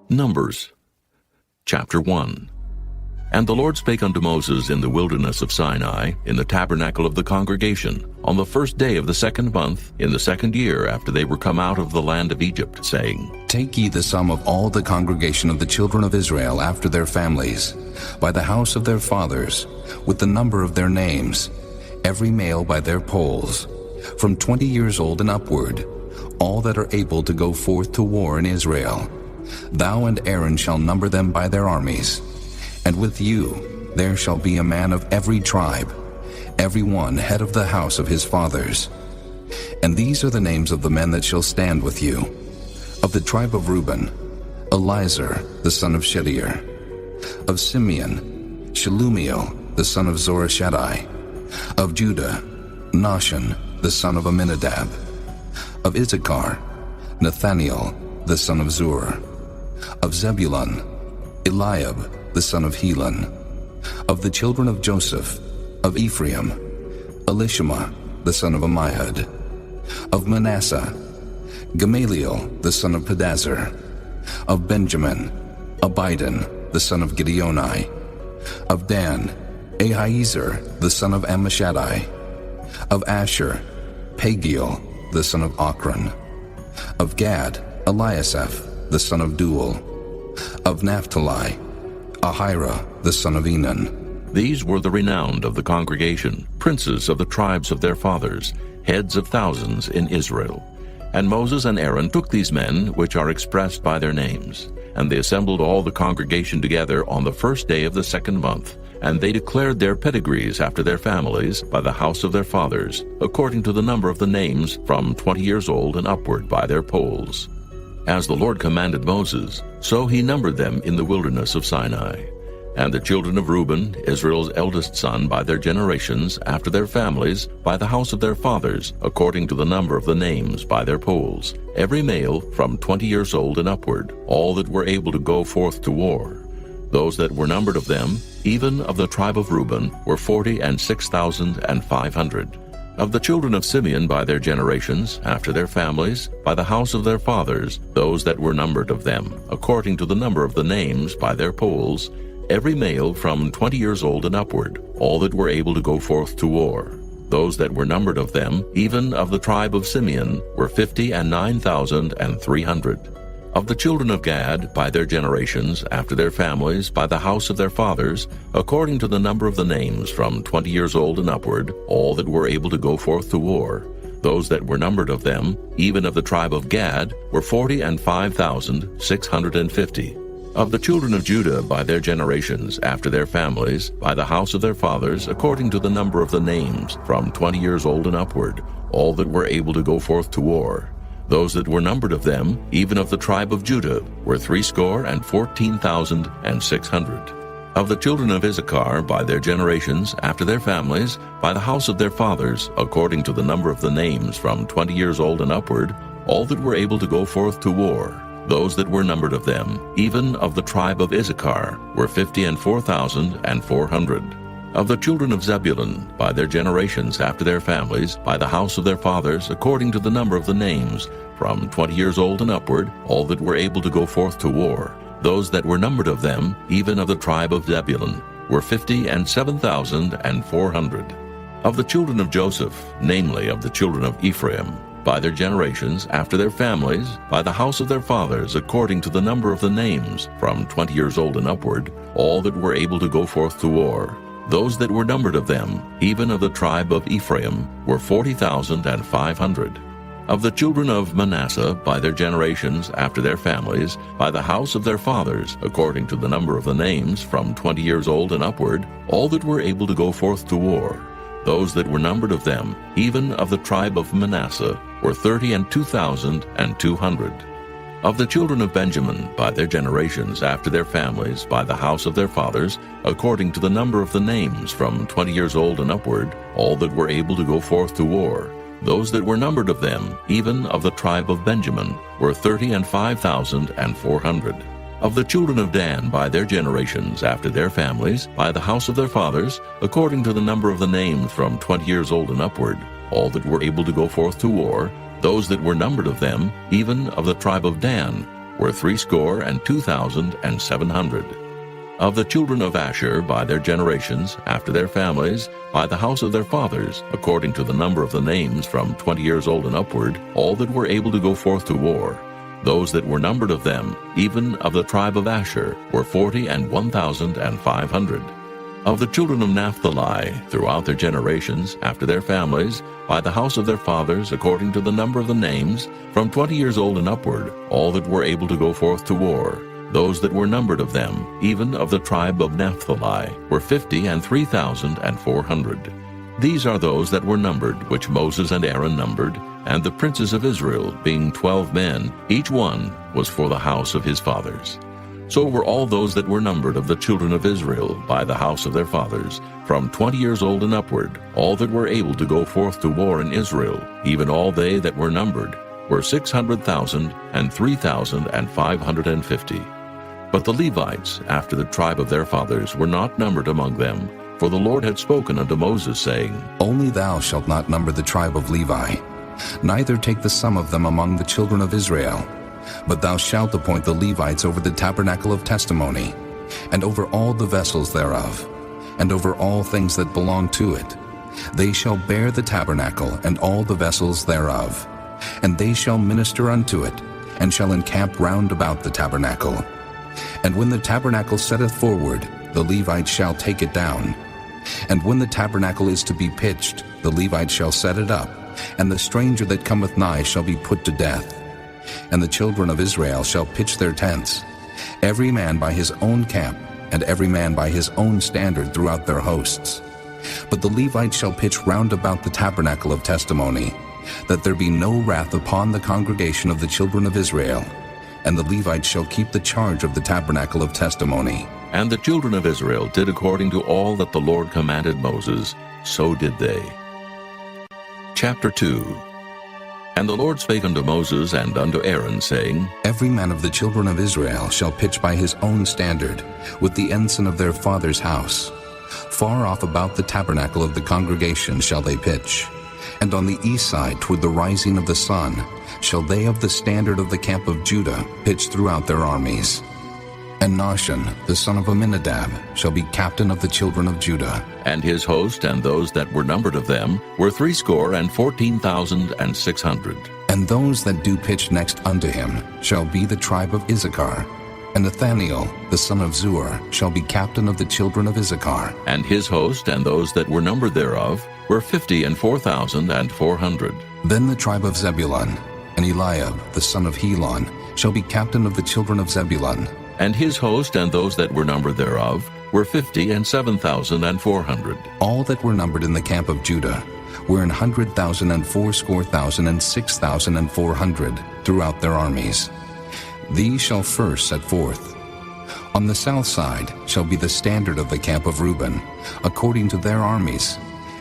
Numbers, chapter 1. And the Lord spake unto Moses in the wilderness of Sinai, in the tabernacle of the congregation, on the first day of the 2nd month, in the 2nd year after they were come out of the land of Egypt, saying, Take ye the sum of all the congregation of the children of Israel after their families, by the house of their fathers, with the number of their names, every male by their polls, from 20 years old and upward, all that are able to go forth to war in Israel. Thou and Aaron shall number them by their armies. And with you there shall be a man of every tribe, every one head of the house of his fathers. And these are the names of the men that shall stand with you. Of the tribe of Reuben, Elizur the son of Shedeur. Of Simeon, Shelumiel the son of Zorishaddai. Of Judah, Nahshon the son of Amminadab. Of Issachar, Nathaniel the son of Zur. Of Zebulun, Eliab the son of Helon. Of the children of Joseph, of Ephraim, Elishama the son of Ammihud. Of Manasseh, Gamaliel the son of Pedazur. Of Benjamin, Abidan the son of Gideoni. Of Dan, Ahiezer the son of Ammishaddai. Of Asher, Pagiel the son of Ochran. Of Gad, Eliasaph the son of Duel. Of Naphtali, Ahira the son of Enan. These were the renowned of the congregation, princes of the tribes of their fathers, heads of thousands in Israel. And Moses and Aaron took these men, which are expressed by their names, and they assembled all the congregation together on the first day of the 2nd month, and they declared their pedigrees after their families by the house of their fathers, according to the number of the names from 20 years old and upward by their polls. As the Lord commanded Moses, so he numbered them in the wilderness of Sinai. And the children of Reuben, Israel's eldest son, by their generations, after their families, by the house of their fathers, according to the number of the names by their polls, every male from 20 years old and upward, all that were able to go forth to war. Those that were numbered of them, even of the tribe of Reuben, were 46,500. Of the children of Simeon by their generations, after their families, by the house of their fathers, those that were numbered of them, according to the number of the names by their polls, every male from 20 years old and upward, all that were able to go forth to war. Those that were numbered of them, even of the tribe of Simeon, were 59,300. Of the children of Gad, by their generations, after their families, by the house of their fathers, according to the number of the names from 20 years old and upward, all that were able to go forth to war. Those that were numbered of them, even of the tribe of Gad, were 45,650. Of the children of Judah, by their generations, after their families, by the house of their fathers, according to the number of the names from 20 years old and upward, all that were able to go forth to war. Those that were numbered of them, even of the tribe of Judah, were 314,600. Of the children of Issachar, by their generations, after their families, by the house of their fathers, according to the number of the names from 20 years old and upward, all that were able to go forth to war. Those that were numbered of them, even of the tribe of Issachar, were 54,400. Of the children of Zebulun, by their generations, after their families, by the house of their fathers, according to the number of the names, from 20 years old and upward, all that were able to go forth to war. Those that were numbered of them, even of the tribe of Zebulun, were 57,400. Of the children of Joseph, namely of the children of Ephraim, by their generations, after their families, by the house of their fathers, according to the number of the names, from 20 years old and upward, all that were able to go forth to war. Those that were numbered of them, even of the tribe of Ephraim, were 40,500. Of the children of Manasseh, by their generations, after their families, by the house of their fathers, according to the number of the names, from 20 years old and upward, all that were able to go forth to war. Those that were numbered of them, even of the tribe of Manasseh, were 32,200. Of the children of Benjamin, by their generations, after their families, by the house of their fathers, according to the number of the names, from 20 years old and upward, all that were able to go forth to war. Those that were numbered of them, even of the tribe of Benjamin, were 35,400. Of the children of Dan, by their generations, after their families, by the house of their fathers, according to the number of the names, from 20 years old and upward, all that were able to go forth to war. Those that were numbered of them, even of the tribe of Dan, were 62,700. Of the children of Asher by their generations, after their families, by the house of their fathers, according to the number of the names from 20 years old and upward, all that were able to go forth to war, those that were numbered of them, even of the tribe of Asher, were 41,500. Of the children of Naphtali, throughout their generations, after their families, by the house of their fathers, according to the number of the names, from 20 years old and upward, all that were able to go forth to war, those that were numbered of them, even of the tribe of Naphtali, were 53,400. These are those that were numbered, which Moses and Aaron numbered, and the princes of Israel, being 12 men, each one was for the house of his fathers. So were all those that were numbered of the children of Israel by the house of their fathers, from 20 years old and upward, all that were able to go forth to war in Israel, even all they that were numbered, were 600,000 and 3,550. But the Levites, after the tribe of their fathers, were not numbered among them, for the Lord had spoken unto Moses, saying, Only thou shalt not number the tribe of Levi, neither take the sum of them among the children of Israel. But thou shalt appoint the Levites over the tabernacle of testimony, and over all the vessels thereof, and over all things that belong to it. They shall bear the tabernacle and all the vessels thereof, and they shall minister unto it, and shall encamp round about the tabernacle. And when the tabernacle setteth forward, the Levites shall take it down. And when the tabernacle is to be pitched, the Levites shall set it up, and the stranger that cometh nigh shall be put to death. And the children of Israel shall pitch their tents, every man by his own camp, and every man by his own standard throughout their hosts. But the Levites shall pitch round about the tabernacle of testimony, that there be no wrath upon the congregation of the children of Israel. And the Levites shall keep the charge of the tabernacle of testimony. And the children of Israel did according to all that the Lord commanded Moses, so did they. Chapter 2. And the Lord spake unto Moses and unto Aaron, saying, Every man of the children of Israel shall pitch by his own standard, with the ensign of their father's house. Far off about the tabernacle of the congregation shall they pitch. And on the east side toward the rising of the sun shall they of the standard of the camp of Judah pitch throughout their armies. And Nahshon, the son of Amminadab, shall be captain of the children of Judah. And his host and those that were numbered of them were 14,600. And those that do pitch next unto him shall be the tribe of Issachar. And Nathaniel, the son of Zuar, shall be captain of the children of Issachar. And his host and those that were numbered thereof were 54,400. Then the tribe of Zebulun, and Eliab, the son of Helon, shall be captain of the children of Zebulun. And his host and those that were numbered thereof were 57,400. All that were numbered in the camp of Judah were 100,000 and 80,000 and 6,400 throughout their armies. These shall first set forth. On the south side shall be the standard of the camp of Reuben, according to their armies.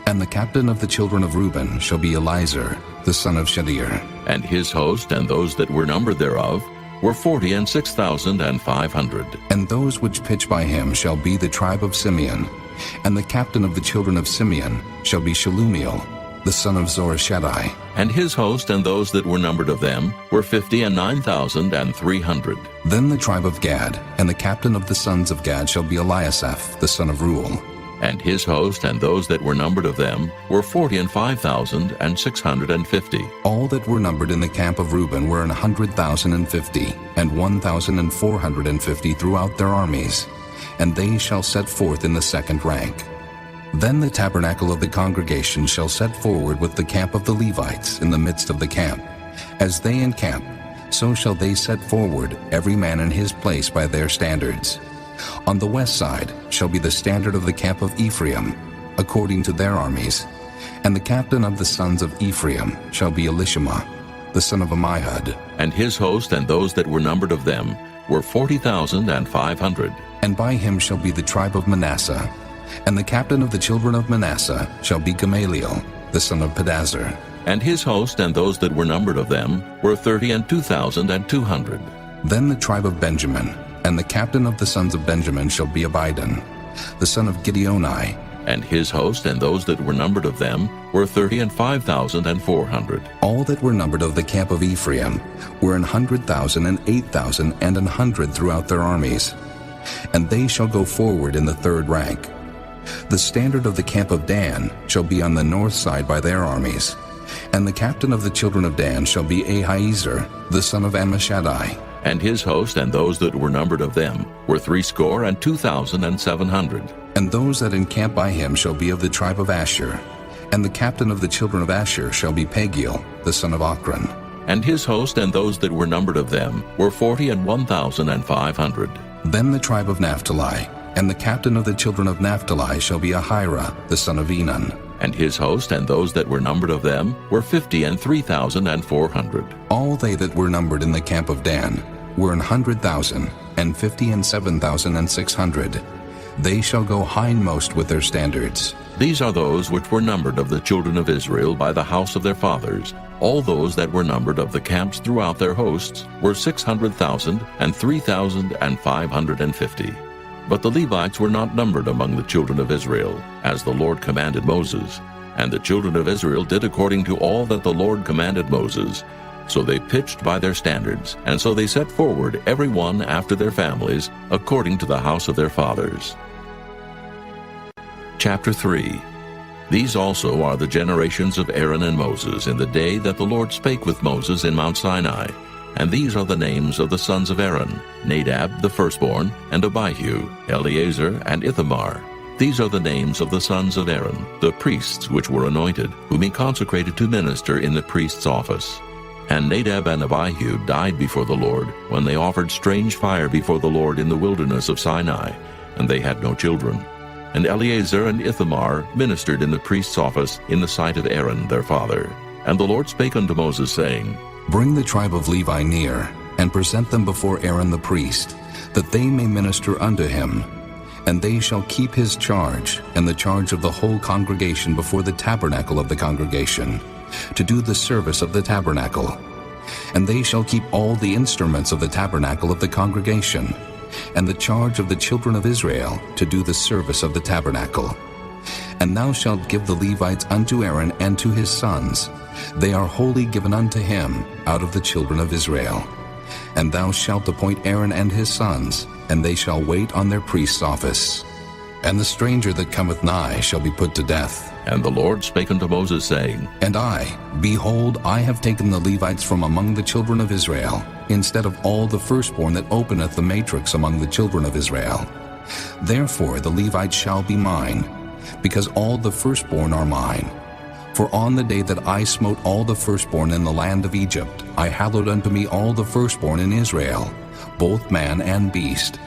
And the captain of the children of Reuben shall be Elizur, the son of Shedeur. And his host and those that were numbered thereof were 46,500. And those which pitch by him shall be the tribe of Simeon. And the captain of the children of Simeon shall be Shelumiel, the son of Zorishaddai. And his host and those that were numbered of them were 59,300. Then the tribe of Gad, and the captain of the sons of Gad shall be Eliasaph, the son of Reuel. And his host and those that were numbered of them were 45,650. All that were numbered in the camp of Reuben were 100,050, and 1,450 throughout their armies. And they shall set forth in the second rank. Then the tabernacle of the congregation shall set forward with the camp of the Levites in the midst of the camp. As they encamp, so shall they set forward, every man in his place by their standards. On the west side shall be the standard of the camp of Ephraim, according to their armies. And the captain of the sons of Ephraim shall be Elishama, the son of Ammihud. And his host and those that were numbered of them were 40,500. And by him shall be the tribe of Manasseh. And the captain of the children of Manasseh shall be Gamaliel, the son of Pedazur. And his host and those that were numbered of them were 32,200. Then the tribe of Benjamin, and the captain of the sons of Benjamin shall be Abidan, the son of Gideoni, And his host and those that were numbered of them were 30,500. All that were numbered of the camp of Ephraim were 100,000 and 8,000 and 100 throughout their armies. And they shall go forward in the third rank. The standard of the camp of Dan shall be on the north side by their armies. And the captain of the children of Dan shall be Ahiezer, the son of Ammishaddai. And his host and those that were numbered of them were 62,700. And those that encamp by him shall be of the tribe of Asher. And the captain of the children of Asher shall be Pagiel, the son of Ochran. And his host and those that were numbered of them were 41,500. Then the tribe of Naphtali, and the captain of the children of Naphtali shall be Ahira, the son of Enan. And his host and those that were numbered of them were 53,400. All they that were numbered in the camp of Dan were 100,000, and 57,600. They shall go hindmost with their standards. These are those which were numbered of the children of Israel by the house of their fathers. All those that were numbered of the camps throughout their hosts were 600,000 and 3,550. But the Levites were not numbered among the children of Israel, as the Lord commanded Moses. And the children of Israel did according to all that the Lord commanded Moses. So they pitched by their standards, and so they set forward every one after their families, according to the house of their fathers. Chapter 3. These also are the generations of Aaron and Moses in the day that the Lord spake with Moses in Mount Sinai. And these are the names of the sons of Aaron, Nadab the firstborn, and Abihu, Eleazar, and Ithamar. These are the names of the sons of Aaron, the priests which were anointed, whom he consecrated to minister in the priest's office. And Nadab and Abihu died before the Lord, when they offered strange fire before the Lord in the wilderness of Sinai, and they had no children. And Eleazar and Ithamar ministered in the priest's office in the sight of Aaron their father. And the Lord spake unto Moses, saying, Bring the tribe of Levi near, and present them before Aaron the priest, that they may minister unto him. And they shall keep his charge, and the charge of the whole congregation before the tabernacle of the congregation, to do the service of the tabernacle. And they shall keep all the instruments of the tabernacle of the congregation, and the charge of the children of Israel to do the service of the tabernacle. And thou shalt give the Levites unto Aaron and to his sons. They are wholly given unto him out of the children of Israel. And thou shalt appoint Aaron and his sons, and they shall wait on their priest's office. And the stranger that cometh nigh shall be put to death. And the Lord spake unto Moses, saying, And I, behold, I have taken the Levites from among the children of Israel, instead of all the firstborn that openeth the matrix among the children of Israel. Therefore the Levites shall be mine, because all the firstborn are mine. For on the day that I smote all the firstborn in the land of Egypt, I hallowed unto me all the firstborn in Israel, both man and beast.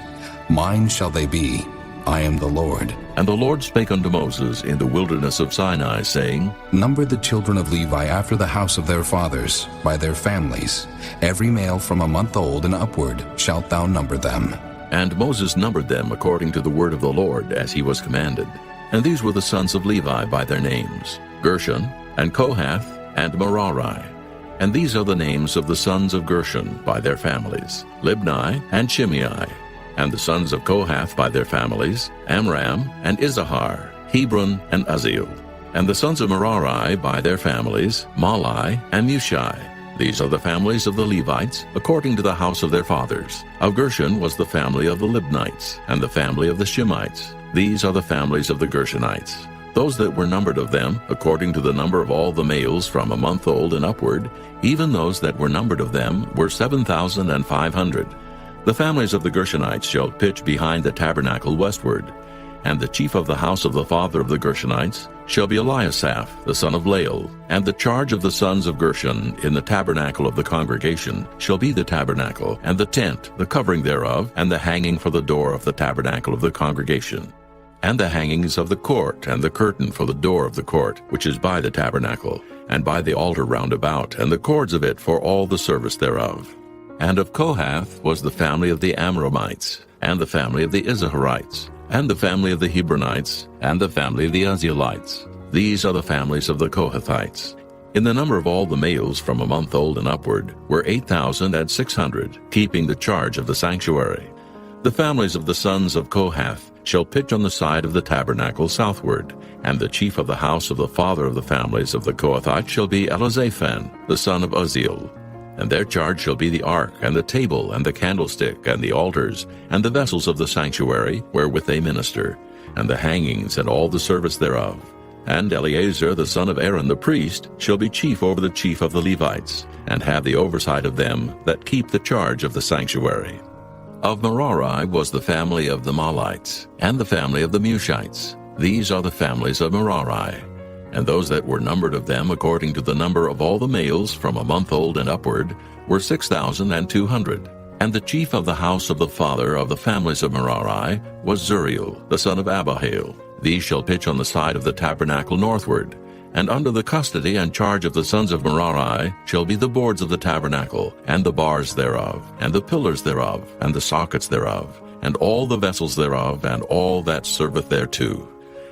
Mine shall they be. I am the Lord. And the Lord spake unto Moses in the wilderness of Sinai, saying, Number the children of Levi after the house of their fathers, by their families. Every male from a month old and upward shalt thou number them. And Moses numbered them according to the word of the Lord, as he was commanded. And these were the sons of Levi by their names, Gershon, and Kohath, and Merari. And these are the names of the sons of Gershon by their families, Libni and Shimei. And the sons of Kohath by their families, Amram and Izahar, Hebron and Uzziel. And the sons of Merari by their families, Mahli and Mushi. These are the families of the Levites, according to the house of their fathers. Of Gershon was the family of the Libnites, and the family of the Shimeites. These are the families of the Gershonites. Those that were numbered of them, according to the number of all the males from a month old and upward, even those that were numbered of them, were 7,500. The families of the Gershonites shall pitch behind the tabernacle westward. And the chief of the house of the father of the Gershonites shall be Eliasaph, the son of Lael. And the charge of the sons of Gershon in the tabernacle of the congregation shall be the tabernacle, and the tent, the covering thereof, and the hanging for the door of the tabernacle of the congregation, and the hangings of the court, and the curtain for the door of the court, which is by the tabernacle, and by the altar round about, and the cords of it for all the service thereof. And of Kohath was the family of the Amramites, and the family of the Izaharites, and the family of the Hebronites, and the family of the Uzzielites. These are the families of the Kohathites. In the number of all the males from a month old and upward were 8,600, keeping the charge of the sanctuary. The families of the sons of Kohath shall pitch on the side of the tabernacle southward, and the chief of the house of the father of the families of the Kohathites shall be Elizaphan, the son of Uzziel. And their charge shall be the ark, and the table, and the candlestick, and the altars, and the vessels of the sanctuary, wherewith they minister, and the hangings, and all the service thereof. And Eleazar the son of Aaron the priest shall be chief over the chief of the Levites, and have the oversight of them that keep the charge of the sanctuary. Of Merari was the family of the Mahlites, and the family of the Mushites. These are the families of Merari. And those that were numbered of them according to the number of all the males from a month old and upward were 6,200. And the chief of the house of the father of the families of Merari was Zuriel, the son of Abihail. These shall pitch on the side of the tabernacle northward. And under the custody and charge of the sons of Merari shall be the boards of the tabernacle, and the bars thereof, and the pillars thereof, and the sockets thereof, and all the vessels thereof, and all that serveth thereto,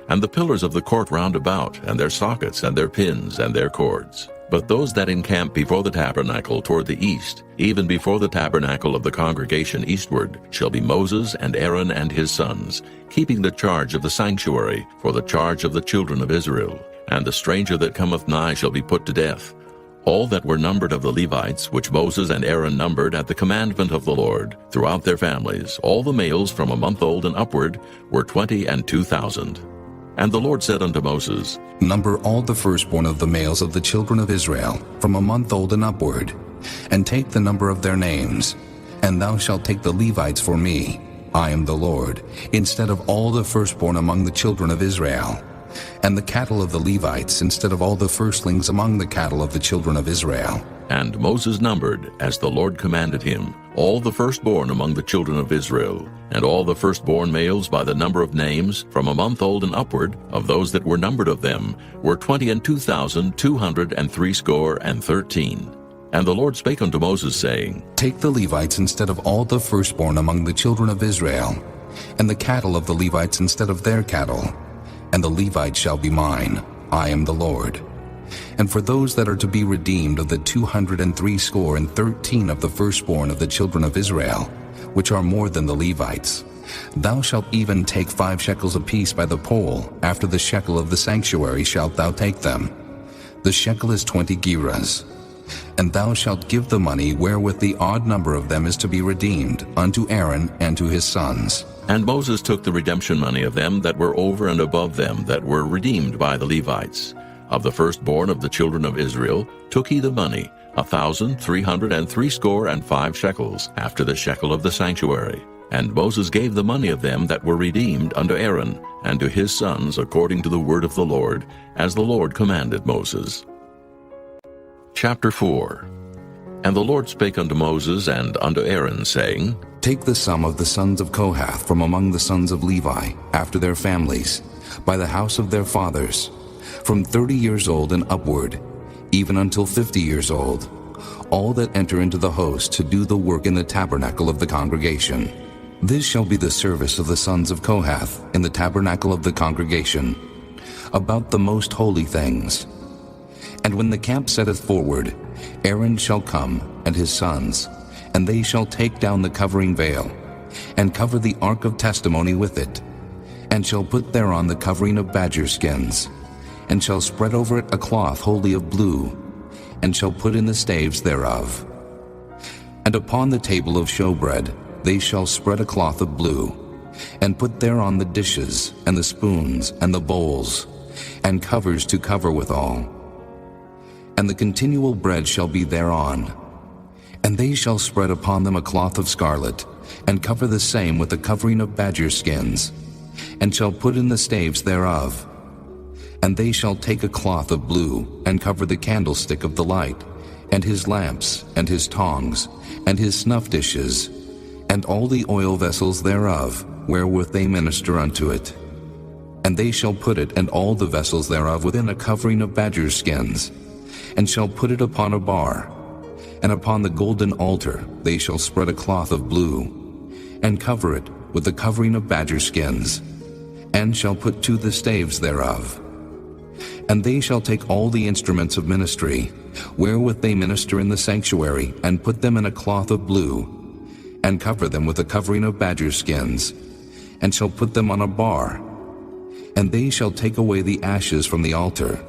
and the pillars of the court round about, and their sockets, and their pins, and their cords. But those that encamp before the tabernacle toward the east, even before the tabernacle of the congregation eastward, shall be Moses and Aaron and his sons, keeping the charge of the sanctuary for the charge of the children of Israel. And the stranger that cometh nigh shall be put to death. All that were numbered of the Levites, which Moses and Aaron numbered at the commandment of the Lord, throughout their families, all the males from a month old and upward, were 22,000. And the Lord said unto Moses, Number all the firstborn of the males of the children of Israel, from a month old and upward, and take the number of their names. And thou shalt take the Levites for me, I am the Lord, instead of all the firstborn among the children of Israel, and the cattle of the Levites instead of all the firstlings among the cattle of the children of Israel. And Moses numbered, as the Lord commanded him, all the firstborn among the children of Israel, and all the firstborn males by the number of names, from a month old and upward, of those that were numbered of them, were 22,213. And the Lord spake unto Moses, saying, Take the Levites instead of all the firstborn among the children of Israel, and the cattle of the Levites instead of their cattle, and the Levites shall be mine, I am the Lord. And for those that are to be redeemed of the 213 of the firstborn of the children of Israel, which are more than the Levites, thou shalt even take 5 shekels apiece by the poll, after the shekel of the sanctuary shalt thou take them. The shekel is 20 gerahs. And thou shalt give the money wherewith the odd number of them is to be redeemed unto Aaron and to his sons. And Moses took the redemption money of them that were over and above them that were redeemed by the Levites. Of the firstborn of the children of Israel took he the money, 1,365 shekels, after the shekel of the sanctuary. And Moses gave the money of them that were redeemed unto Aaron and to his sons according to the word of the Lord, as the Lord commanded Moses. Chapter 4. And the Lord spake unto Moses and unto Aaron, saying, Take the sum of the sons of Kohath from among the sons of Levi, after their families, by the house of their fathers, from 30 years old and upward, even until 50 years old, all that enter into the host to do the work in the tabernacle of the congregation. This shall be the service of the sons of Kohath in the tabernacle of the congregation, about the most holy things. And when the camp setteth forward, Aaron shall come, and his sons, and they shall take down the covering veil, and cover the ark of testimony with it, and shall put thereon the covering of badger skins, and shall spread over it a cloth wholly of blue, and shall put in the staves thereof. And upon the table of showbread they shall spread a cloth of blue, and put thereon the dishes, and the spoons, and the bowls, and covers to cover withal. And the continual bread shall be thereon. And they shall spread upon them a cloth of scarlet, and cover the same with a covering of badger skins, and shall put in the staves thereof. And they shall take a cloth of blue, and cover the candlestick of the light, and his lamps, and his tongs, and his snuff dishes, and all the oil vessels thereof, wherewith they minister unto it. And they shall put it and all the vessels thereof within a covering of badger skins, and shall put it upon a bar. And upon the golden altar they shall spread a cloth of blue, and cover it with the covering of badger skins, and shall put to the staves thereof. And they shall take all the instruments of ministry, wherewith they minister in the sanctuary, and put them in a cloth of blue, and cover them with a covering of badger skins, and shall put them on a bar. And they shall take away the ashes from the altar,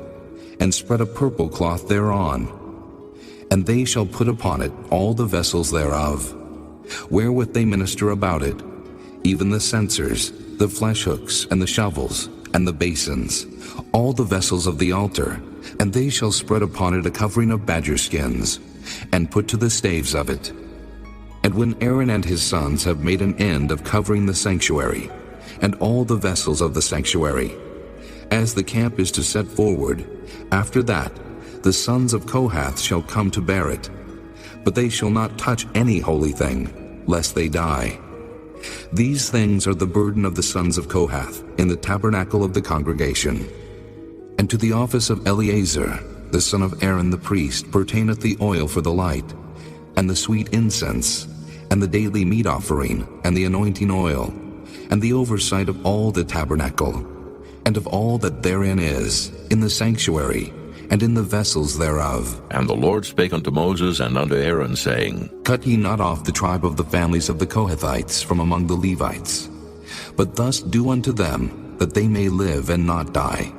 and spread a purple cloth thereon. And they shall put upon it all the vessels thereof, wherewith they minister about it, even the censers, the flesh hooks, and the shovels, and the basins, all the vessels of the altar. And they shall spread upon it a covering of badger skins, and put to the staves of it. And when Aaron and his sons have made an end of covering the sanctuary, and all the vessels of the sanctuary, as the camp is to set forward, after that the sons of Kohath shall come to bear it. But they shall not touch any holy thing, lest they die. These things are the burden of the sons of Kohath in the tabernacle of the congregation. And to the office of Eleazar, the son of Aaron the priest, pertaineth the oil for the light, and the sweet incense, and the daily meat offering, and the anointing oil, and the oversight of all the tabernacle, and of all that therein is, in the sanctuary, and in the vessels thereof. And the Lord spake unto Moses and unto Aaron, saying, Cut ye not off the tribe of the families of the Kohathites from among the Levites, but thus do unto them, that they may live and not die.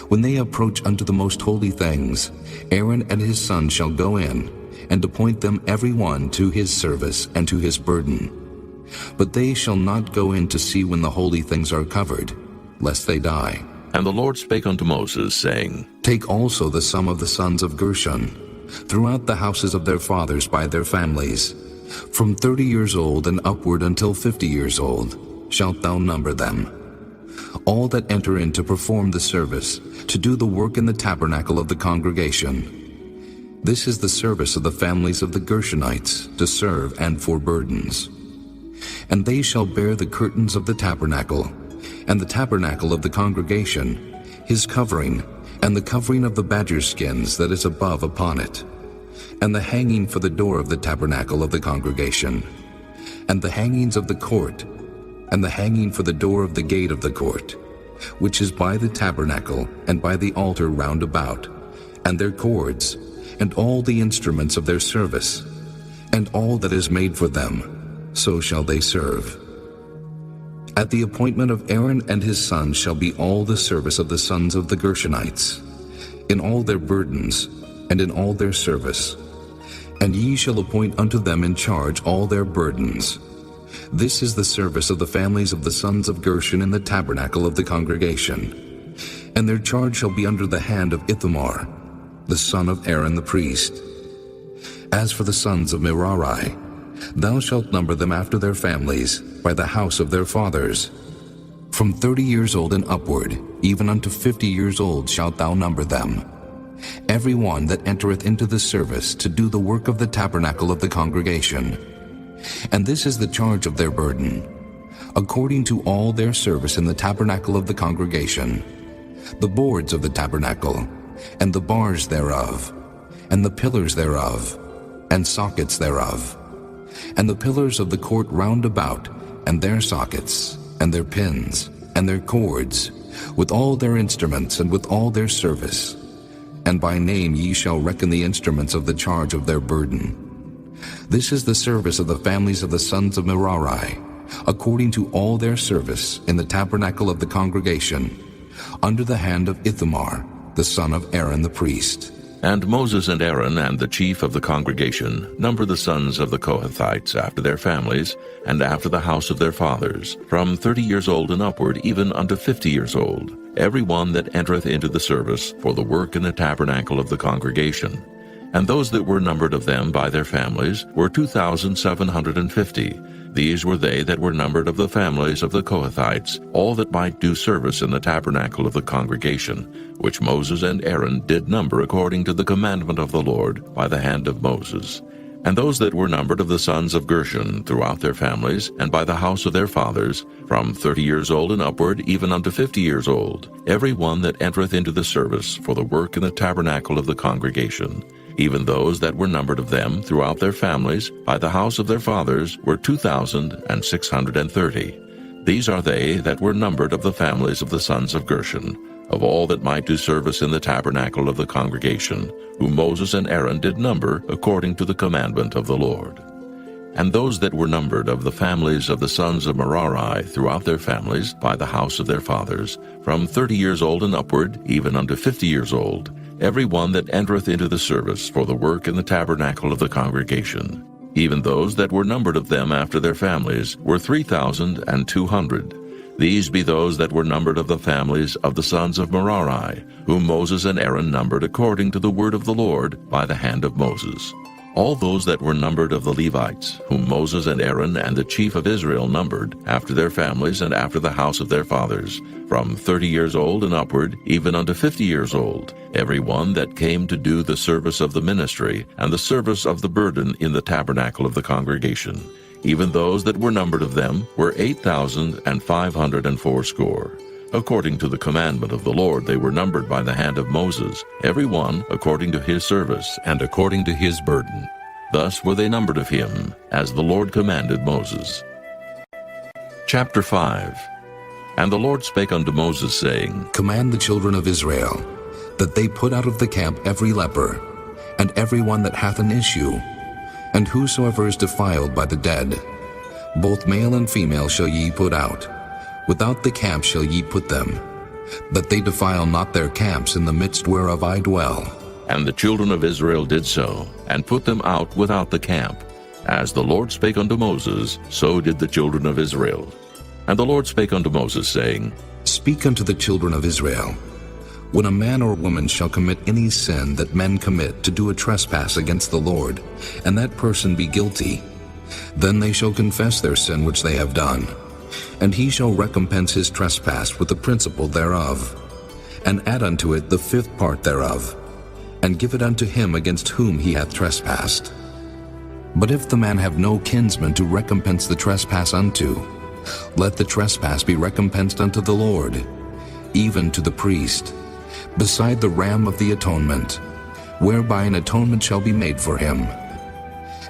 When they approach unto the most holy things, Aaron and his sons shall go in, and appoint them every one to his service and to his burden. But they shall not go in to see when the holy things are covered, lest they die. And the Lord spake unto Moses, saying, Take also the sum of the sons of Gershon, throughout the houses of their fathers by their families, from 30 years old and upward until 50 years old, shalt thou number them. All that enter in to perform the service, to do the work in the tabernacle of the congregation. This is the service of the families of the Gershonites, to serve and for burdens. And they shall bear the curtains of the tabernacle, and the tabernacle of the congregation, his covering, and the covering of the badger skins that is above upon it, and the hanging for the door of the tabernacle of the congregation, and the hangings of the court, and the hanging for the door of the gate of the court, which is by the tabernacle and by the altar round about, and their cords, and all the instruments of their service, and all that is made for them, so shall they serve. At the appointment of Aaron and his sons shall be all the service of the sons of the Gershonites, in all their burdens, and in all their service. And ye shall appoint unto them in charge all their burdens. This is the service of the families of the sons of Gershon in the tabernacle of the congregation. And their charge shall be under the hand of Ithamar, the son of Aaron the priest. As for the sons of Merari, thou shalt number them after their families, by the house of their fathers. From 30 years old and upward, even unto 50 years old shalt thou number them. Every one that entereth into the service to do the work of the tabernacle of the congregation. And this is the charge of their burden, according to all their service in the tabernacle of the congregation, the boards of the tabernacle, and the bars thereof, and the pillars thereof, and sockets thereof, and the pillars of the court round about, and their sockets, and their pins, and their cords, with all their instruments, and with all their service. And by name ye shall reckon the instruments of the charge of their burden. This is the service of the families of the sons of Merari, according to all their service in the tabernacle of the congregation, under the hand of Ithamar, the son of Aaron the priest. And Moses and Aaron and the chief of the congregation number the sons of the Kohathites after their families, and after the house of their fathers, from 30 years old and upward, even unto 50 years old, every one that entereth into the service for the work in the tabernacle of the congregation. And those that were numbered of them by their families were 2,750. These were they that were numbered of the families of the Kohathites, all that might do service in the tabernacle of the congregation, which Moses and Aaron did number according to the commandment of the Lord by the hand of Moses. And those that were numbered of the sons of Gershon throughout their families, and by the house of their fathers, from 30 years old and upward, even unto 50 years old, every one that entereth into the service for the work in the tabernacle of the congregation. Even those that were numbered of them throughout their families, by the house of their fathers, were 2,630. These are they that were numbered of the families of the sons of Gershon, of all that might do service in the tabernacle of the congregation, whom Moses and Aaron did number according to the commandment of the Lord. And those that were numbered of the families of the sons of Merari throughout their families, by the house of their fathers, from 30 years old and upward, even unto 50 years old, every one that entereth into the service for the work in the tabernacle of the congregation. Even those that were numbered of them after their families were 3,200. These be those that were numbered of the families of the sons of Merari, whom Moses and Aaron numbered according to the word of the Lord by the hand of Moses. All those that were numbered of the Levites, whom Moses and Aaron and the chief of Israel numbered, after their families and after the house of their fathers, from 30 years old and upward, even unto 50 years old, every one that came to do the service of the ministry and the service of the burden in the tabernacle of the congregation. Even those that were numbered of them were 8,580. According to the commandment of the Lord they were numbered by the hand of Moses, every one according to his service and according to his burden. Thus were they numbered of him, as the Lord commanded Moses. Chapter 5. And the Lord spake unto Moses, saying, Command the children of Israel, that they put out of the camp every leper, and every one that hath an issue, and whosoever is defiled by the dead. Both male and female shall ye put out. Without the camp shall ye put them, that they defile not their camps in the midst whereof I dwell. And the children of Israel did so, and put them out without the camp. As the Lord spake unto Moses, so did the children of Israel. And the Lord spake unto Moses, saying, Speak unto the children of Israel, when a man or woman shall commit any sin that men commit to do a trespass against the Lord, and that person be guilty, then they shall confess their sin which they have done, and he shall recompense his trespass with the principal thereof, and add unto it the 5th part thereof, and give it unto him against whom he hath trespassed. But if the man have no kinsman to recompense the trespass unto, let the trespass be recompensed unto the Lord, even to the priest, beside the ram of the atonement, whereby an atonement shall be made for him.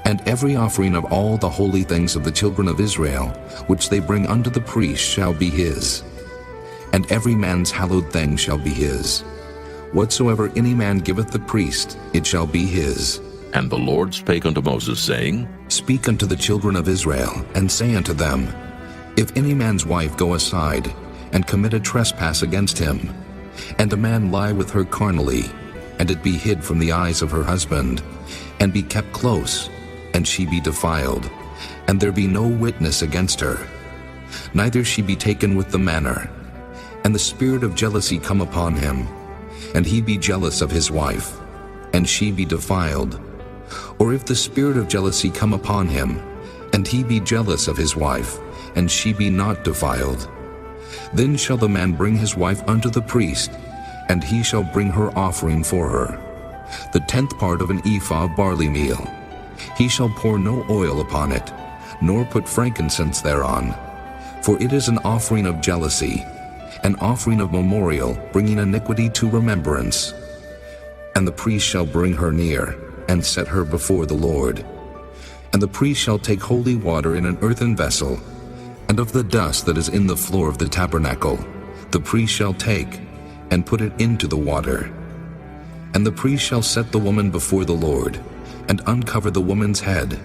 And every offering of all the holy things of the children of Israel, which they bring unto the priest, shall be his. And every man's hallowed thing shall be his. Whatsoever any man giveth the priest, it shall be his. And the Lord spake unto Moses, saying, Speak unto the children of Israel, and say unto them, If any man's wife go aside, and commit a trespass against him, and a man lie with her carnally, and it be hid from the eyes of her husband, and be kept close, and she be defiled, and there be no witness against her, neither she be taken with the manner, and the spirit of jealousy come upon him, and he be jealous of his wife, and she be defiled. Or if the spirit of jealousy come upon him, and he be jealous of his wife, and she be not defiled, then shall the man bring his wife unto the priest, and he shall bring her offering for her, the 10th part of an ephah of barley meal. He shall pour no oil upon it, nor put frankincense thereon, for it is an offering of jealousy, an offering of memorial, bringing iniquity to remembrance. And the priest shall bring her near, and set her before the Lord. And the priest shall take holy water in an earthen vessel, and of the dust that is in the floor of the tabernacle, the priest shall take, and put it into the water. And the priest shall set the woman before the Lord, and uncover the woman's head,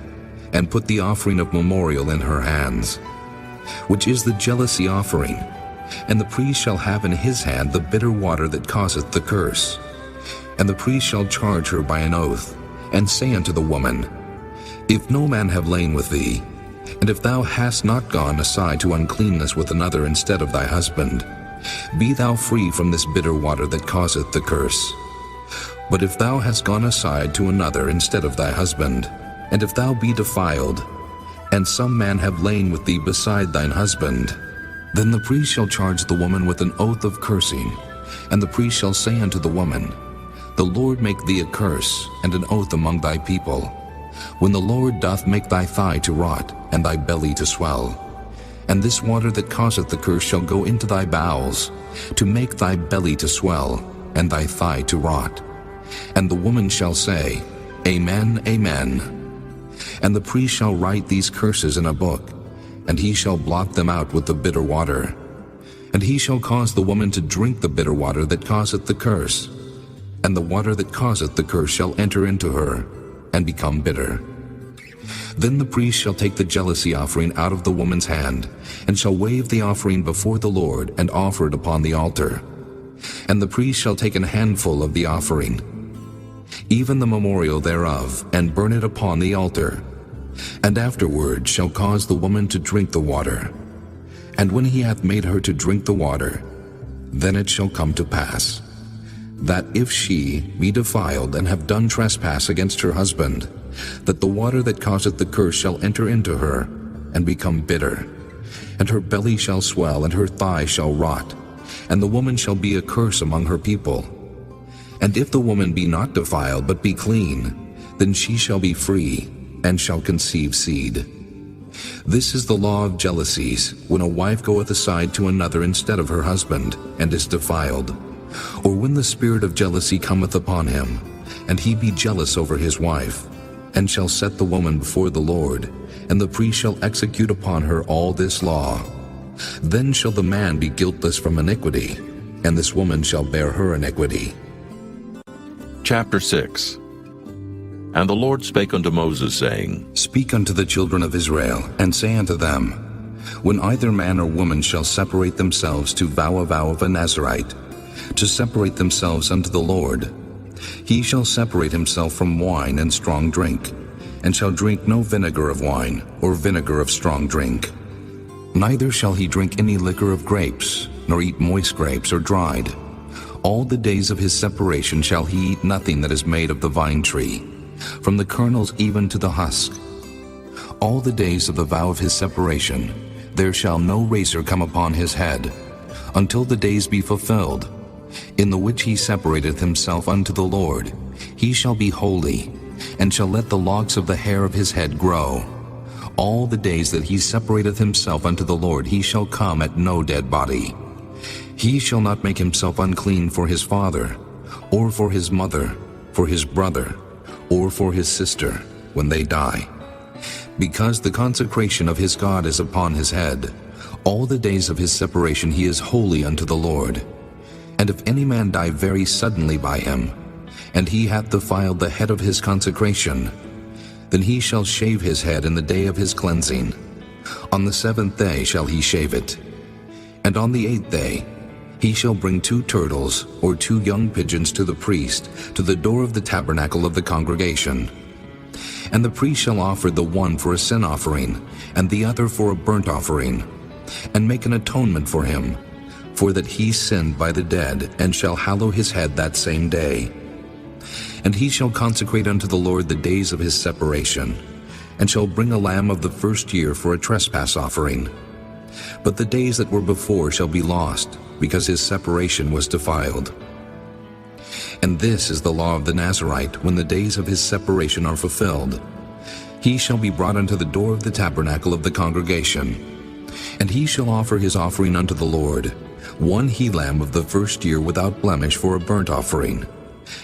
and put the offering of memorial in her hands, which is the jealousy offering. And the priest shall have in his hand the bitter water that causeth the curse. And the priest shall charge her by an oath, and say unto the woman, If no man have lain with thee, and if thou hast not gone aside to uncleanness with another instead of thy husband, be thou free from this bitter water that causeth the curse. But if thou hast gone aside to another instead of thy husband, and if thou be defiled, and some man have lain with thee beside thine husband, then the priest shall charge the woman with an oath of cursing, and the priest shall say unto the woman, The Lord make thee a curse and an oath among thy people, when the Lord doth make thy thigh to rot, and thy belly to swell. And this water that causeth the curse shall go into thy bowels, to make thy belly to swell, and thy thigh to rot. And the woman shall say, Amen, Amen. And the priest shall write these curses in a book, and he shall blot them out with the bitter water. And he shall cause the woman to drink the bitter water that causeth the curse, and the water that causeth the curse shall enter into her, and become bitter. Then the priest shall take the jealousy offering out of the woman's hand, and shall wave the offering before the Lord, and offer it upon the altar. And the priest shall take an handful of the offering, even the memorial thereof, and burn it upon the altar, and afterward shall cause the woman to drink the water. And when he hath made her to drink the water, then it shall come to pass, that if she be defiled and have done trespass against her husband, that the water that causeth the curse shall enter into her, and become bitter, and her belly shall swell, and her thigh shall rot, and the woman shall be a curse among her people. And if the woman be not defiled, but be clean, then she shall be free, and shall conceive seed. This is the law of jealousies, when a wife goeth aside to another instead of her husband, and is defiled, or when the spirit of jealousy cometh upon him, and he be jealous over his wife, and shall set the woman before the Lord, and the priest shall execute upon her all this law. Then shall the man be guiltless from iniquity, and this woman shall bear her iniquity. Chapter 6. And the Lord spake unto Moses, saying, Speak unto the children of Israel, and say unto them, When either man or woman shall separate themselves to vow a vow of a Nazarite, to separate themselves unto the Lord, he shall separate himself from wine and strong drink, and shall drink no vinegar of wine, or vinegar of strong drink. Neither shall he drink any liquor of grapes, nor eat moist grapes or dried. All the days of his separation shall he eat nothing that is made of the vine tree, from the kernels even to the husk. All the days of the vow of his separation there shall no razor come upon his head, until the days be fulfilled, in the which he separateth himself unto the Lord. He shall be holy, and shall let the locks of the hair of his head grow. All the days that he separateth himself unto the Lord he shall come at no dead body. He shall not make himself unclean for his father, or for his mother, for his brother, or for his sister, when they die. Because the consecration of his God is upon his head, all the days of his separation he is holy unto the Lord. And if any man die very suddenly by him, and he hath defiled the head of his consecration, then he shall shave his head in the day of his cleansing. On the 7th day shall he shave it. And on the 8th day he shall bring 2 turtles or 2 young pigeons to the priest, to the door of the tabernacle of the congregation. And the priest shall offer the one for a sin offering, and the other for a burnt offering, and make an atonement for him, for that he sinned by the dead, and shall hallow his head that same day. And he shall consecrate unto the Lord the days of his separation, and shall bring a lamb of the first year for a trespass offering. But the days that were before shall be lost, because his separation was defiled. And this is the law of the Nazarite when the days of his separation are fulfilled. He shall be brought unto the door of the tabernacle of the congregation, and he shall offer his offering unto the Lord, 1 he-lamb of the first year without blemish for a burnt offering,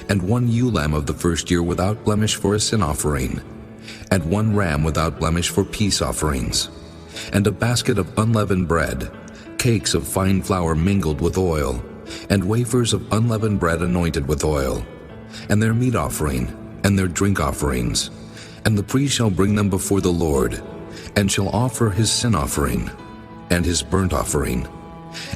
and 1 ewe-lamb of the first year without blemish for a sin offering, and 1 ram without blemish for peace offerings, and a basket of unleavened bread, cakes of fine flour mingled with oil, and wafers of unleavened bread anointed with oil, and their meat offering, and their drink offerings. And the priest shall bring them before the Lord, and shall offer his sin offering, and his burnt offering.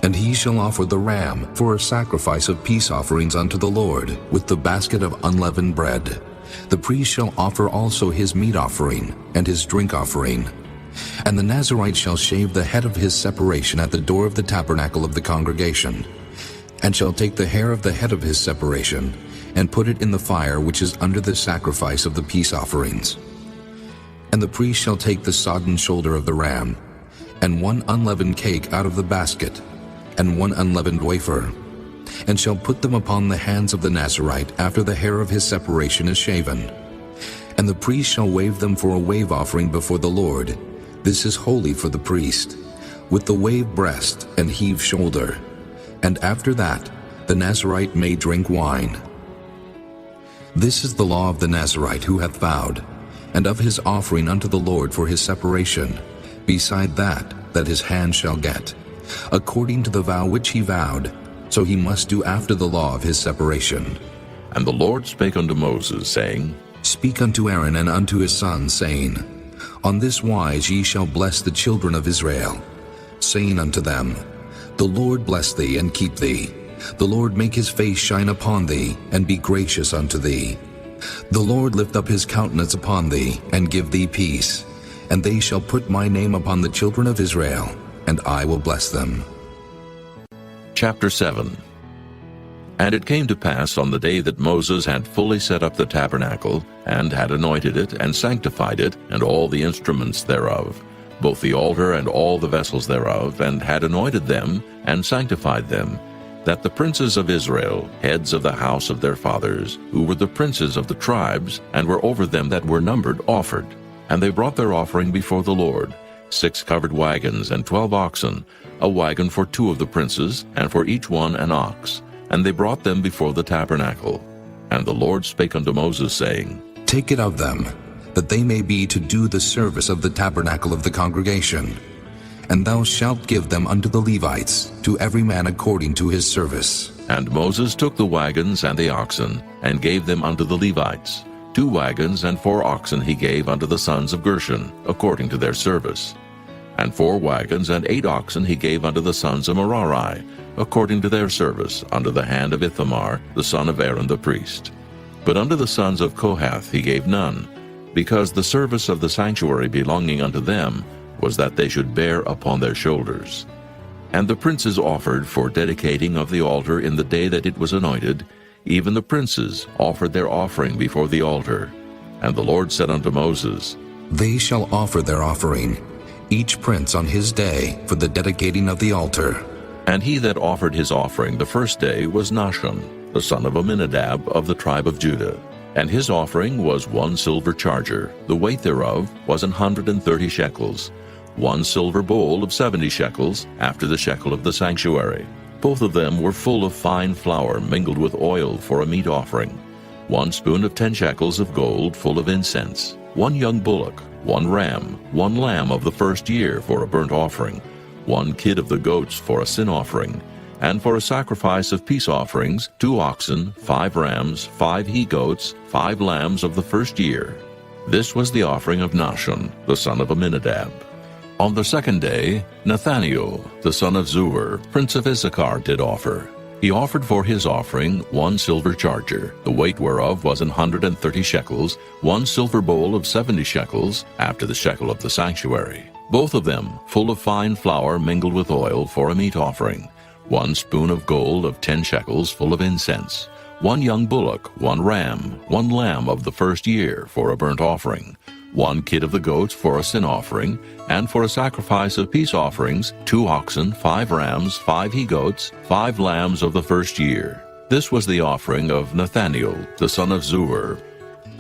And he shall offer the ram for a sacrifice of peace offerings unto the Lord, with the basket of unleavened bread. The priest shall offer also his meat offering, and his drink offering. And the Nazarite shall shave the head of his separation at the door of the tabernacle of the congregation, and shall take the hair of the head of his separation, and put it in the fire which is under the sacrifice of the peace offerings. And the priest shall take the sodden shoulder of the ram, and 1 unleavened cake out of the basket, and 1 unleavened wafer, and shall put them upon the hands of the Nazarite after the hair of his separation is shaven. And the priest shall wave them for a wave offering before the Lord. This is holy for the priest, with the wave breast and heave shoulder. And after that the Nazarite may drink wine. This is the law of the Nazarite who hath vowed, and of his offering unto the Lord for his separation, beside that his hand shall get, according to the vow which he vowed, so he must do after the law of his separation. And the Lord spake unto Moses, saying, Speak unto Aaron and unto his sons, saying, On this wise ye shall bless the children of Israel, saying unto them, The Lord bless thee and keep thee. The Lord make his face shine upon thee, and be gracious unto thee. The Lord lift up his countenance upon thee, and give thee peace. And they shall put my name upon the children of Israel, and I will bless them. Chapter 7. And it came to pass on the day that Moses had fully set up the tabernacle, and had anointed it, and sanctified it, and all the instruments thereof, both the altar and all the vessels thereof, and had anointed them, and sanctified them, that the princes of Israel, heads of the house of their fathers, who were the princes of the tribes, and were over them that were numbered, offered. And they brought their offering before the Lord, 6 covered wagons, and 12 oxen, a wagon for 2 of the princes, and for each one an ox. And they brought them before the tabernacle. And the Lord spake unto Moses, saying, Take it of them, that they may be to do the service of the tabernacle of the congregation. And thou shalt give them unto the Levites, to every man according to his service. And Moses took the wagons and the oxen, and gave them unto the Levites. 2 wagons and 4 oxen he gave unto the sons of Gershon, according to their service. And 4 wagons and 8 oxen he gave unto the sons of Merari, according to their service, under the hand of Ithamar, the son of Aaron the priest. But unto the sons of Kohath he gave none, because the service of the sanctuary belonging unto them was that they should bear upon their shoulders. And the princes offered for dedicating of the altar in the day that it was anointed, even the princes offered their offering before the altar. And the Lord said unto Moses, They shall offer their offering, each prince on his day, for the dedicating of the altar. And he that offered his offering the first day was Nahshon, the son of Amminadab of the tribe of Judah. And his offering was 1 silver charger, the weight thereof was 130 shekels, 1 silver bowl of 70 shekels, after the shekel of the sanctuary. Both of them were full of fine flour mingled with oil for a meat offering. 1 spoon of 10 shekels of gold full of incense, 1 young bullock, 1 ram, 1 lamb of the first year for a burnt offering, 1 kid of the goats for a sin offering, and for a sacrifice of peace offerings, 2 oxen, 5 rams, 5 he-goats, 5 lambs of the first year. This was the offering of Nahshon, the son of Amminadab. On the second day, Nathaniel, the son of Zuar, prince of Issachar, did offer. He offered for his offering 1 silver charger, the weight whereof was 130 shekels, 1 silver bowl of 70 shekels, after the shekel of the sanctuary. Both of them full of fine flour mingled with oil for a meat offering, 1 spoon of gold of 10 shekels full of incense, 1 young bullock, 1 ram, 1 lamb of the first year for a burnt offering, 1 kid of the goats for a sin offering, and for a sacrifice of peace offerings, 2 oxen, 5 rams, 5 he-goats, 5 lambs of the first year. This was the offering of Nathaniel, the son of Zuar.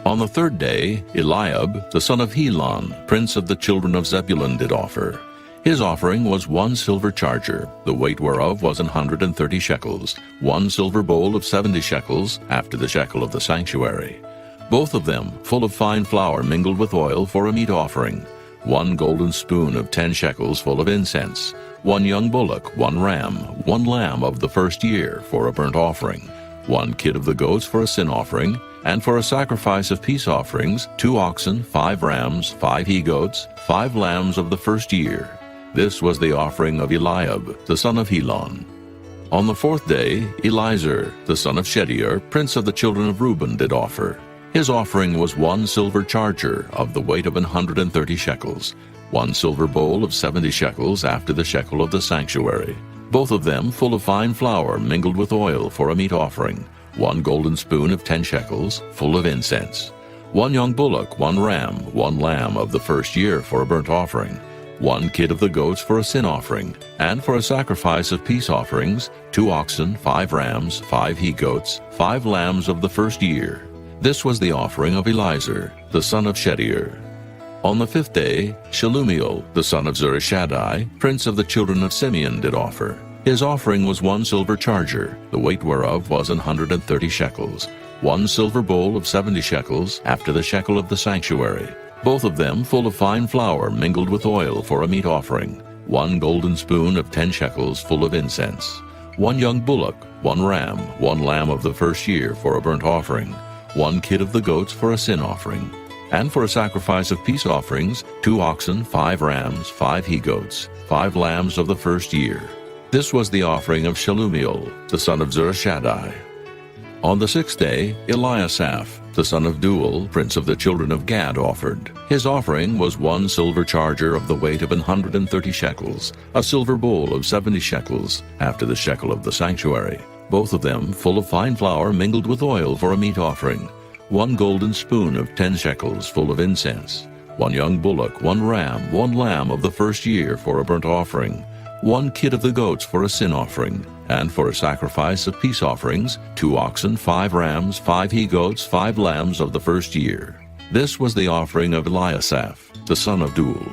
On the third day, Eliab, the son of Helon, prince of the children of Zebulun, did offer. His offering was 1 silver charger, the weight whereof was 130 shekels, 1 silver bowl of 70 shekels, after the shekel of the sanctuary. Both of them full of fine flour mingled with oil for a meat offering, 1 golden spoon of 10 shekels full of incense, 1 young bullock, 1 ram, 1 lamb of the first year for a burnt offering, 1 kid of the goats for a sin offering, and for a sacrifice of peace offerings, 2 oxen, 5 rams, 5 he-goats, 5 lambs of the first year. This was the offering of Eliab, the son of Helon. On the fourth day, Elizur, the son of Shedeur, prince of the children of Reuben, did offer. His offering was 1 silver charger of the weight of 130 shekels, 1 silver bowl of 70 shekels after the shekel of the sanctuary, both of them full of fine flour mingled with oil for a meat offering, 1 golden spoon of 10 shekels, full of incense, 1 young bullock, 1 ram, 1 lamb of the first year for a burnt offering, 1 kid of the goats for a sin offering, and for a sacrifice of peace offerings, 2 oxen, 5 rams, 5 he-goats, 5 lambs of the first year. This was the offering of Elizur, the son of Shedeur. On the fifth day, Shelumiel, the son of Zurishaddai, prince of the children of Simeon, did offer. His offering was 1 silver charger, the weight whereof was 130 shekels, 1 silver bowl of 70 shekels, after the shekel of the sanctuary, both of them full of fine flour mingled with oil for a meat offering, 1 golden spoon of 10 shekels full of incense, 1 young bullock, 1 ram, 1 lamb of the first year for a burnt offering, 1 kid of the goats for a sin offering, And for a sacrifice of peace offerings, 2 oxen, 5 rams, 5 he-goats, 5 lambs of the first year. This was the offering of Shelumiel, the son of Zurishaddai. On the 6th day, Eliasaph, the son of Deuel, prince of the children of Gad, offered. His offering was 1 silver charger of the weight of 130 shekels, a silver bowl of 70 shekels, after the shekel of the sanctuary, both of them full of fine flour mingled with oil for a meat offering, 1 golden spoon of 10 shekels full of incense, 1 young bullock, 1 ram, 1 lamb of the first year for a burnt offering, 1 kid of the goats for a sin offering, and for a sacrifice of peace offerings, 2 oxen, 5 rams, 5 he-goats, 5 lambs of the first year. This was the offering of Eliasaph, the son of Deuel.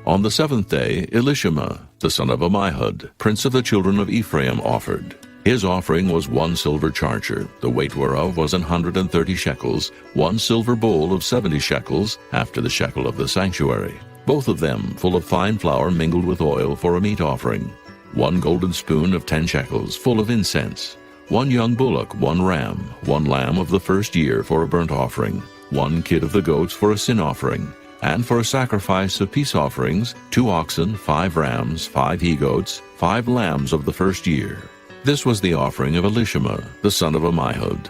On the 7th day, Elishama, the son of Ammihud, prince of the children of Ephraim, offered. His offering was 1 silver charger, the weight whereof was 130 shekels, 1 silver bowl of 70 shekels, after the shekel of the sanctuary, both of them full of fine flour mingled with oil for a meat offering, 1 golden spoon of 10 shekels full of incense, 1 young bullock, 1 ram, 1 lamb of the first year for a burnt offering, 1 kid of the goats for a sin offering, and for a sacrifice of peace offerings, 2 oxen, 5 rams, 5 he-goats, 5 lambs of the first year. This was the offering of Elishama, the son of Ammihud.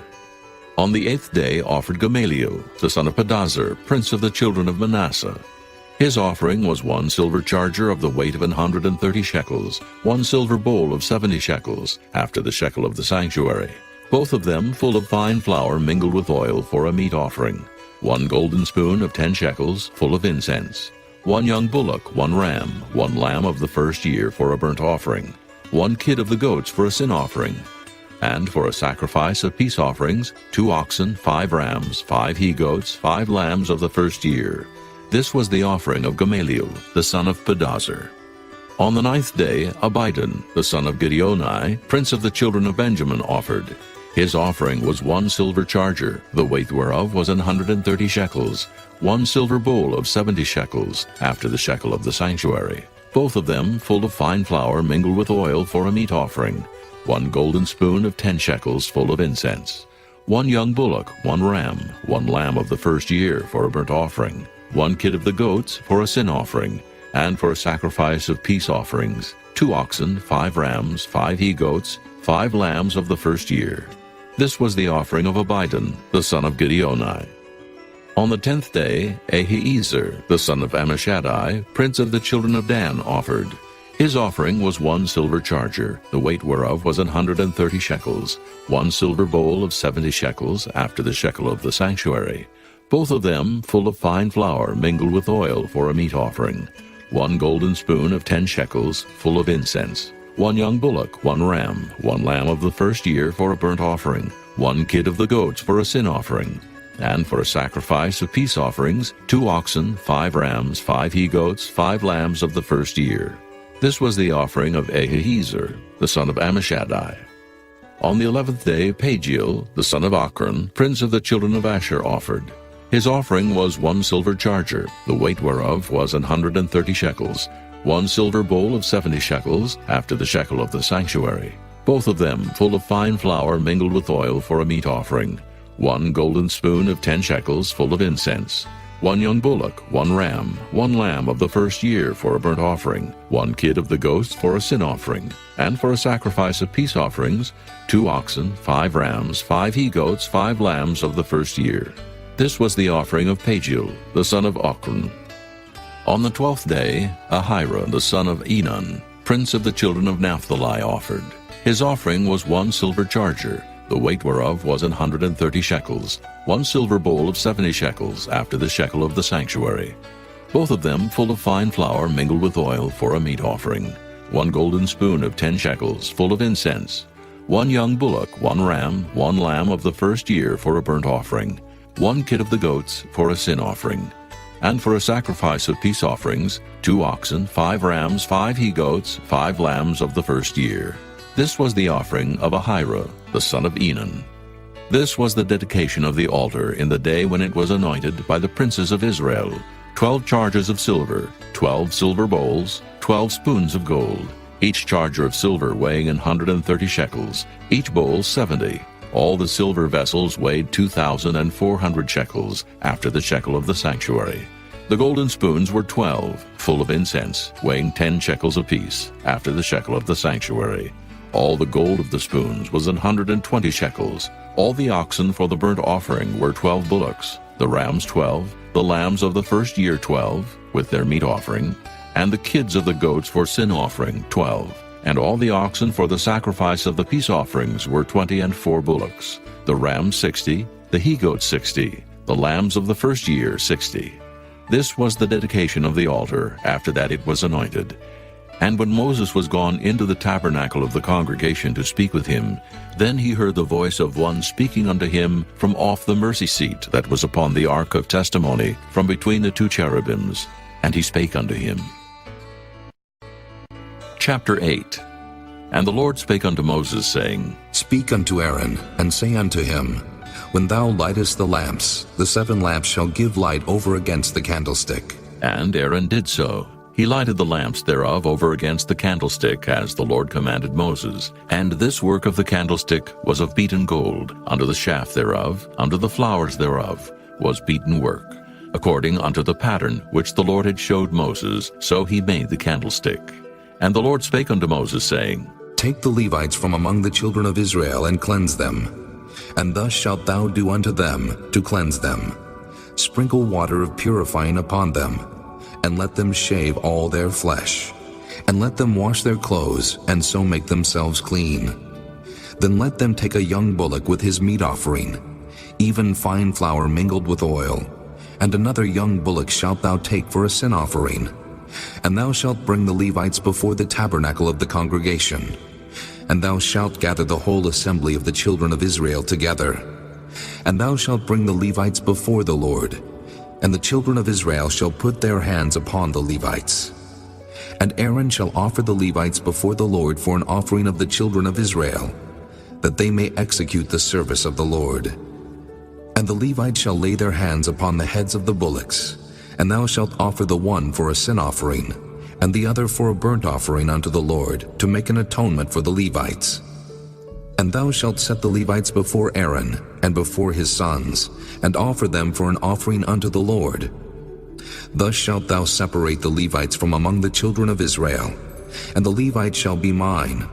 On the 8th day offered Gamaliel, the son of Pedazur, prince of the children of Manasseh. His offering was 1 silver charger of the weight of 130 shekels, 1 silver bowl of 70 shekels, after the shekel of the sanctuary, both of them full of fine flour mingled with oil for a meat offering, 1 golden spoon of 10 shekels full of incense, 1 young bullock, 1 ram, 1 lamb of the first year for a burnt offering, 1 kid of the goats for a sin offering, and for a sacrifice of peace offerings, 2 oxen, 5 rams, 5 he-goats, 5 lambs of the first year. This was the offering of Gamaliel, the son of Pedazur. On the 9th day, Abidan, the son of Gideoni, prince of the children of Benjamin, offered. His offering was 1 silver charger, the weight whereof was 130 shekels, 1 silver bowl of 70 shekels, after the shekel of the sanctuary, both of them full of fine flour mingled with oil for a meat offering, 1 golden spoon of 10 shekels full of incense, 1 young bullock, 1 ram, 1 lamb of the first year for a burnt offering, 1 kid of the goats for a sin offering, and for a sacrifice of peace offerings, 2 oxen, 5 rams, 5 he-goats, 5 lambs of the first year. This was the offering of Abidan, the son of Gideoni. On the 10th day, Ahiezer, the son of Ammishaddai, prince of the children of Dan, offered. His offering was 1 silver charger, the weight whereof was 130 shekels, 1 silver bowl of 70 shekels, after the shekel of the sanctuary, both of them full of fine flour mingled with oil for a meat offering, 1 golden spoon of 10 shekels full of incense, 1 young bullock, 1 ram, 1 lamb of the first year for a burnt offering, 1 kid of the goats for a sin offering, and for a sacrifice of peace offerings, 2 oxen, 5 rams, 5 he-goats, 5 lambs of the first year. This was the offering of Ahiezer, the son of Ammishaddai. On the 11th day, Pagiel, the son of Ochran, prince of the children of Asher, offered. His offering was 1 silver charger, the weight whereof was 130 shekels, 1 silver bowl of 70 shekels, after the shekel of the sanctuary, both of them full of fine flour mingled with oil for a meat offering, 1 golden spoon of 10 shekels full of incense, 1 young bullock, 1 ram, 1 lamb of the first year for a burnt offering, 1 kid of the goats for a sin offering, and for a sacrifice of peace offerings, 2 oxen, 5 rams, 5 he-goats, 5 lambs of the first year. This was the offering of Pagiel, the son of Ochran. On the 12th day, Ahira, the son of Enan, prince of the children of Naphtali, offered. His offering was 1 silver charger, the weight whereof was 130 shekels, 1 silver bowl of 70 shekels, after the shekel of the sanctuary, both of them full of fine flour mingled with oil for a meat offering, 1 golden spoon of 10 shekels full of incense, 1 young bullock, 1 ram, 1 lamb of the first year for a burnt offering, 1 kid of the goats for a sin offering, and for a sacrifice of peace offerings, 2 oxen, 5 rams, 5 he-goats, 5 lambs of the first year. This was the offering of Ahira, the son of Enan. This was the dedication of the altar in the day when it was anointed by the princes of Israel, 12 chargers of silver, 12 silver bowls, 12 spoons of gold, each charger of silver weighing 130 shekels, each bowl 70, All the silver vessels weighed 2,400 shekels, after the shekel of the sanctuary. The golden spoons were 12, full of incense, weighing 10 shekels apiece, after the shekel of the sanctuary. All the gold of the spoons was 120 shekels. All the oxen for the burnt offering were 12 bullocks, the rams 12, the lambs of the first year 12, with their meat offering, and the kids of the goats for sin offering 12. And all the oxen for the sacrifice of the peace offerings were 24 bullocks, the rams 60, the he-goats 60, the lambs of the first year 60. This was the dedication of the altar. After that it was anointed. And when Moses was gone into the tabernacle of the congregation to speak with him, then he heard the voice of one speaking unto him from off the mercy seat that was upon the ark of testimony, from between the two cherubims. And he spake unto him. Chapter 8. And the Lord spake unto Moses, saying, Speak unto Aaron, and say unto him, When thou lightest the lamps, the 7 lamps shall give light over against the candlestick. And Aaron did so. He lighted the lamps thereof over against the candlestick, as the Lord commanded Moses. And this work of the candlestick was of beaten gold. Under the shaft thereof, under the flowers thereof, was beaten work. According unto the pattern which the Lord had showed Moses, so he made the candlestick. And the Lord spake unto Moses, saying, Take the Levites from among the children of Israel, and cleanse them. And thus shalt thou do unto them, to cleanse them. Sprinkle water of purifying upon them, and let them shave all their flesh. And let them wash their clothes, and so make themselves clean. Then let them take a young bullock with his meat offering, even fine flour mingled with oil. And another young bullock shalt thou take for a sin offering. And thou shalt bring the Levites before the tabernacle of the congregation. And thou shalt gather the whole assembly of the children of Israel together. And thou shalt bring the Levites before the Lord. And the children of Israel shall put their hands upon the Levites. And Aaron shall offer the Levites before the Lord for an offering of the children of Israel, that they may execute the service of the Lord. And the Levites shall lay their hands upon the heads of the bullocks, and thou shalt offer the one for a sin offering, and the other for a burnt offering unto the Lord, to make an atonement for the Levites. And thou shalt set the Levites before Aaron, and before his sons, and offer them for an offering unto the Lord. Thus shalt thou separate the Levites from among the children of Israel, and the Levites shall be mine.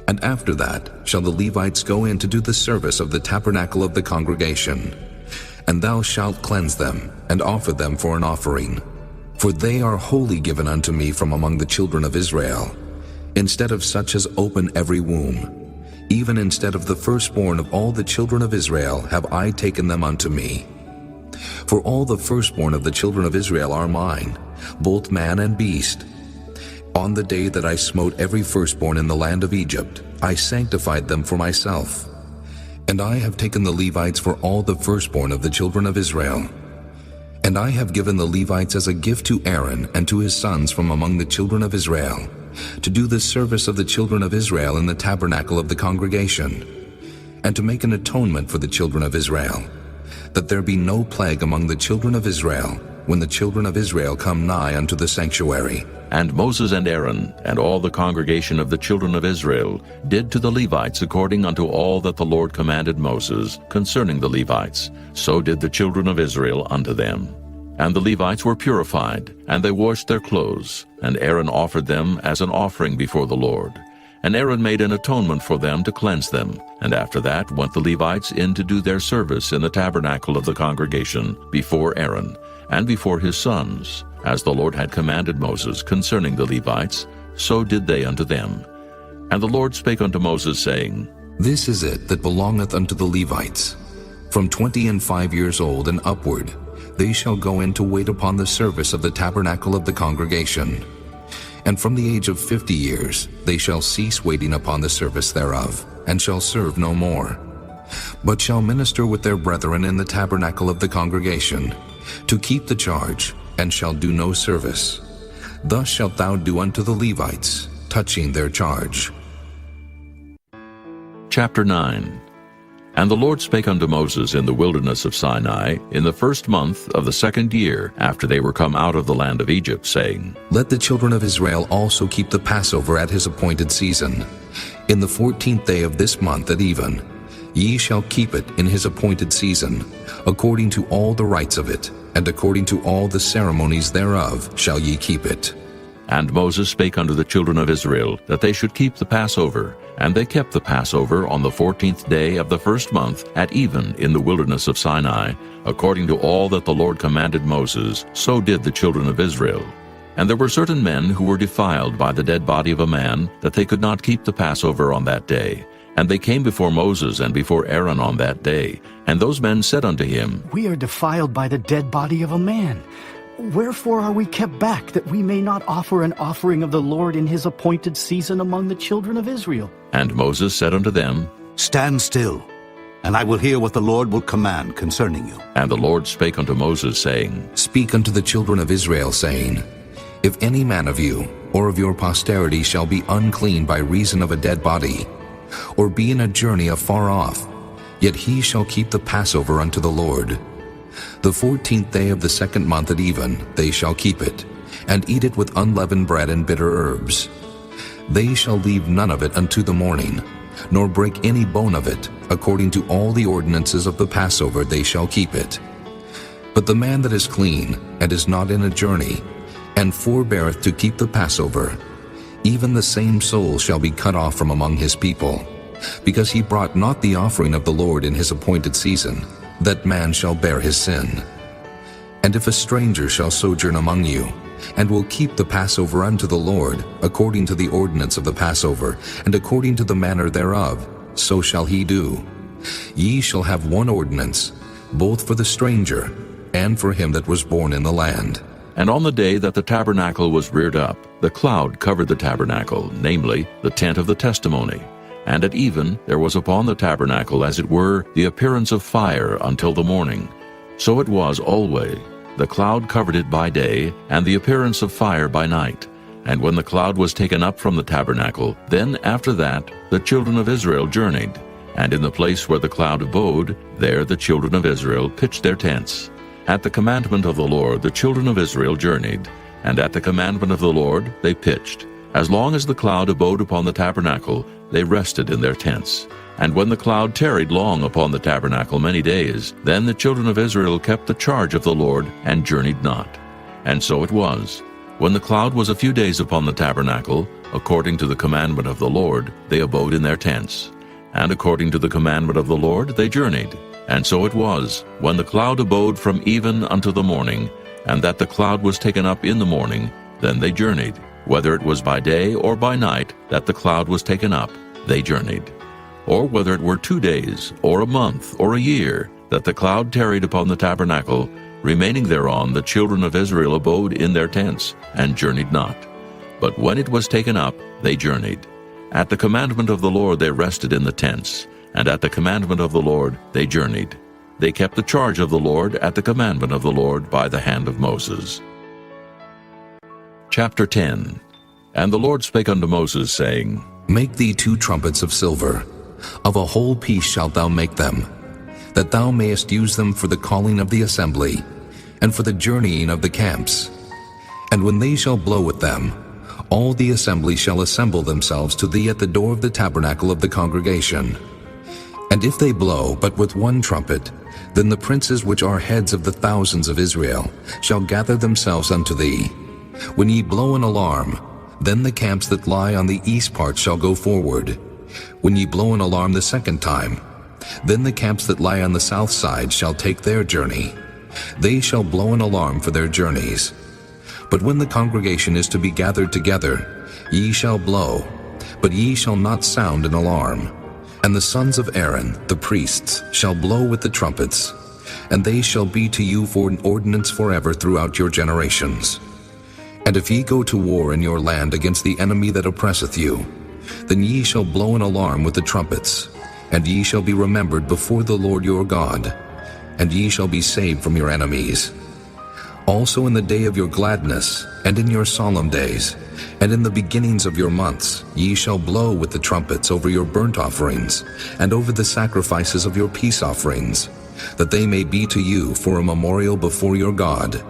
And after that shall the Levites go in to do the service of the tabernacle of the congregation. And thou shalt cleanse them, and offer them for an offering. For they are wholly given unto me from among the children of Israel, instead of such as open every womb. Even instead of the firstborn of all the children of Israel have I taken them unto me. For all the firstborn of the children of Israel are mine, both man and beast. On the day that I smote every firstborn in the land of Egypt, I sanctified them for myself. And I have taken the Levites for all the firstborn of the children of Israel. And I have given the Levites as a gift to Aaron and to his sons from among the children of Israel, to do the service of the children of Israel in the tabernacle of the congregation, and to make an atonement for the children of Israel, that there be no plague among the children of Israel, when the children of Israel come nigh unto the sanctuary. And Moses and Aaron, and all the congregation of the children of Israel, did to the Levites according unto all that the Lord commanded Moses concerning the Levites. So did the children of Israel unto them. And the Levites were purified, and they washed their clothes, and Aaron offered them as an offering before the Lord. And Aaron made an atonement for them to cleanse them. And after that went the Levites in to do their service in the tabernacle of the congregation before Aaron, and before his sons. As the Lord had commanded Moses concerning the Levites, so did they unto them. And the Lord spake unto Moses, saying, This is it that belongeth unto the Levites. From 25 years old and upward, they shall go in to wait upon the service of the tabernacle of the congregation. And from the age of 50 years, they shall cease waiting upon the service thereof, and shall serve no more, but shall minister with their brethren in the tabernacle of the congregation, to keep the charge, and shall do no service. Thus shalt thou do unto the Levites, touching their charge. Chapter 9. And the Lord spake unto Moses in the wilderness of Sinai, in the 1st month of the 2nd year, after they were come out of the land of Egypt, saying, Let the children of Israel also keep the Passover at his appointed season, in the 14th day of this month at even. Ye shall keep it in his appointed season, according to all the rites of it, and according to all the ceremonies thereof shall ye keep it. And Moses spake unto the children of Israel, that they should keep the Passover. And they kept the Passover on the 14th day of the first month at even in the wilderness of Sinai, according to all that the Lord commanded Moses, so did the children of Israel. And there were certain men who were defiled by the dead body of a man, that they could not keep the Passover on that day. And they came before Moses and before Aaron on that day. And those men said unto him, We are defiled by the dead body of a man. Wherefore are we kept back, that we may not offer an offering of the Lord in his appointed season among the children of Israel? And Moses said unto them, Stand still, and I will hear what the Lord will command concerning you. And the Lord spake unto Moses, saying, Speak unto the children of Israel, saying, If any man of you, or of your posterity, shall be unclean by reason of a dead body, or be in a journey afar off, yet he shall keep the Passover unto the Lord. The 14th day of the second month at even they shall keep it, and eat it with unleavened bread and bitter herbs. They shall leave none of it unto the morning, nor break any bone of it. According to all the ordinances of the Passover they shall keep it. But the man that is clean, and is not in a journey, and forbeareth to keep the Passover, even the same soul shall be cut off from among his people, because he brought not the offering of the Lord in his appointed season. That man shall bear his sin. And if a stranger shall sojourn among you, and will keep the Passover unto the Lord, according to the ordinance of the Passover, and according to the manner thereof, so shall he do. Ye shall have one ordinance, both for the stranger, and for him that was born in the land. And on the day that the tabernacle was reared up, the cloud covered the tabernacle, namely, the tent of the testimony. And at even there was upon the tabernacle, as it were, the appearance of fire until the morning. So it was always. The cloud covered it by day, and the appearance of fire by night. And when the cloud was taken up from the tabernacle, then after that the children of Israel journeyed. And in the place where the cloud abode, there the children of Israel pitched their tents. At the commandment of the Lord the children of Israel journeyed, and at the commandment of the Lord they pitched. As long as the cloud abode upon the tabernacle, they rested in their tents. And when the cloud tarried long upon the tabernacle many days, then the children of Israel kept the charge of the Lord, and journeyed not. And so it was. When the cloud was a few days upon the tabernacle, according to the commandment of the Lord, they abode in their tents. And according to the commandment of the Lord they journeyed. And so it was, when the cloud abode from even unto the morning, and that the cloud was taken up in the morning, then they journeyed. Whether it was by day or by night that the cloud was taken up, they journeyed. Or whether it were 2 days, or a month, or a year, that the cloud tarried upon the tabernacle, remaining thereon the children of Israel abode in their tents, and journeyed not. But when it was taken up, they journeyed. At the commandment of the Lord they rested in the tents, and at the commandment of the Lord they journeyed. They kept the charge of the Lord at the commandment of the Lord by the hand of Moses. Chapter 10. And the Lord spake unto Moses, saying, Make thee 2 trumpets of silver. Of a whole piece shalt thou make them, that thou mayest use them for the calling of the assembly, and for the journeying of the camps. And when they shall blow with them, all the assembly shall assemble themselves to thee at the door of the tabernacle of the congregation. And if they blow but with 1 trumpet, then the princes which are heads of the thousands of Israel shall gather themselves unto thee. When ye blow an alarm, then the camps that lie on the east part shall go forward. When ye blow an alarm the second time, then the camps that lie on the south side shall take their journey. They shall blow an alarm for their journeys. But when the congregation is to be gathered together, ye shall blow, but ye shall not sound an alarm. And the sons of Aaron, the priests, shall blow with the trumpets, and they shall be to you for an ordinance forever throughout your generations. And if ye go to war in your land against the enemy that oppresseth you, then ye shall blow an alarm with the trumpets, and ye shall be remembered before the Lord your God, and ye shall be saved from your enemies. Also in the day of your gladness, and in your solemn days, and in the beginnings of your months, ye shall blow with the trumpets over your burnt offerings, and over the sacrifices of your peace offerings, that they may be to you for a memorial before your God.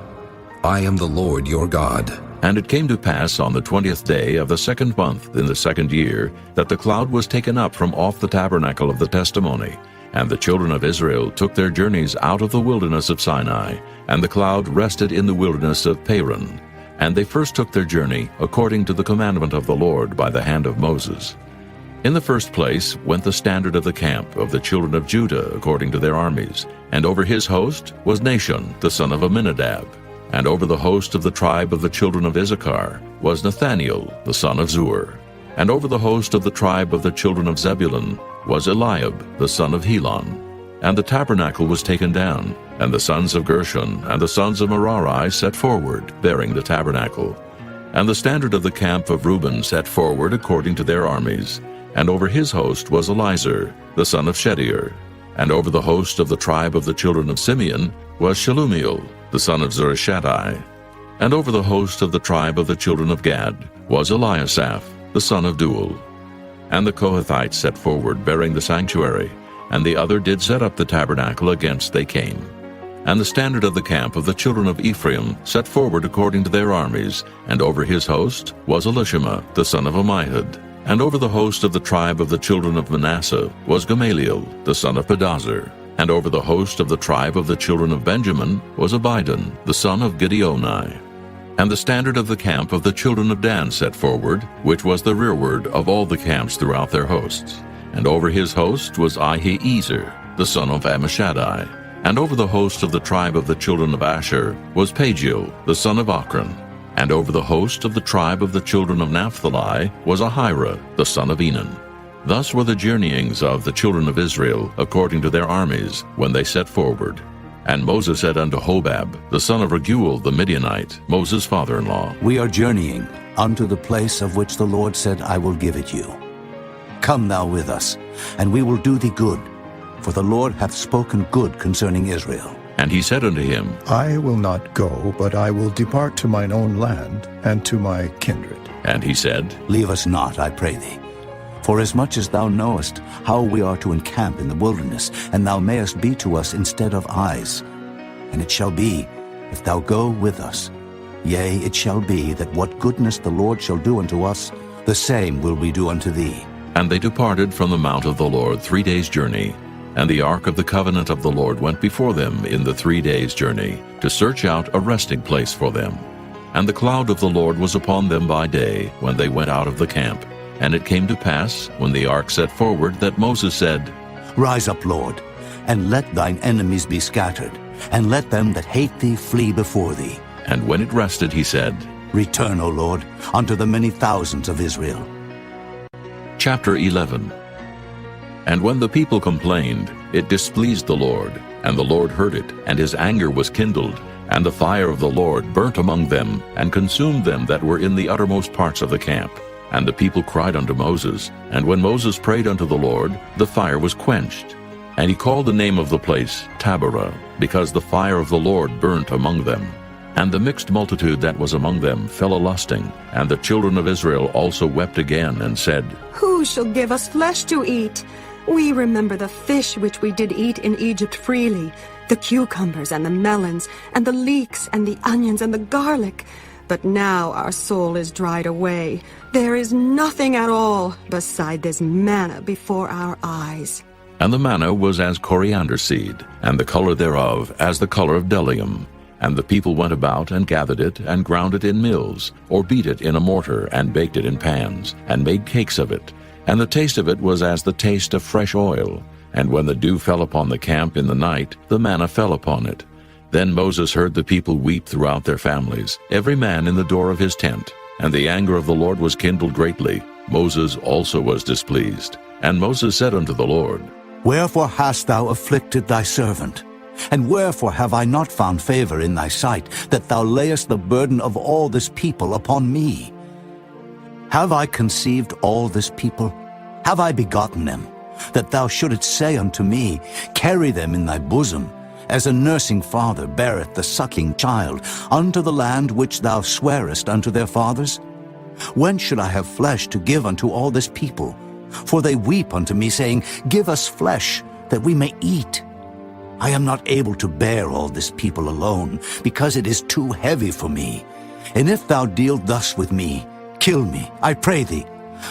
I am the Lord your God. And it came to pass on the 20th day of the second month in the 2nd year, that the cloud was taken up from off the tabernacle of the testimony, And the children of Israel took their journeys out of the wilderness of Sinai, and the cloud rested in the wilderness of Paran. And they first took their journey according to the commandment of the Lord by the hand of Moses. In the first place went the standard of the camp of the children of Judah according to their armies, and over his host was Nahshon the son of Amminadab. And over the host of the tribe of the children of Issachar was Nathaniel the son of Zuar. And over the host of the tribe of the children of Zebulun was Eliab the son of Helon. And the tabernacle was taken down, and the sons of Gershon and the sons of Merari set forward, bearing the tabernacle. And the standard of the camp of Reuben set forward according to their armies. And over his host was Elizur the son of Shedeur. And over the host of the tribe of the children of Simeon was Shelumiel the son of Zurishaddai. And over the host of the tribe of the children of Gad was Eliasaph the son of Deuel. And the Kohathites set forward, bearing the sanctuary, and the other did set up the tabernacle against they came. And the standard of the camp of the children of Ephraim set forward according to their armies, and over his host was Elishama the son of Ammihud. And over the host of the tribe of the children of Manasseh was Gamaliel the son of Pedazur. And over the host of the tribe of the children of Benjamin was Abidan the son of Gideoni. And the standard of the camp of the children of Dan set forward, which was the rearward of all the camps throughout their hosts. And over his host was Ahiezer the son of Ammishaddai. And over the host of the tribe of the children of Asher was Pagiel the son of Ochran. And over the host of the tribe of the children of Naphtali was Ahira the son of Enan. Thus were the journeyings of the children of Israel according to their armies when they set forward. And Moses said unto Hobab the son of Raguel the Midianite, Moses' father-in-law, We are journeying unto the place of which the Lord said, I will give it you. Come thou with us, and we will do thee good, for the Lord hath spoken good concerning Israel. And he said unto him, I will not go, but I will depart to mine own land and to my kindred. And he said, Leave us not, I pray thee. For as much as thou knowest how we are to encamp in the wilderness, and thou mayest be to us instead of eyes. And it shall be, if thou go with us, yea, it shall be that what goodness the Lord shall do unto us, the same will we do unto thee. And they departed from the mount of the Lord 3 days' journey. And the ark of the covenant of the Lord went before them in the 3 days' journey, to search out a resting place for them. And the cloud of the Lord was upon them by day, when they went out of the camp. And it came to pass, when the ark set forward, that Moses said, Rise up, Lord, and let thine enemies be scattered, and let them that hate thee flee before thee. And when it rested, he said, Return, O Lord, unto the many thousands of Israel. Chapter 11. And when the people complained, it displeased the Lord, and the Lord heard it, and his anger was kindled, and the fire of the Lord burnt among them, and consumed them that were in the uttermost parts of the camp. And the people cried unto Moses, and when Moses prayed unto the Lord, the fire was quenched. And he called the name of the place Taberah, because the fire of the Lord burnt among them. And the mixed multitude that was among them fell a-lusting, and the children of Israel also wept again, and said, Who shall give us flesh to eat? We remember the fish which we did eat in Egypt freely, the cucumbers and the melons, and the leeks and the onions and the garlic. But now our soul is dried away. There is nothing at all beside this manna before our eyes. And the manna was as coriander seed, and the color thereof as the color of bdellium. And the people went about and gathered it, and ground it in mills, or beat it in a mortar, and baked it in pans, and made cakes of it. And the taste of it was as the taste of fresh oil. And when the dew fell upon the camp in the night, the manna fell upon it. Then Moses heard the people weep throughout their families, every man in the door of his tent. And the anger of the Lord was kindled greatly. Moses also was displeased. And Moses said unto the Lord, Wherefore hast thou afflicted thy servant? And wherefore have I not found favor in thy sight, that thou layest the burden of all this people upon me? Have I conceived all this people? Have I begotten them? That thou shouldest say unto me, Carry them in thy bosom, as a nursing father beareth the sucking child, unto the land which thou swarest unto their fathers? When should I have flesh to give unto all this people? For they weep unto me, saying, Give us flesh, that we may eat. I am not able to bear all this people alone, because it is too heavy for me. And if thou deal thus with me, kill me, I pray thee,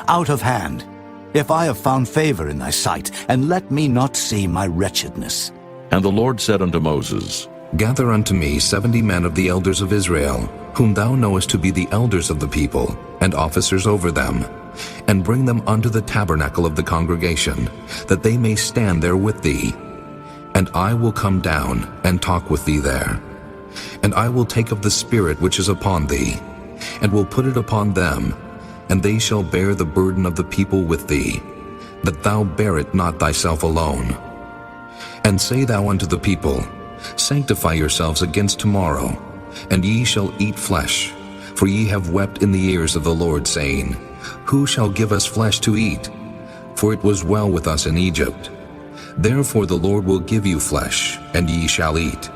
out of hand. if I have found favor in thy sight, and let me not see my wretchedness. And the Lord said unto Moses, Gather unto me 70 men of the elders of Israel, whom thou knowest to be the elders of the people, and officers over them, and bring them unto the tabernacle of the congregation, that they may stand there with thee. And I will come down and talk with thee there. And I will take of the Spirit which is upon thee, and will put it upon them, and they shall bear the burden of the people with thee, that thou bear it not thyself alone. And say thou unto the people, Sanctify yourselves against tomorrow, and ye shall eat flesh. For ye have wept in the ears of the Lord, saying, Who shall give us flesh to eat? For it was well with us in Egypt. Therefore the Lord will give you flesh, and ye shall eat.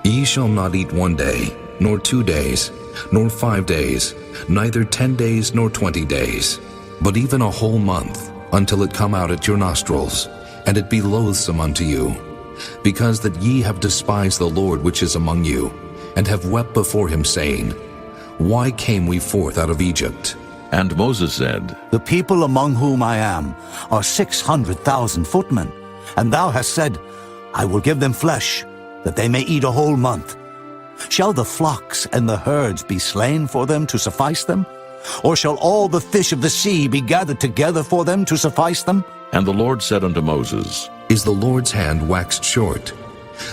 Ye shall not eat 1 day, nor 2 days, nor 5 days, neither 10 days nor 20 days, but even a whole month, until it come out at your nostrils, and it be loathsome unto you, because that ye have despised the Lord which is among you, and have wept before him, saying, Why came we forth out of Egypt? And Moses said, The people among whom I am are 600,000 footmen, and thou hast said, I will give them flesh, that they may eat a whole month. Shall the flocks and the herds be slain for them to suffice them? Or shall all the fish of the sea be gathered together for them to suffice them? And the Lord said unto Moses, Is the Lord's hand waxed short?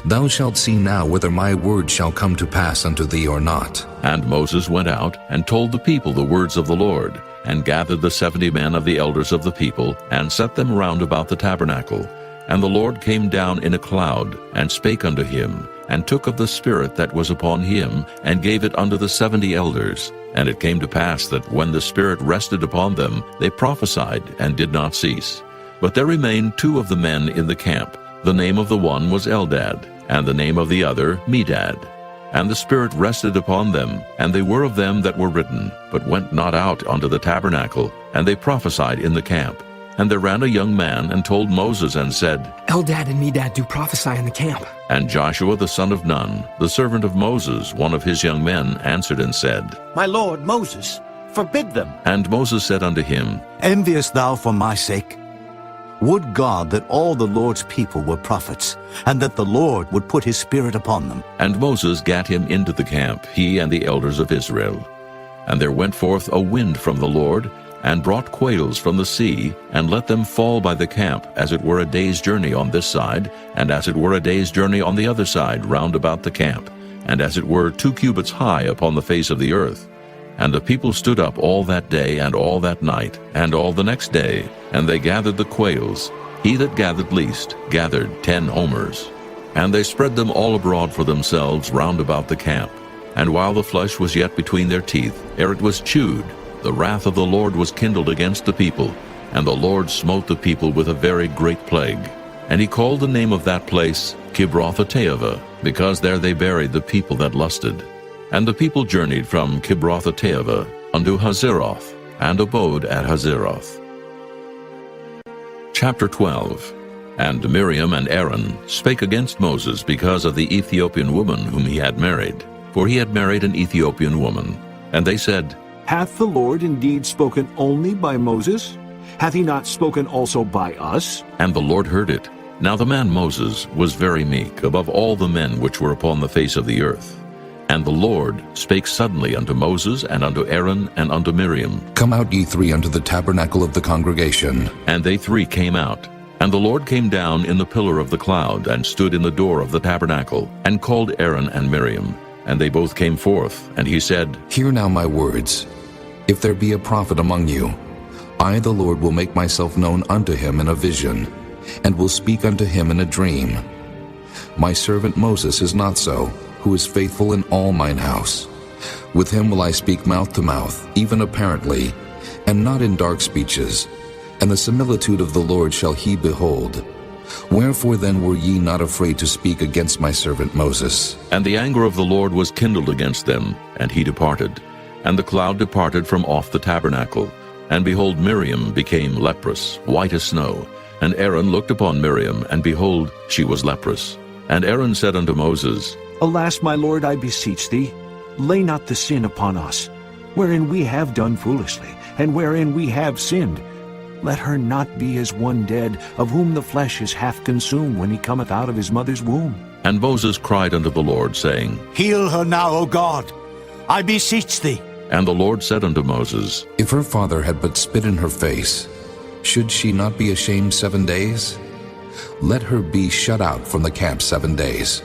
Thou shalt see now whether my word shall come to pass unto thee or not. And Moses went out and told the people the words of the Lord, and gathered the 70 men of the elders of the people, and set them round about the tabernacle. And the Lord came down in a cloud, and spake unto him, and took of the Spirit that was upon him, and gave it unto the 70 elders. And it came to pass that when the Spirit rested upon them, they prophesied, and did not cease. But there remained 2 of the men in the camp. The name of the one was Eldad, and the name of the other Medad. And the Spirit rested upon them, and they were of them that were written, but went not out unto the tabernacle, and they prophesied in the camp. And there ran a young man, and told Moses, and said, Eldad and Medad do prophesy in the camp. And Joshua the son of Nun, the servant of Moses, one of his young men, answered and said, My lord Moses, forbid them. And Moses said unto him, Enviest thou for my sake? Would God that all the Lord's people were prophets, and that the Lord would put his Spirit upon them. And Moses gat him into the camp, he and the elders of Israel. And there went forth a wind from the Lord, and brought quails from the sea, and let them fall by the camp, as it were a day's journey on this side, and as it were a day's journey on the other side round about the camp, and as it were 2 cubits high upon the face of the earth. And the people stood up all that day, and all that night, and all the next day, and they gathered the quails. He that gathered least gathered 10 omers. And they spread them all abroad for themselves round about the camp. And while the flesh was yet between their teeth, ere it was chewed, the wrath of the Lord was kindled against the people, and the Lord smote the people with a very great plague. And he called the name of that place Kibroth-Hattaavah, because there they buried the people that lusted. And the people journeyed from Kibroth-Hattaavah unto Hazeroth, and abode at Hazeroth. Chapter 12. And Miriam and Aaron spake against Moses because of the Ethiopian woman whom he had married, for he had married an Ethiopian woman. And they said, Hath the Lord indeed spoken only by Moses? Hath he not spoken also by us? And the Lord heard it. Now the man Moses was very meek above all the men which were upon the face of the earth. And the Lord spake suddenly unto Moses, and unto Aaron, and unto Miriam. Come out ye 3 unto the tabernacle of the congregation. And they 3 came out. And the Lord came down in the pillar of the cloud, and stood in the door of the tabernacle, and called Aaron and Miriam. And they both came forth, and he said, Hear now my words. If there be a prophet among you, I the Lord will make myself known unto him in a vision, and will speak unto him in a dream. My servant Moses is not so, who is faithful in all mine house. With him will I speak mouth to mouth, even apparently, and not in dark speeches, and the similitude of the Lord shall he behold. Wherefore then were ye not afraid to speak against my servant Moses? And the anger of the Lord was kindled against them, and he departed. And the cloud departed from off the tabernacle. And behold, Miriam became leprous, white as snow. And Aaron looked upon Miriam, and behold, she was leprous. And Aaron said unto Moses, Alas, my Lord, I beseech thee, lay not the sin upon us, wherein we have done foolishly, and wherein we have sinned. Let her not be as one dead, of whom the flesh is half consumed when he cometh out of his mother's womb. And Moses cried unto the Lord, saying, Heal her now, O God, I beseech thee. And the Lord said unto Moses, If her father had but spit in her face, should she not be ashamed 7 days? Let her be shut out from the camp 7 days,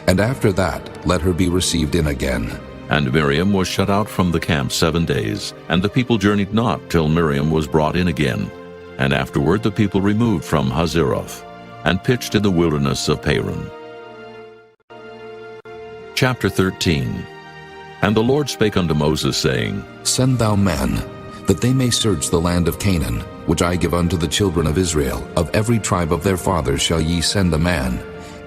and after that let her be received in again. And Miriam was shut out from the camp 7 days, and the people journeyed not till Miriam was brought in again. And afterward the people removed from Hazeroth, and pitched in the wilderness of Paran. Chapter 13. And the Lord spake unto Moses, saying, Send thou men, that they may search the land of Canaan, which I give unto the children of Israel. Of every tribe of their fathers shall ye send a man,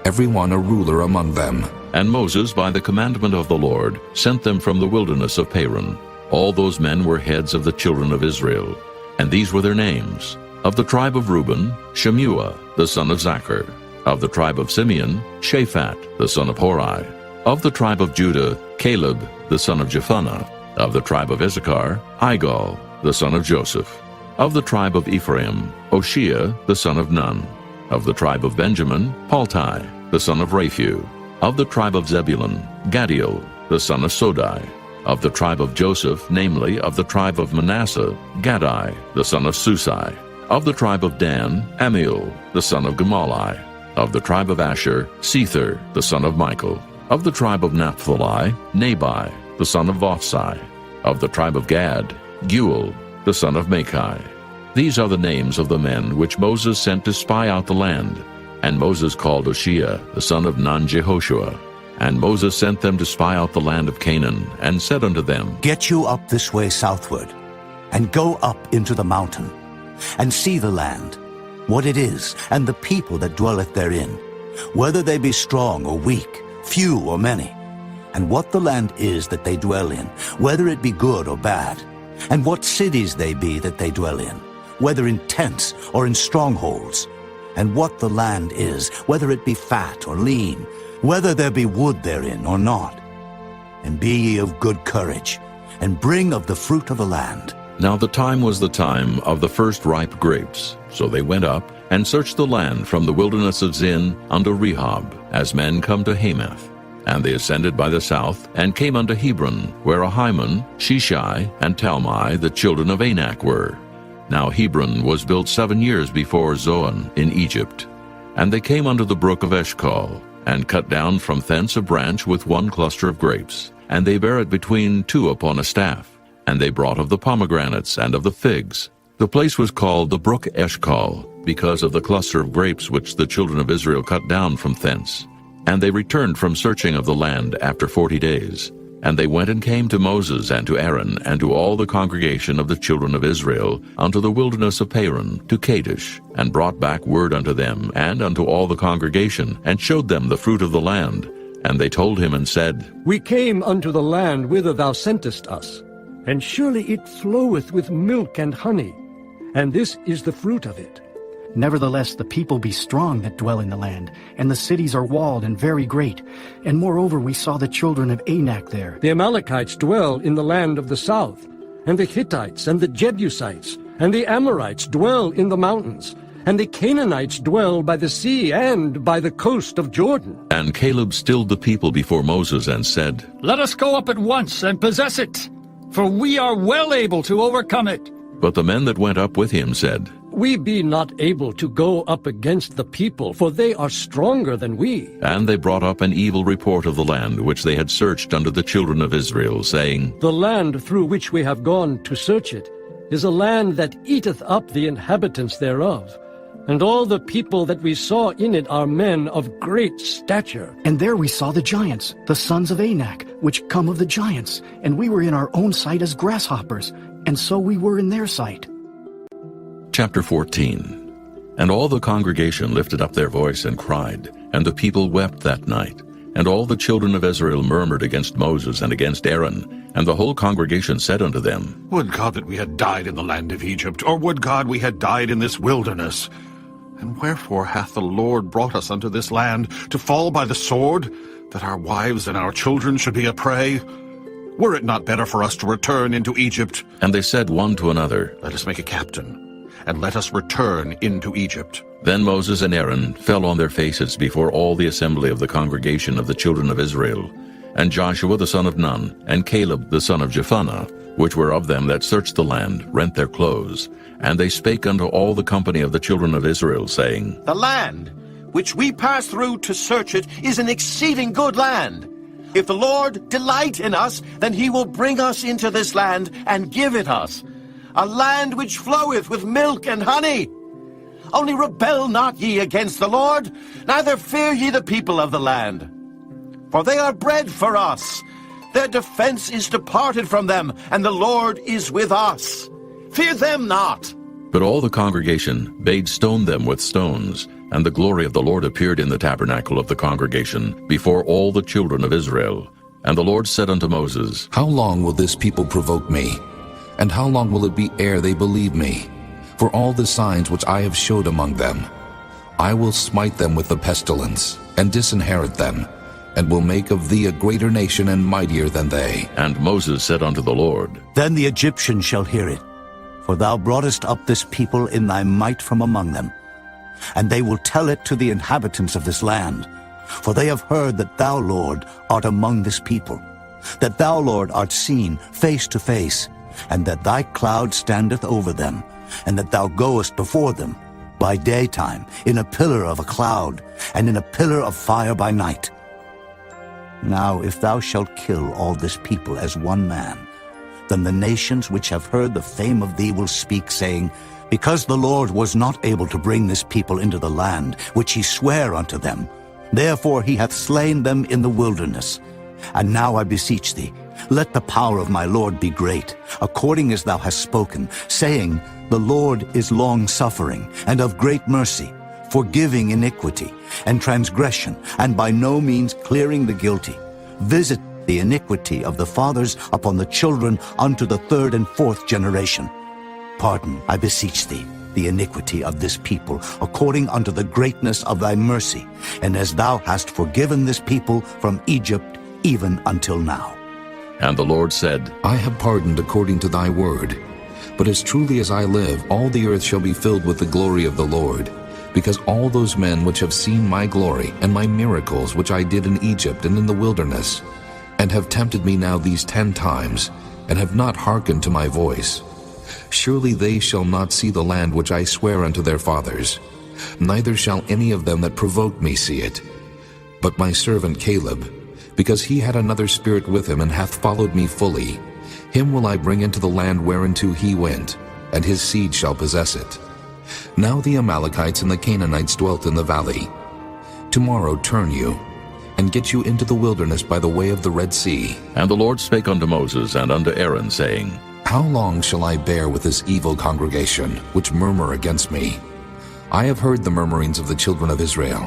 every one a ruler among them. And Moses, by the commandment of the Lord, sent them from the wilderness of Paran. All those men were heads of the children of Israel, and these were their names. Of the tribe of Reuben, Shemuah, the son of Zachar. Of the tribe of Simeon, Shaphat, the son of Hori. Of the tribe of Judah, Caleb, the son of Jephunneh. Of the tribe of Issachar, Igal, the son of Joseph. Of the tribe of Ephraim, Oshea, the son of Nun. Of the tribe of Benjamin, Paltai, the son of Raphu. Of the tribe of Zebulun, Gadiel, the son of Sodai. Of the tribe of Joseph, namely, of the tribe of Manasseh, Gadai, the son of Susai. Of the tribe of Dan, Amiel, the son of Gemalli. Of the tribe of Asher, Sether, the son of Michael. Of the tribe of Naphtali, Nabai, the son of Vophsi. Of the tribe of Gad, Guel, the son of Machi. These are the names of the men which Moses sent to spy out the land. And Moses called Oshea, the son of Nun-Jehoshua. And Moses sent them to spy out the land of Canaan, and said unto them, Get you up this way southward, and go up into the mountain, and see the land, what it is, and the people that dwelleth therein, whether they be strong or weak, few or many, and what the land is that they dwell in, whether it be good or bad, and what cities they be that they dwell in, whether in tents or in strongholds, and what the land is, whether it be fat or lean, whether there be wood therein or not. And be ye of good courage, and bring of the fruit of the land. Now the time was the time of the first ripe grapes. So they went up, and searched the land from the wilderness of Zin unto Rehob, as men come to Hamath. And they ascended by the south, and came unto Hebron, where Ahiman, Sheshai, and Talmai, the children of Anak, were. Now Hebron was built 7 years before Zoan in Egypt. And they came unto the brook of Eshcol, and cut down from thence a branch with one cluster of grapes. And they bare it between two upon a staff. And they brought of the pomegranates and of the figs. The place was called the brook Eshcol, because of the cluster of grapes which the children of Israel cut down from thence. And they returned from searching of the land after 40 days. And they went and came to Moses and to Aaron and to all the congregation of the children of Israel unto the wilderness of Paran, to Kadesh, and brought back word unto them and unto all the congregation, and showed them the fruit of the land. And they told him and said, We came unto the land whither thou sentest us, and surely it floweth with milk and honey, and this is the fruit of it. Nevertheless, the people be strong that dwell in the land, and the cities are walled and very great. And moreover, we saw the children of Anak there. The Amalekites dwell in the land of the south, and the Hittites and the Jebusites, and the Amorites dwell in the mountains, and the Canaanites dwell by the sea and by the coast of Jordan. And Caleb stilled the people before Moses and said, Let us go up at once and possess it, for we are well able to overcome it. But the men that went up with him said, We be not able to go up against the people, for they are stronger than we. And they brought up an evil report of the land which they had searched unto the children of Israel, saying, The land through which we have gone to search it is a land that eateth up the inhabitants thereof. And all the people that we saw in it are men of great stature. And there we saw the giants, the sons of Anak, which come of the giants. And we were in our own sight as grasshoppers, and so we were in their sight. Chapter 14. And all the congregation lifted up their voice and cried, and the people wept that night. And all the children of Israel murmured against Moses and against Aaron. And the whole congregation said unto them, Would God that we had died in the land of Egypt, or would God we had died in this wilderness? And wherefore hath the Lord brought us unto this land, to fall by the sword, that our wives and our children should be a prey? Were it not better for us to return into Egypt? And they said one to another, Let us make a captain, and let us return into Egypt." Then Moses and Aaron fell on their faces before all the assembly of the congregation of the children of Israel. And Joshua the son of Nun, and Caleb the son of Jephunneh, which were of them that searched the land, rent their clothes. And they spake unto all the company of the children of Israel, saying, "The land which we pass through to search it is an exceeding good land. If the Lord delight in us, then he will bring us into this land and give it us, a land which floweth with milk and honey. Only rebel not ye against the Lord, neither fear ye the people of the land. For they are bread for us. Their defense is departed from them, and the Lord is with us. Fear them not." But all the congregation bade stone them with stones. And the glory of the Lord appeared in the tabernacle of the congregation before all the children of Israel. And the Lord said unto Moses, How long will this people provoke me? And how long will it be ere they believe me? For all the signs which I have showed among them, I will smite them with the pestilence, and disinherit them, and will make of thee a greater nation and mightier than they. And Moses said unto the Lord, Then the Egyptians shall hear it, for thou broughtest up this people in thy might from among them. And they will tell it to the inhabitants of this land. For they have heard that thou, Lord, art among this people, that thou, Lord, art seen face to face, and that thy cloud standeth over them, and that thou goest before them by daytime in a pillar of a cloud, and in a pillar of fire by night. Now if thou shalt kill all this people as one man, then the nations which have heard the fame of thee will speak, saying, Because the Lord was not able to bring this people into the land which he sware unto them, therefore he hath slain them in the wilderness. And now I beseech thee, let the power of my Lord be great, according as thou hast spoken, saying, The Lord is long-suffering, and of great mercy, forgiving iniquity and transgression, and by no means clearing the guilty. Visit the iniquity of the fathers upon the children unto the third and fourth generation. Pardon, I beseech thee, the iniquity of this people, according unto the greatness of thy mercy, and as thou hast forgiven this people from Egypt even until now. And the Lord said, I have pardoned according to thy word. But as truly as I live, all the earth shall be filled with the glory of the Lord, because all those men which have seen my glory and my miracles which I did in Egypt and in the wilderness, and have tempted me now these 10 times, and have not hearkened to my voice, surely they shall not see the land which I swear unto their fathers, neither shall any of them that provoked me see it. But my servant Caleb, because he had another spirit with him, and hath followed me fully, him will I bring into the land whereinto he went, and his seed shall possess it. Now the Amalekites and the Canaanites dwelt in the valley. Tomorrow turn you, and get you into the wilderness by the way of the Red Sea. And the Lord spake unto Moses and unto Aaron, saying, How long shall I bear with this evil congregation, which murmur against me? I have heard the murmurings of the children of Israel,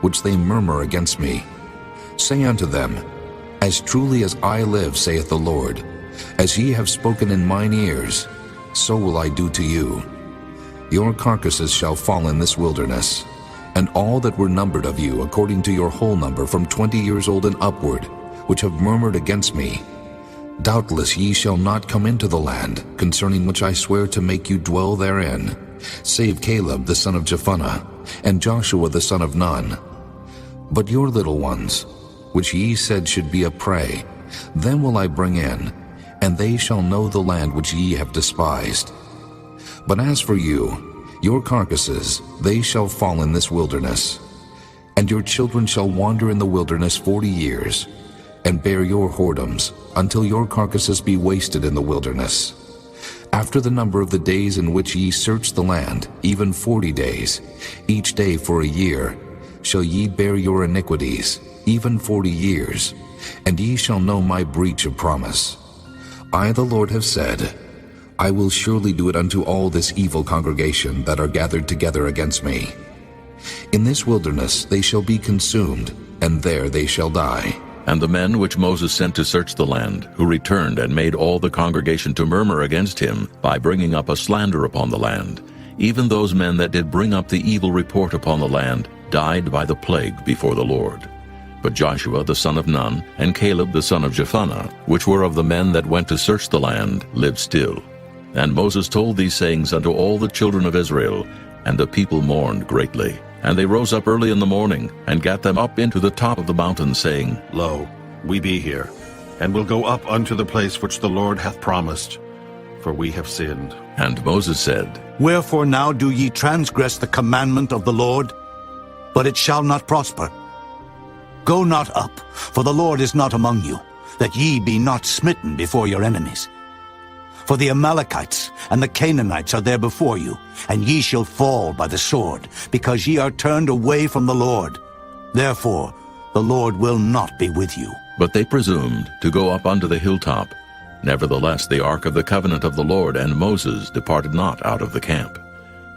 which they murmur against me. Say unto them, As truly as I live, saith the Lord, as ye have spoken in mine ears, so will I do to you. Your carcasses shall fall in this wilderness, and all that were numbered of you, according to your whole number, from 20 years old and upward, which have murmured against me. Doubtless ye shall not come into the land, concerning which I swear to make you dwell therein, save Caleb the son of Jephunneh, and Joshua the son of Nun. But your little ones, which ye said should be a prey, them will I bring in, and they shall know the land which ye have despised. But as for you, your carcasses, they shall fall in this wilderness. And your children shall wander in the wilderness 40 years, and bear your whoredoms, until your carcasses be wasted in the wilderness. After the number of the days in which ye search the land, even 40 days, each day for a year, shall ye bear your iniquities, even 40 years, and ye shall know my breach of promise. I, the Lord, have said, I will surely do it unto all this evil congregation that are gathered together against me. In this wilderness they shall be consumed, and there they shall die. And the men which Moses sent to search the land, who returned and made all the congregation to murmur against him, by bringing up a slander upon the land, even those men that did bring up the evil report upon the land, died by the plague before the Lord. But Joshua the son of Nun, and Caleb the son of Jephunneh, which were of the men that went to search the land, lived still. And Moses told these sayings unto all the children of Israel, and the people mourned greatly. And they rose up early in the morning, and gat them up into the top of the mountain, saying, Lo, we be here, and will go up unto the place which the Lord hath promised, for we have sinned. And Moses said, Wherefore now do ye transgress the commandment of the Lord? But it shall not prosper. Go not up, for the Lord is not among you, that ye be not smitten before your enemies. For the Amalekites and the Canaanites are there before you, and ye shall fall by the sword, because ye are turned away from the Lord. Therefore the Lord will not be with you. But they presumed to go up unto the hilltop. Nevertheless the ark of the covenant of the Lord and Moses departed not out of the camp.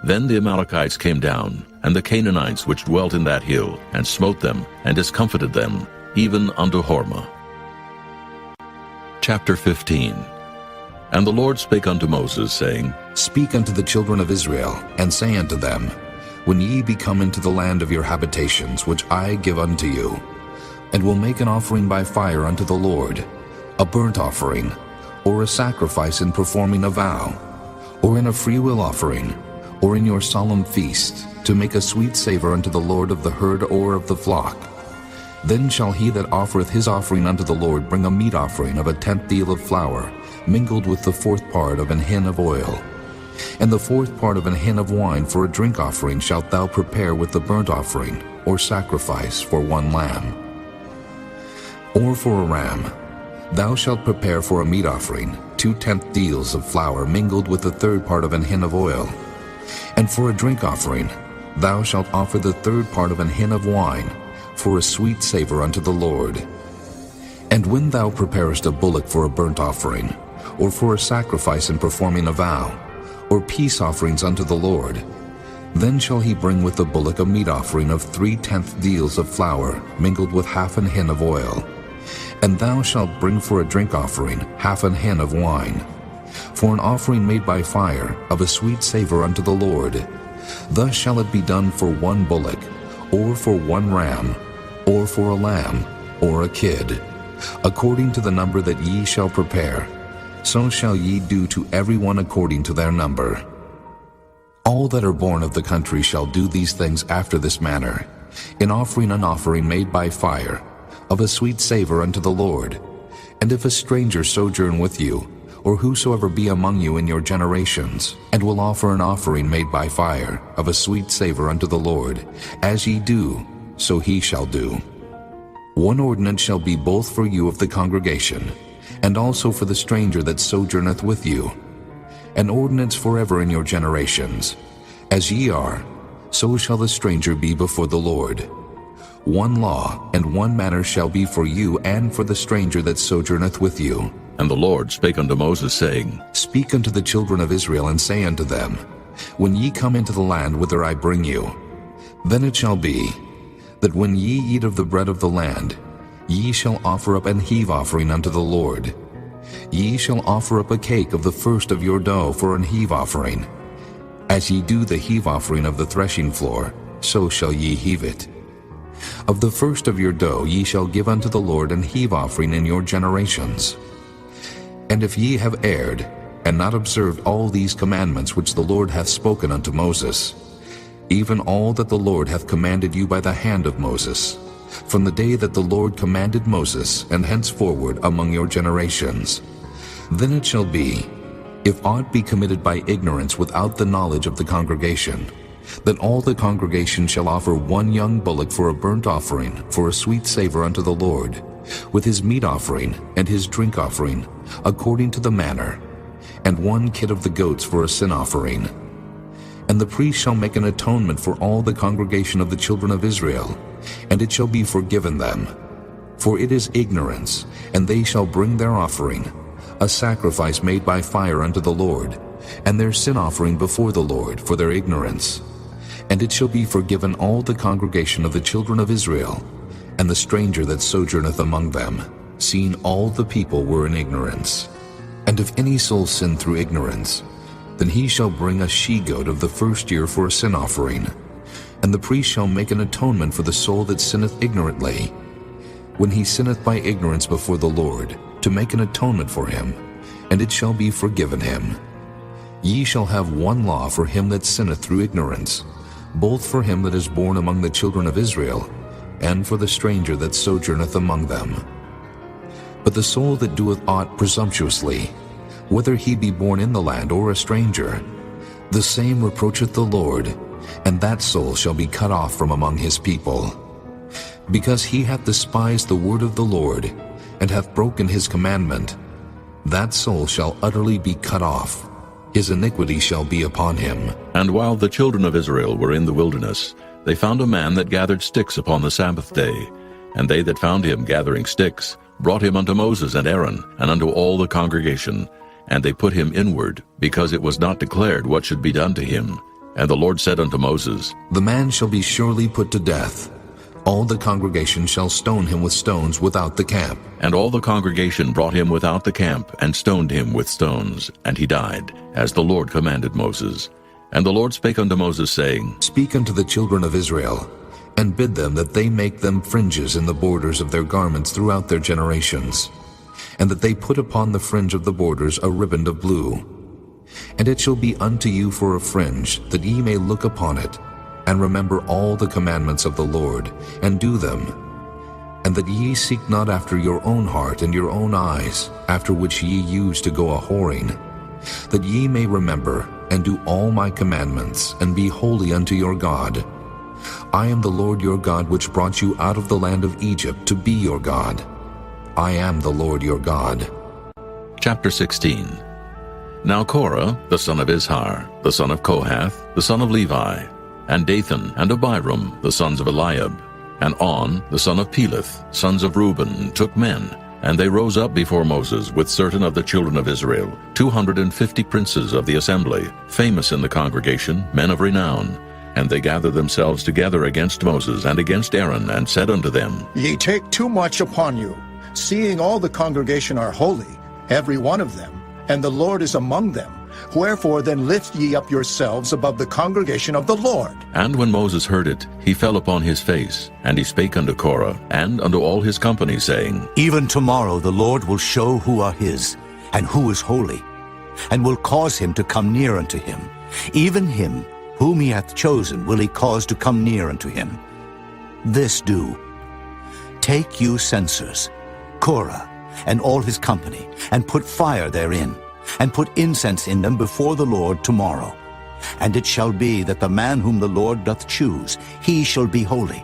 Then the Amalekites came down, and the Canaanites which dwelt in that hill, and smote them, and discomfited them, even unto Hormah. Chapter 15. And the Lord spake unto Moses, saying, Speak unto the children of Israel, and say unto them, When ye be come into the land of your habitations, which I give unto you, and will make an offering by fire unto the Lord, a burnt offering, or a sacrifice in performing a vow, or in a freewill offering, or in your solemn feast, to make a sweet savour unto the Lord of the herd or of the flock, then shall he that offereth his offering unto the Lord bring a meat offering of a 10th deal of flour, mingled with the 4th part of an hin of oil. And the 4th part of an hin of wine for a drink offering shalt thou prepare with the burnt offering, or sacrifice for 1 lamb. Or for a ram, thou shalt prepare for a meat offering 2 10th deals of flour mingled with the 3rd part of an hin of oil. And for a drink offering, thou shalt offer the 3rd part of an hin of wine, for a sweet savour unto the Lord. And when thou preparest a bullock for a burnt offering, or for a sacrifice in performing a vow, or peace offerings unto the Lord, then shall he bring with the bullock a meat offering of 3/10 deals of flour, mingled with half an hin of oil. And thou shalt bring for a drink offering half an hin of wine, for an offering made by fire of a sweet savour unto the Lord. Thus shall it be done for 1 bullock, or for 1 ram, or for a lamb, or a kid, according to the number that ye shall prepare. So shall ye do to every one according to their number. All that are born of the country shall do these things after this manner, in offering an offering made by fire, of a sweet savour unto the Lord. And if a stranger sojourn with you, or whosoever be among you in your generations, and will offer an offering made by fire, of a sweet savour unto the Lord, as ye do, so he shall do. 1 ordinance shall be both for you of the congregation, and also for the stranger that sojourneth with you. An ordinance forever in your generations. As ye are, so shall the stranger be before the Lord. 1 law and 1 manner shall be for you and for the stranger that sojourneth with you. And the Lord spake unto Moses, saying, Speak unto the children of Israel, and say unto them, When ye come into the land whither I bring you, then it shall be, that when ye eat of the bread of the land, ye shall offer up an heave offering unto the Lord. Ye shall offer up a cake of the first of your dough for an heave offering. As ye do the heave offering of the threshing floor, so shall ye heave it. Of the first of your dough ye shall give unto the Lord an heave offering in your generations. And if ye have erred, and not observed all these commandments which the Lord hath spoken unto Moses, even all that the Lord hath commanded you by the hand of Moses, from the day that the Lord commanded Moses, and henceforward among your generations, then it shall be, if aught be committed by ignorance without the knowledge of the congregation, that all the congregation shall offer 1 young bullock for a burnt offering, for a sweet savour unto the Lord, with his meat offering and his drink offering, according to the manner, and 1 kid of the goats for a sin offering. And the priest shall make an atonement for all the congregation of the children of Israel, and it shall be forgiven them. For it is ignorance, and they shall bring their offering, a sacrifice made by fire unto the Lord, and their sin offering before the Lord for their ignorance. And it shall be forgiven all the congregation of the children of Israel, and the stranger that sojourneth among them, seeing all the people were in ignorance. And if any soul sin through ignorance, then he shall bring a she-goat of the first year for a sin offering, and the priest shall make an atonement for the soul that sinneth ignorantly, when he sinneth by ignorance before the Lord, to make an atonement for him, and it shall be forgiven him. Ye shall have one law for him that sinneth through ignorance, both for him that is born among the children of Israel, and for the stranger that sojourneth among them. But the soul that doeth aught presumptuously, whether he be born in the land or a stranger, the same reproacheth the Lord, and that soul shall be cut off from among his people. Because he hath despised the word of the Lord, and hath broken his commandment, that soul shall utterly be cut off. His iniquity shall be upon him. And while the children of Israel were in the wilderness, they found a man that gathered sticks upon the Sabbath day. And they that found him gathering sticks brought him unto Moses and Aaron, and unto all the congregation. And they put him inward, because it was not declared what should be done to him. And the Lord said unto Moses, The man shall be surely put to death. All the congregation shall stone him with stones without the camp. And all the congregation brought him without the camp, and stoned him with stones. And he died, as the Lord commanded Moses. And the Lord spake unto Moses, saying, Speak unto the children of Israel, and bid them that they make them fringes in the borders of their garments throughout their generations, and that they put upon the fringe of the borders a riband of blue. And it shall be unto you for a fringe, that ye may look upon it, and remember all the commandments of the Lord, and do them, and that ye seek not after your own heart and your own eyes, after which ye used to go a-whoring, that ye may remember and do all my commandments, and be holy unto your God. I am the Lord your God, which brought you out of the land of Egypt to be your God. I am the Lord your God. Chapter 16. Now Korah, the son of Izhar, the son of Kohath, the son of Levi, and Dathan and Abiram, the sons of Eliab, and On, the son of Peleth, sons of Reuben, took men, and they rose up before Moses with certain of the children of Israel, 250 princes of the assembly, famous in the congregation, men of renown. And they gathered themselves together against Moses and against Aaron, and said unto them, Ye take too much upon you, seeing all the congregation are holy, every one of them, and the Lord is among them. Wherefore then lift ye up yourselves above the congregation of the Lord. And when Moses heard it, he fell upon his face, and he spake unto Korah, and unto all his company, saying, Even tomorrow the Lord will show who are his, and who is holy, and will cause him to come near unto him. Even him whom he hath chosen will he cause to come near unto him. This do. Take you censers, Korah, and all his company, and put fire therein, and put incense in them before the Lord tomorrow. And it shall be that the man whom the Lord doth choose, he shall be holy.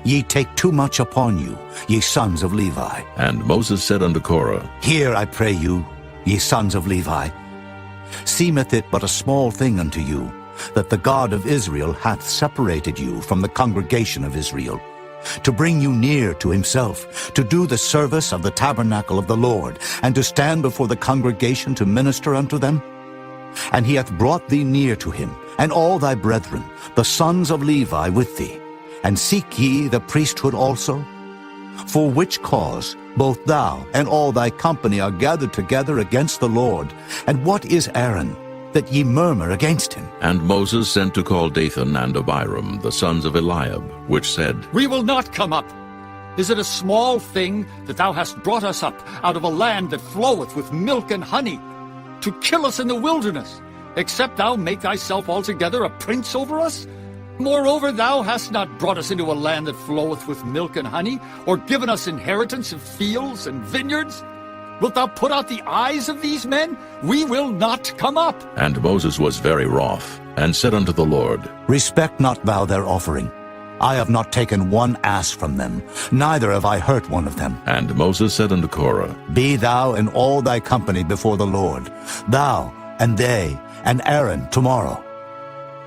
Ye take too much upon you, ye sons of Levi. And Moses said unto Korah, Hear, I pray you, ye sons of Levi. Seemeth it but a small thing unto you, that the God of Israel hath separated you from the congregation of Israel, to bring you near to himself, to do the service of the tabernacle of the Lord, and to stand before the congregation to minister unto them? And he hath brought thee near to him, and all thy brethren, the sons of Levi, with thee. And seek ye the priesthood also? For which cause both thou and all thy company are gathered together against the Lord. And what is Aaron, that ye murmur against him? And Moses sent to call Dathan and Abiram, the sons of Eliab, which said, We will not come up. Is it a small thing that thou hast brought us up out of a land that floweth with milk and honey, to kill us in the wilderness, except thou make thyself altogether a prince over us? Moreover, thou hast not brought us into a land that floweth with milk and honey, or given us inheritance of fields and vineyards. Wilt thou put out the eyes of these men? We will not come up. And Moses was very wroth, and said unto the Lord, Respect not thou their offering. I have not taken one ass from them, neither have I hurt one of them. And Moses said unto Korah, Be thou and all thy company before the Lord, thou and they and Aaron tomorrow.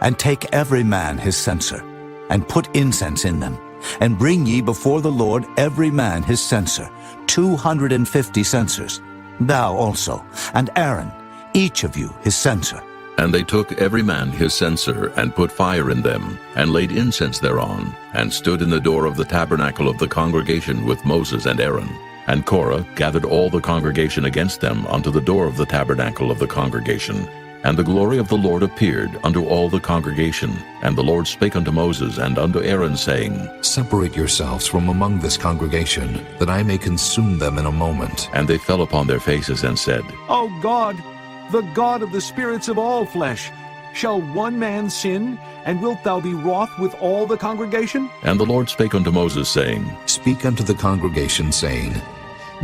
And take every man his censer, and put incense in them, and bring ye before the Lord every man his censer, 250 censers, thou also, and Aaron, each of you his censer. And they took every man his censer, and put fire in them, and laid incense thereon, and stood in the door of the tabernacle of the congregation with Moses and Aaron. And Korah gathered all the congregation against them unto the door of the tabernacle of the congregation. And the glory of the Lord appeared unto all the congregation. And the Lord spake unto Moses and unto Aaron, saying, Separate yourselves from among this congregation, that I may consume them in a moment. And they fell upon their faces and said, O God, the God of the spirits of all flesh, shall one man sin, and wilt thou be wroth with all the congregation? And the Lord spake unto Moses, saying, Speak unto the congregation, saying,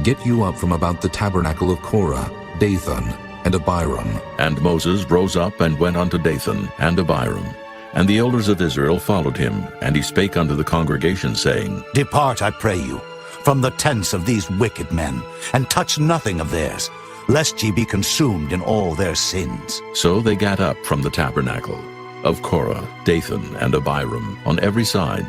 Get you up from about the tabernacle of Korah, Dathan, and Abiram. And Moses rose up and went unto Dathan and Abiram. And the elders of Israel followed him, and he spake unto the congregation, saying, Depart, I pray you, from the tents of these wicked men, and touch nothing of theirs, lest ye be consumed in all their sins. So they gat up from the tabernacle of Korah, Dathan, and Abiram on every side.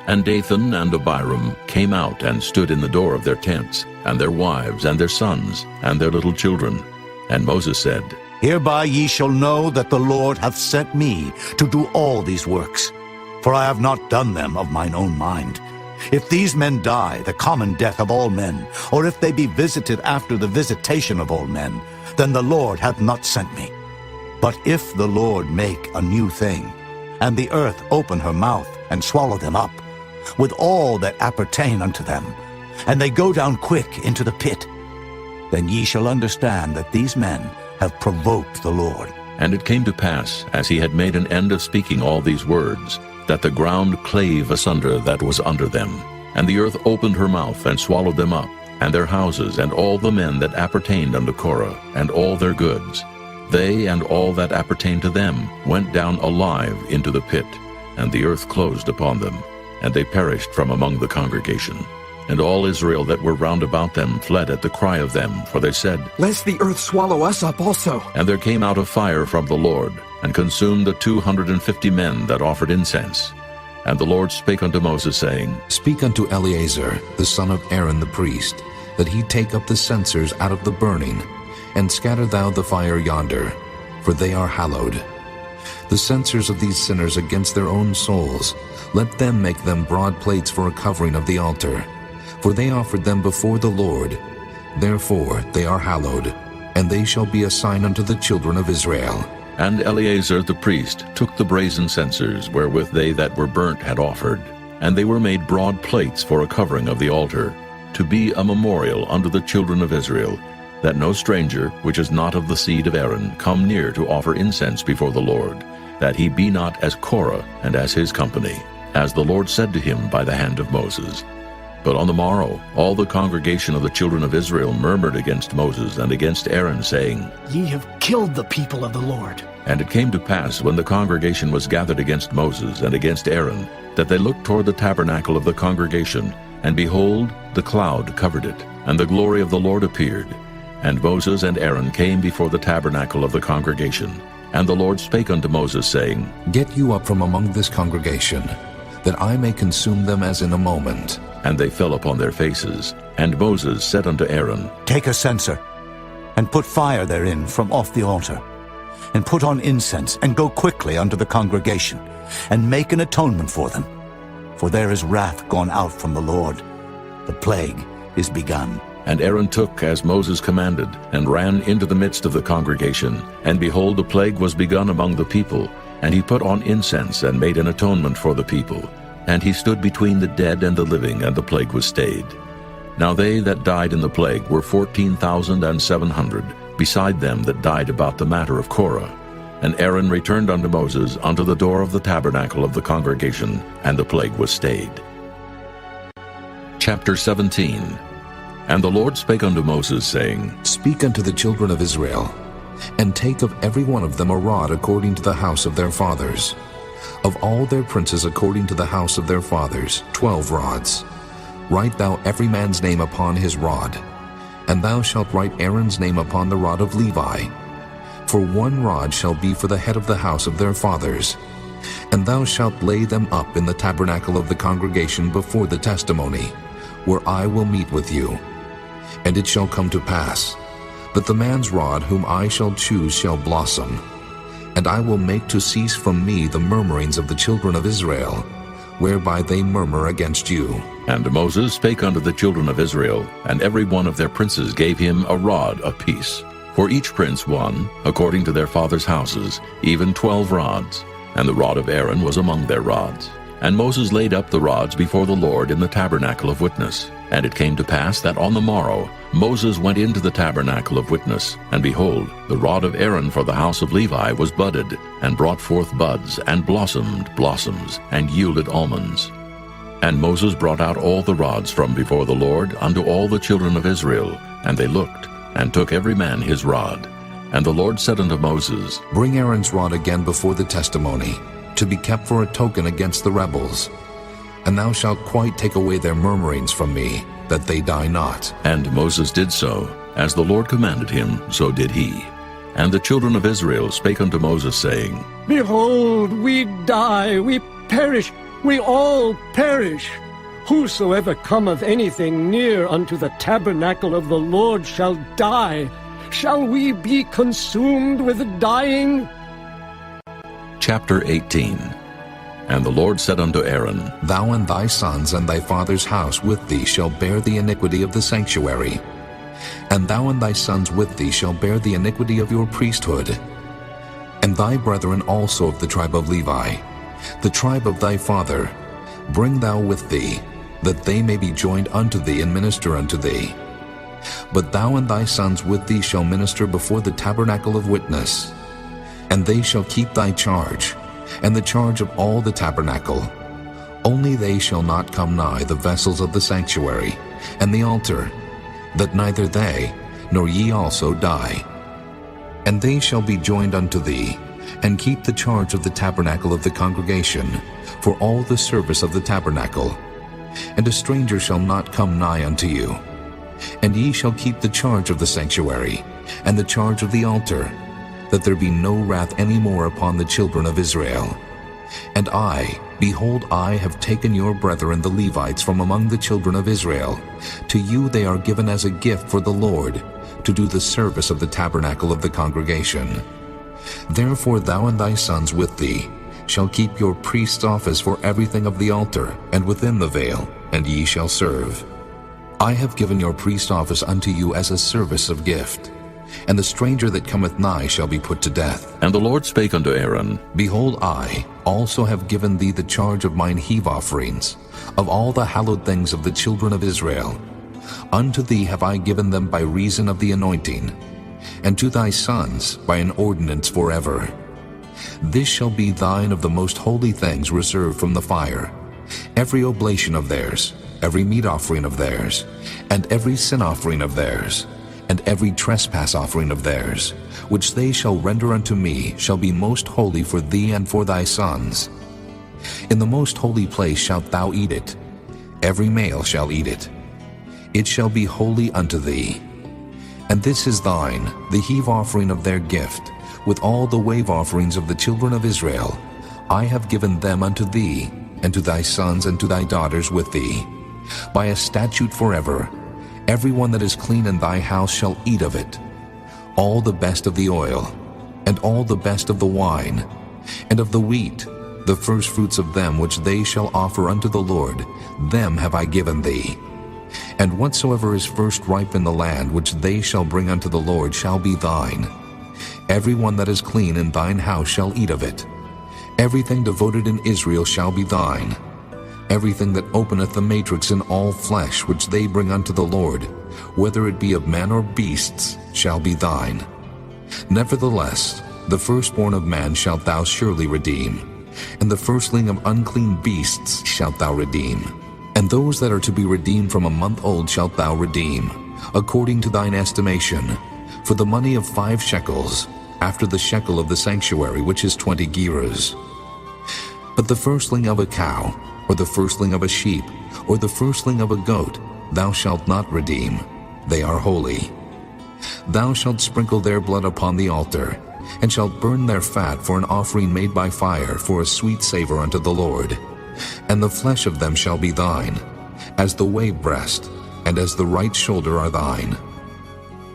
And Dathan and Abiram came out and stood in the door of their tents, and their wives, and their sons, and their little children. And Moses said, Hereby ye shall know that the Lord hath sent me to do all these works, for I have not done them of mine own mind. If these men die the common death of all men, or if they be visited after the visitation of all men, then the Lord hath not sent me. But if the Lord make a new thing, and the earth open her mouth and swallow them up, with all that appertain unto them, and they go down quick into the pit, then ye shall understand that these men have provoked the Lord. And it came to pass, as he had made an end of speaking all these words, that the ground clave asunder that was under them. And the earth opened her mouth and swallowed them up, and their houses, and all the men that appertained unto Korah, and all their goods. They and all that appertained to them went down alive into the pit, and the earth closed upon them, and they perished from among the congregation. And all Israel that were round about them fled at the cry of them, for they said, Lest the earth swallow us up also. And there came out a fire from the Lord, and consumed the 250 men that offered incense. And the Lord spake unto Moses, saying, Speak unto Eleazar, the son of Aaron the priest, that he take up the censers out of the burning, and scatter thou the fire yonder, for they are hallowed. The censers of these sinners against their own souls, let them make them broad plates for a covering of the altar. For they offered them before the Lord. Therefore they are hallowed, and they shall be a sign unto the children of Israel. And Eleazar the priest took the brazen censers wherewith they that were burnt had offered, and they were made broad plates for a covering of the altar, to be a memorial unto the children of Israel, that no stranger, which is not of the seed of Aaron, come near to offer incense before the Lord, that he be not as Korah and as his company, as the Lord said to him by the hand of Moses. But on the morrow all the congregation of the children of Israel murmured against Moses and against Aaron, saying, Ye have killed the people of the Lord. And it came to pass, when the congregation was gathered against Moses and against Aaron, that they looked toward the tabernacle of the congregation, and behold, the cloud covered it, and the glory of the Lord appeared. And Moses and Aaron came before the tabernacle of the congregation. And the Lord spake unto Moses, saying, Get you up from among this congregation, that I may consume them as in a moment. And they fell upon their faces. And Moses said unto Aaron, Take a censer, and put fire therein from off the altar, and put on incense, and go quickly unto the congregation, and make an atonement for them. For there is wrath gone out from the Lord. The plague is begun. And Aaron took as Moses commanded, and ran into the midst of the congregation. And behold, the plague was begun among the people. And he put on incense, and made an atonement for the people. And he stood between the dead and the living, and the plague was stayed. Now they that died in the plague were 14,700, beside them that died about the matter of Korah. And Aaron returned unto Moses unto the door of the tabernacle of the congregation, and the plague was stayed. Chapter 17. And the Lord spake unto Moses, saying, Speak unto the children of Israel, and take of every one of them a rod according to the house of their fathers. Of all their princes according to the house of their fathers, 12 rods. Write thou every man's name upon his rod, and thou shalt write Aaron's name upon the rod of Levi. For 1 rod shall be for the head of the house of their fathers. And thou shalt lay them up in the tabernacle of the congregation before the testimony, where I will meet with you. And it shall come to pass, that the man's rod whom I shall choose shall blossom, and I will make to cease from me the murmurings of the children of Israel, whereby they murmur against you. And Moses spake unto the children of Israel, and every one of their princes gave him a rod apiece. For each prince one, according to their fathers' houses, even 12 rods. And the rod of Aaron was among their rods. And Moses laid up the rods before the Lord in the tabernacle of witness. And it came to pass that on the morrow Moses went into the tabernacle of witness, and behold, the rod of Aaron for the house of Levi was budded, and brought forth buds, and blossomed blossoms, and yielded almonds. And Moses brought out all the rods from before the Lord unto all the children of Israel, and they looked, and took every man his rod. And the Lord said unto Moses, Bring Aaron's rod again before the testimony, to be kept for a token against the rebels. And thou shalt quite take away their murmurings from me, that they die not. And Moses did so. As the Lord commanded him, so did he. And the children of Israel spake unto Moses, saying, Behold, we die, we perish, we all perish. Whosoever cometh anything near unto the tabernacle of the Lord shall die. Shall we be consumed with dying? Chapter 18. And the Lord said unto Aaron, Thou and thy sons and thy father's house with thee shall bear the iniquity of the sanctuary. And thou and thy sons with thee shall bear the iniquity of your priesthood. And thy brethren also of the tribe of Levi, the tribe of thy father, bring thou with thee, that they may be joined unto thee and minister unto thee. But thou and thy sons with thee shall minister before the tabernacle of witness. And they shall keep thy charge, and the charge of all the tabernacle. Only they shall not come nigh the vessels of the sanctuary, and the altar, that neither they, nor ye also die. And they shall be joined unto thee, and keep the charge of the tabernacle of the congregation, for all the service of the tabernacle. And a stranger shall not come nigh unto you. And ye shall keep the charge of the sanctuary, and the charge of the altar, that there be no wrath any more upon the children of Israel. And I, behold, I have taken your brethren the Levites from among the children of Israel. To you they are given as a gift for the Lord, to do the service of the tabernacle of the congregation. Therefore thou and thy sons with thee shall keep your priest's office for everything of the altar, and within the veil, and ye shall serve. I have given your priest office unto you as a service of gift. And the stranger that cometh nigh shall be put to death. And the Lord spake unto Aaron, Behold, I also have given thee the charge of mine heave offerings, of all the hallowed things of the children of Israel. Unto thee have I given them by reason of the anointing, and to thy sons by an ordinance forever. This shall be thine of the most holy things reserved from the fire, every oblation of theirs, every meat offering of theirs, and every sin offering of theirs, and every trespass offering of theirs, which they shall render unto me, shall be most holy for thee and for thy sons. In the most holy place shalt thou eat it. Every male shall eat it. It shall be holy unto thee. And this is thine, the heave offering of their gift, with all the wave offerings of the children of Israel. I have given them unto thee, and to thy sons and to thy daughters with thee, by a statute forever. Every one that is clean in thy house shall eat of it, all the best of the oil, and all the best of the wine, and of the wheat, the firstfruits of them which they shall offer unto the Lord, them have I given thee. And whatsoever is first ripe in the land which they shall bring unto the Lord shall be thine. Every one that is clean in thine house shall eat of it. Everything devoted in Israel shall be thine. Everything that openeth the matrix in all flesh which they bring unto the Lord, whether it be of man or beasts, shall be thine. Nevertheless, the firstborn of man shalt thou surely redeem, and the firstling of unclean beasts shalt thou redeem. And those that are to be redeemed from a month old shalt thou redeem, according to thine estimation, for the money of 5 shekels, after the shekel of the sanctuary, which is 20 gerahs. But the firstling of a cow, or the firstling of a sheep, or the firstling of a goat, thou shalt not redeem. They are holy. Thou shalt sprinkle their blood upon the altar, and shalt burn their fat for an offering made by fire, for a sweet savor unto the Lord. And the flesh of them shall be thine, as the wave breast, and as the right shoulder are thine.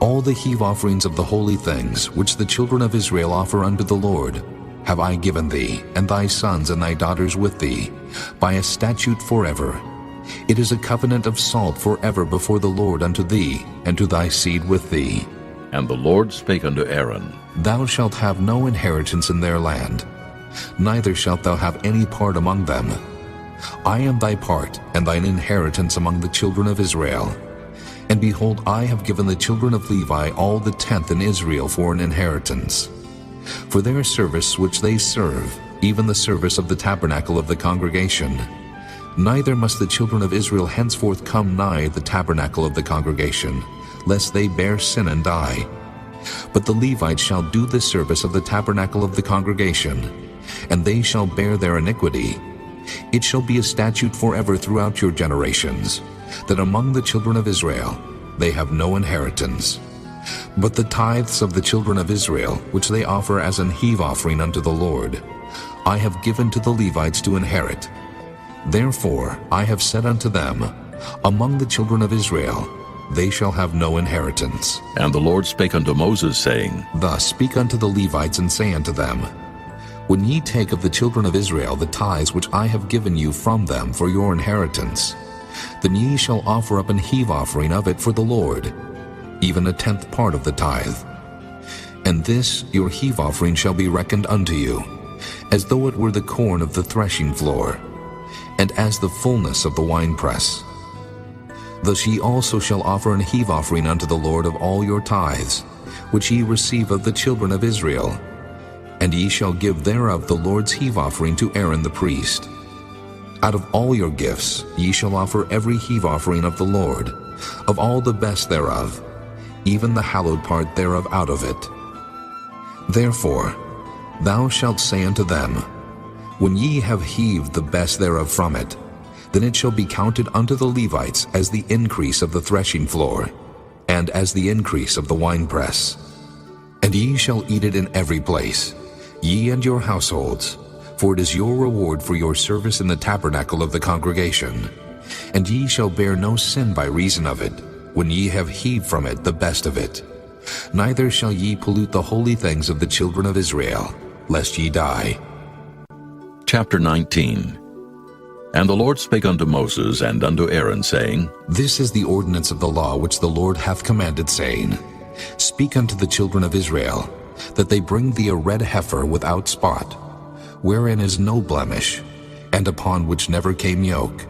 All the heave offerings of the holy things, which the children of Israel offer unto the Lord, have I given thee, and thy sons and thy daughters with thee, by a statute forever. It is a covenant of salt forever before the Lord unto thee, and to thy seed with thee. And the Lord spake unto Aaron, Thou shalt have no inheritance in their land, neither shalt thou have any part among them. I am thy part and thine inheritance among the children of Israel. And behold, I have given the children of Levi all the tenth in Israel for an inheritance. For their service which they serve, even the service of the tabernacle of the congregation. Neither must the children of Israel henceforth come nigh the tabernacle of the congregation, lest they bear sin and die. But the Levites shall do the service of the tabernacle of the congregation, and they shall bear their iniquity. It shall be a statute forever throughout your generations, that among the children of Israel they have no inheritance. But the tithes of the children of Israel, which they offer as an heave offering unto the Lord, I have given to the Levites to inherit. Therefore I have said unto them, among the children of Israel they shall have no inheritance. And the Lord spake unto Moses, saying, Thus speak unto the Levites, and say unto them, When ye take of the children of Israel the tithes which I have given you from them for your inheritance, then ye shall offer up an heave offering of it for the Lord, even a tenth part of the tithe. And this your heave offering shall be reckoned unto you, as though it were the corn of the threshing floor, and as the fullness of the winepress. Thus ye also shall offer an heave offering unto the Lord of all your tithes, which ye receive of the children of Israel, and ye shall give thereof the Lord's heave offering to Aaron the priest. Out of all your gifts ye shall offer every heave offering of the Lord, of all the best thereof, even the hallowed part thereof out of it. Therefore thou shalt say unto them, When ye have heaved the best thereof from it, then it shall be counted unto the Levites as the increase of the threshing floor, and as the increase of the winepress. And ye shall eat it in every place, ye and your households, for it is your reward for your service in the tabernacle of the congregation. And ye shall bear no sin by reason of it, when ye have heaved from it the best of it. Neither shall ye pollute the holy things of the children of Israel, lest ye die. Chapter 19. And the Lord spake unto Moses and unto Aaron, saying, This is the ordinance of the law which the Lord hath commanded, saying, Speak unto the children of Israel, that they bring thee a red heifer without spot, wherein is no blemish, and upon which never came yoke.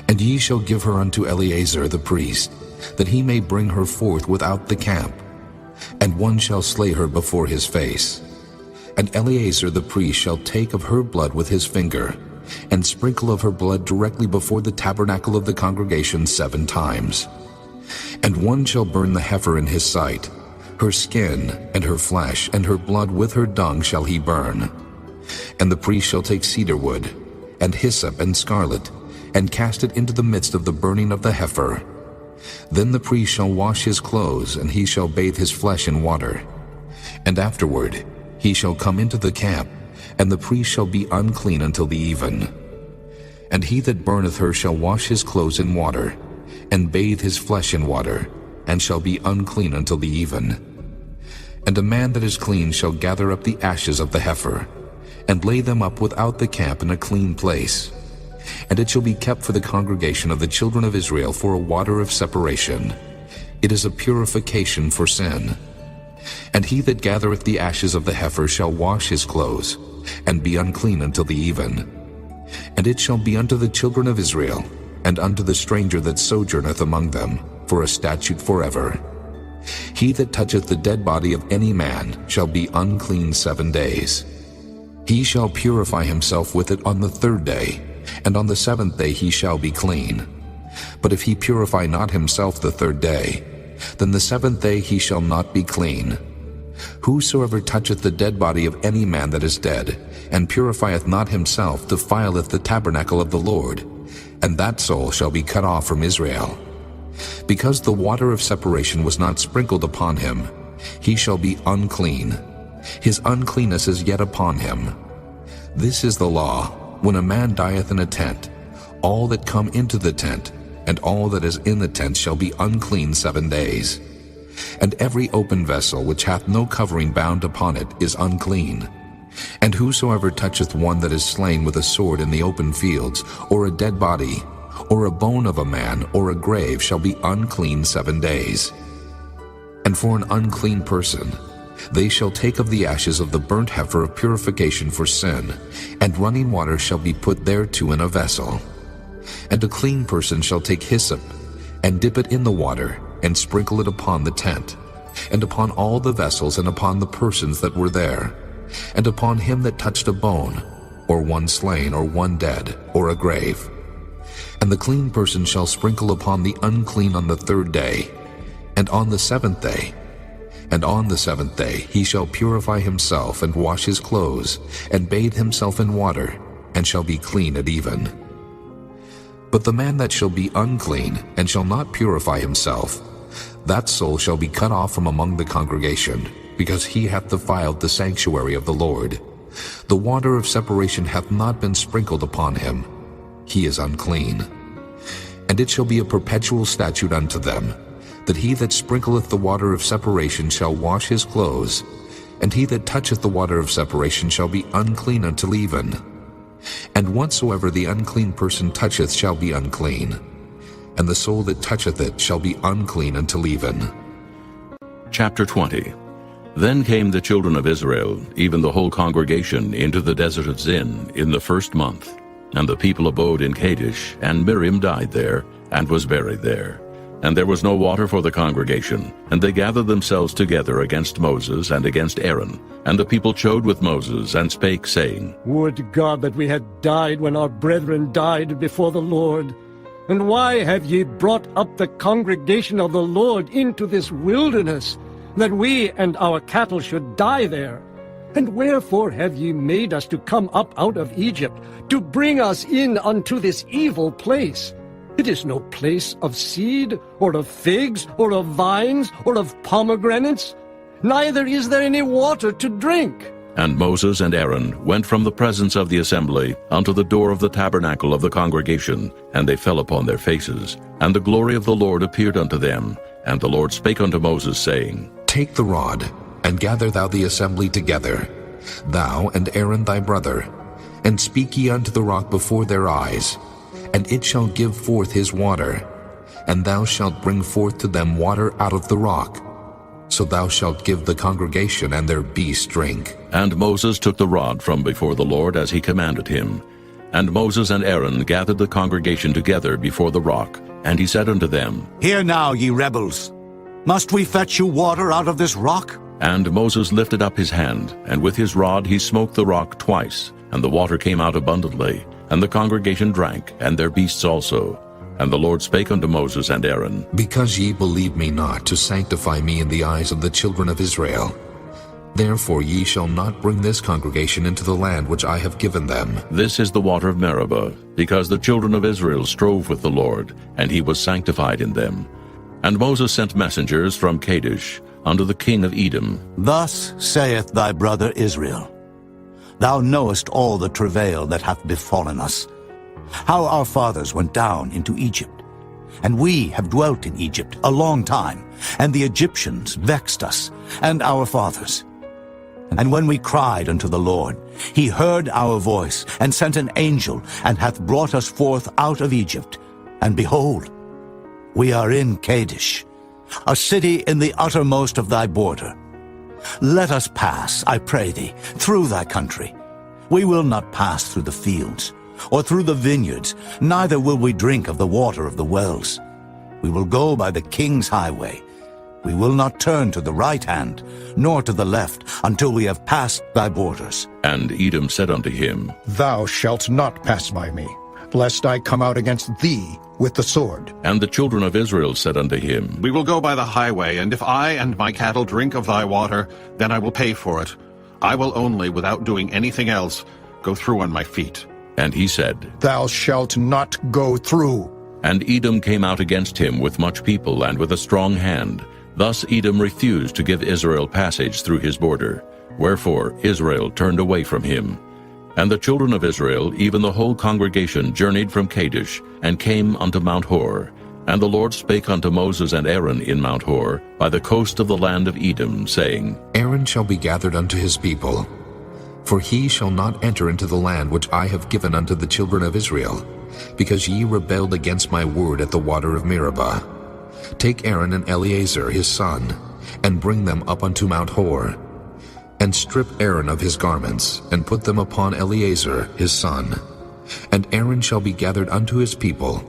And ye shall give her unto Eleazar the priest, that he may bring her forth without the camp. And one shall slay her before his face. And Eleazar the priest shall take of her blood with his finger, and sprinkle of her blood directly before the tabernacle of the congregation 7 times. And one shall burn the heifer in his sight, her skin, and her flesh, and her blood with her dung shall he burn. And the priest shall take cedar wood, and hyssop, and scarlet, and cast it into the midst of the burning of the heifer. Then the priest shall wash his clothes, and he shall bathe his flesh in water. And afterward he shall come into the camp, and the priest shall be unclean until the even. And he that burneth her shall wash his clothes in water, and bathe his flesh in water, and shall be unclean until the even. And a man that is clean shall gather up the ashes of the heifer, and lay them up without the camp in a clean place. And it shall be kept for the congregation of the children of Israel for a water of separation. It is a purification for sin. And he that gathereth the ashes of the heifer shall wash his clothes, and be unclean until the even. And it shall be unto the children of Israel, and unto the stranger that sojourneth among them, for a statute forever. He that toucheth the dead body of any man shall be unclean 7 days. He shall purify himself with it on the 3rd day, and on the 7th day he shall be clean. But if he purify not himself the 3rd day, then the 7th day he shall not be clean. Whosoever toucheth the dead body of any man that is dead, and purifieth not himself, defileth the tabernacle of the Lord, and that soul shall be cut off from Israel. Because the water of separation was not sprinkled upon him, he shall be unclean. His uncleanness is yet upon him. This is the law, when a man dieth in a tent. All that come into the tent, and all that is in the tent shall be unclean 7 days. And every open vessel which hath no covering bound upon it is unclean. And whosoever toucheth one that is slain with a sword in the open fields, or a dead body, or a bone of a man, or a grave, shall be unclean 7 days. And for an unclean person, They shall take of the ashes of the burnt heifer of purification for sin, and running water shall be put thereto in a vessel. And a clean person shall take hyssop, and dip it in the water, and sprinkle it upon the tent, and upon all the vessels, and upon the persons that were there, and upon him that touched a bone, or one slain, or one dead, or a grave. And the clean person shall sprinkle upon the unclean on the 3rd day, and on the 7th day. And on the 7th day he shall purify himself, and wash his clothes, and bathe himself in water, and shall be clean at even. But the man that shall be unclean, and shall not purify himself, that soul shall be cut off from among the congregation, because he hath defiled the sanctuary of the Lord. The water of separation hath not been sprinkled upon him. He is unclean. And it shall be a perpetual statute unto them, that he that sprinkleth the water of separation shall wash his clothes, and he that toucheth the water of separation shall be unclean until even. And whatsoever the unclean person toucheth shall be unclean, and the soul that toucheth it shall be unclean until even. Chapter 20. Then came the children of Israel, even the whole congregation, into the desert of Zin in the 1st month. And the people abode in Kadesh, and Miriam died there, and was buried there. And there was no water for the congregation, and they gathered themselves together against Moses and against Aaron. And the people chode with Moses, and spake, saying, Would God that we had died when our brethren died before the Lord! And why have ye brought up the congregation of the Lord into this wilderness, that we and our cattle should die there? And wherefore have ye made us to come up out of Egypt, to bring us in unto this evil place? It is no place of seed, or of figs, or of vines, or of pomegranates, neither is there any water to drink. And Moses and Aaron went from the presence of the assembly unto the door of the tabernacle of the congregation, and they fell upon their faces. And the glory of the Lord appeared unto them. And the Lord spake unto Moses, saying, Take the rod, and gather thou the assembly together, thou and Aaron thy brother, and speak ye unto the rock before their eyes, and it shall give forth his water, and thou shalt bring forth to them water out of the rock. So thou shalt give the congregation and their beasts drink. And Moses took the rod from before the Lord as he commanded him. And Moses and Aaron gathered the congregation together before the rock. And he said unto them, Hear now, ye rebels, must we fetch you water out of this rock? And Moses lifted up his hand, and with his rod he smote the rock twice, and the water came out abundantly. And the congregation drank, and their beasts also. And the Lord spake unto Moses and Aaron, Because ye believe me not to sanctify me in the eyes of the children of Israel, therefore ye shall not bring this congregation into the land which I have given them. This is the water of Meribah, because the children of Israel strove with the Lord, and he was sanctified in them. And Moses sent messengers from Kadesh unto the king of Edom. Thus saith thy brother Israel, Thou knowest all the travail that hath befallen us, how our fathers went down into Egypt. And we have dwelt in Egypt a long time, and the Egyptians vexed us, and our fathers. And when we cried unto the Lord, he heard our voice, and sent an angel, and hath brought us forth out of Egypt. And behold, we are in Kadesh, a city in the uttermost of thy border. Let us pass, I pray thee, through thy country. We will not pass through the fields, or through the vineyards, neither will we drink of the water of the wells. We will go by the king's highway. We will not turn to the right hand, nor to the left, until we have passed thy borders. And Edom said unto him, Thou shalt not pass by me, lest I come out against thee with the sword. And the children of Israel said unto him, We will go by the highway, and if I and my cattle drink of thy water, then I will pay for it. I will only, without doing anything else, go through on my feet. And he said, Thou shalt not go through. And Edom came out against him with much people and with a strong hand. Thus Edom refused to give Israel passage through his border. Wherefore Israel turned away from him. And the children of Israel, even the whole congregation, journeyed from Kadesh, and came unto Mount Hor. And the Lord spake unto Moses and Aaron in Mount Hor, by the coast of the land of Edom, saying, Aaron shall be gathered unto his people, for he shall not enter into the land which I have given unto the children of Israel, because ye rebelled against my word at the water of Meribah. Take Aaron and Eleazar his son, and bring them up unto Mount Hor, And strip Aaron of his garments, and put them upon Eleazar his son. And Aaron shall be gathered unto his people,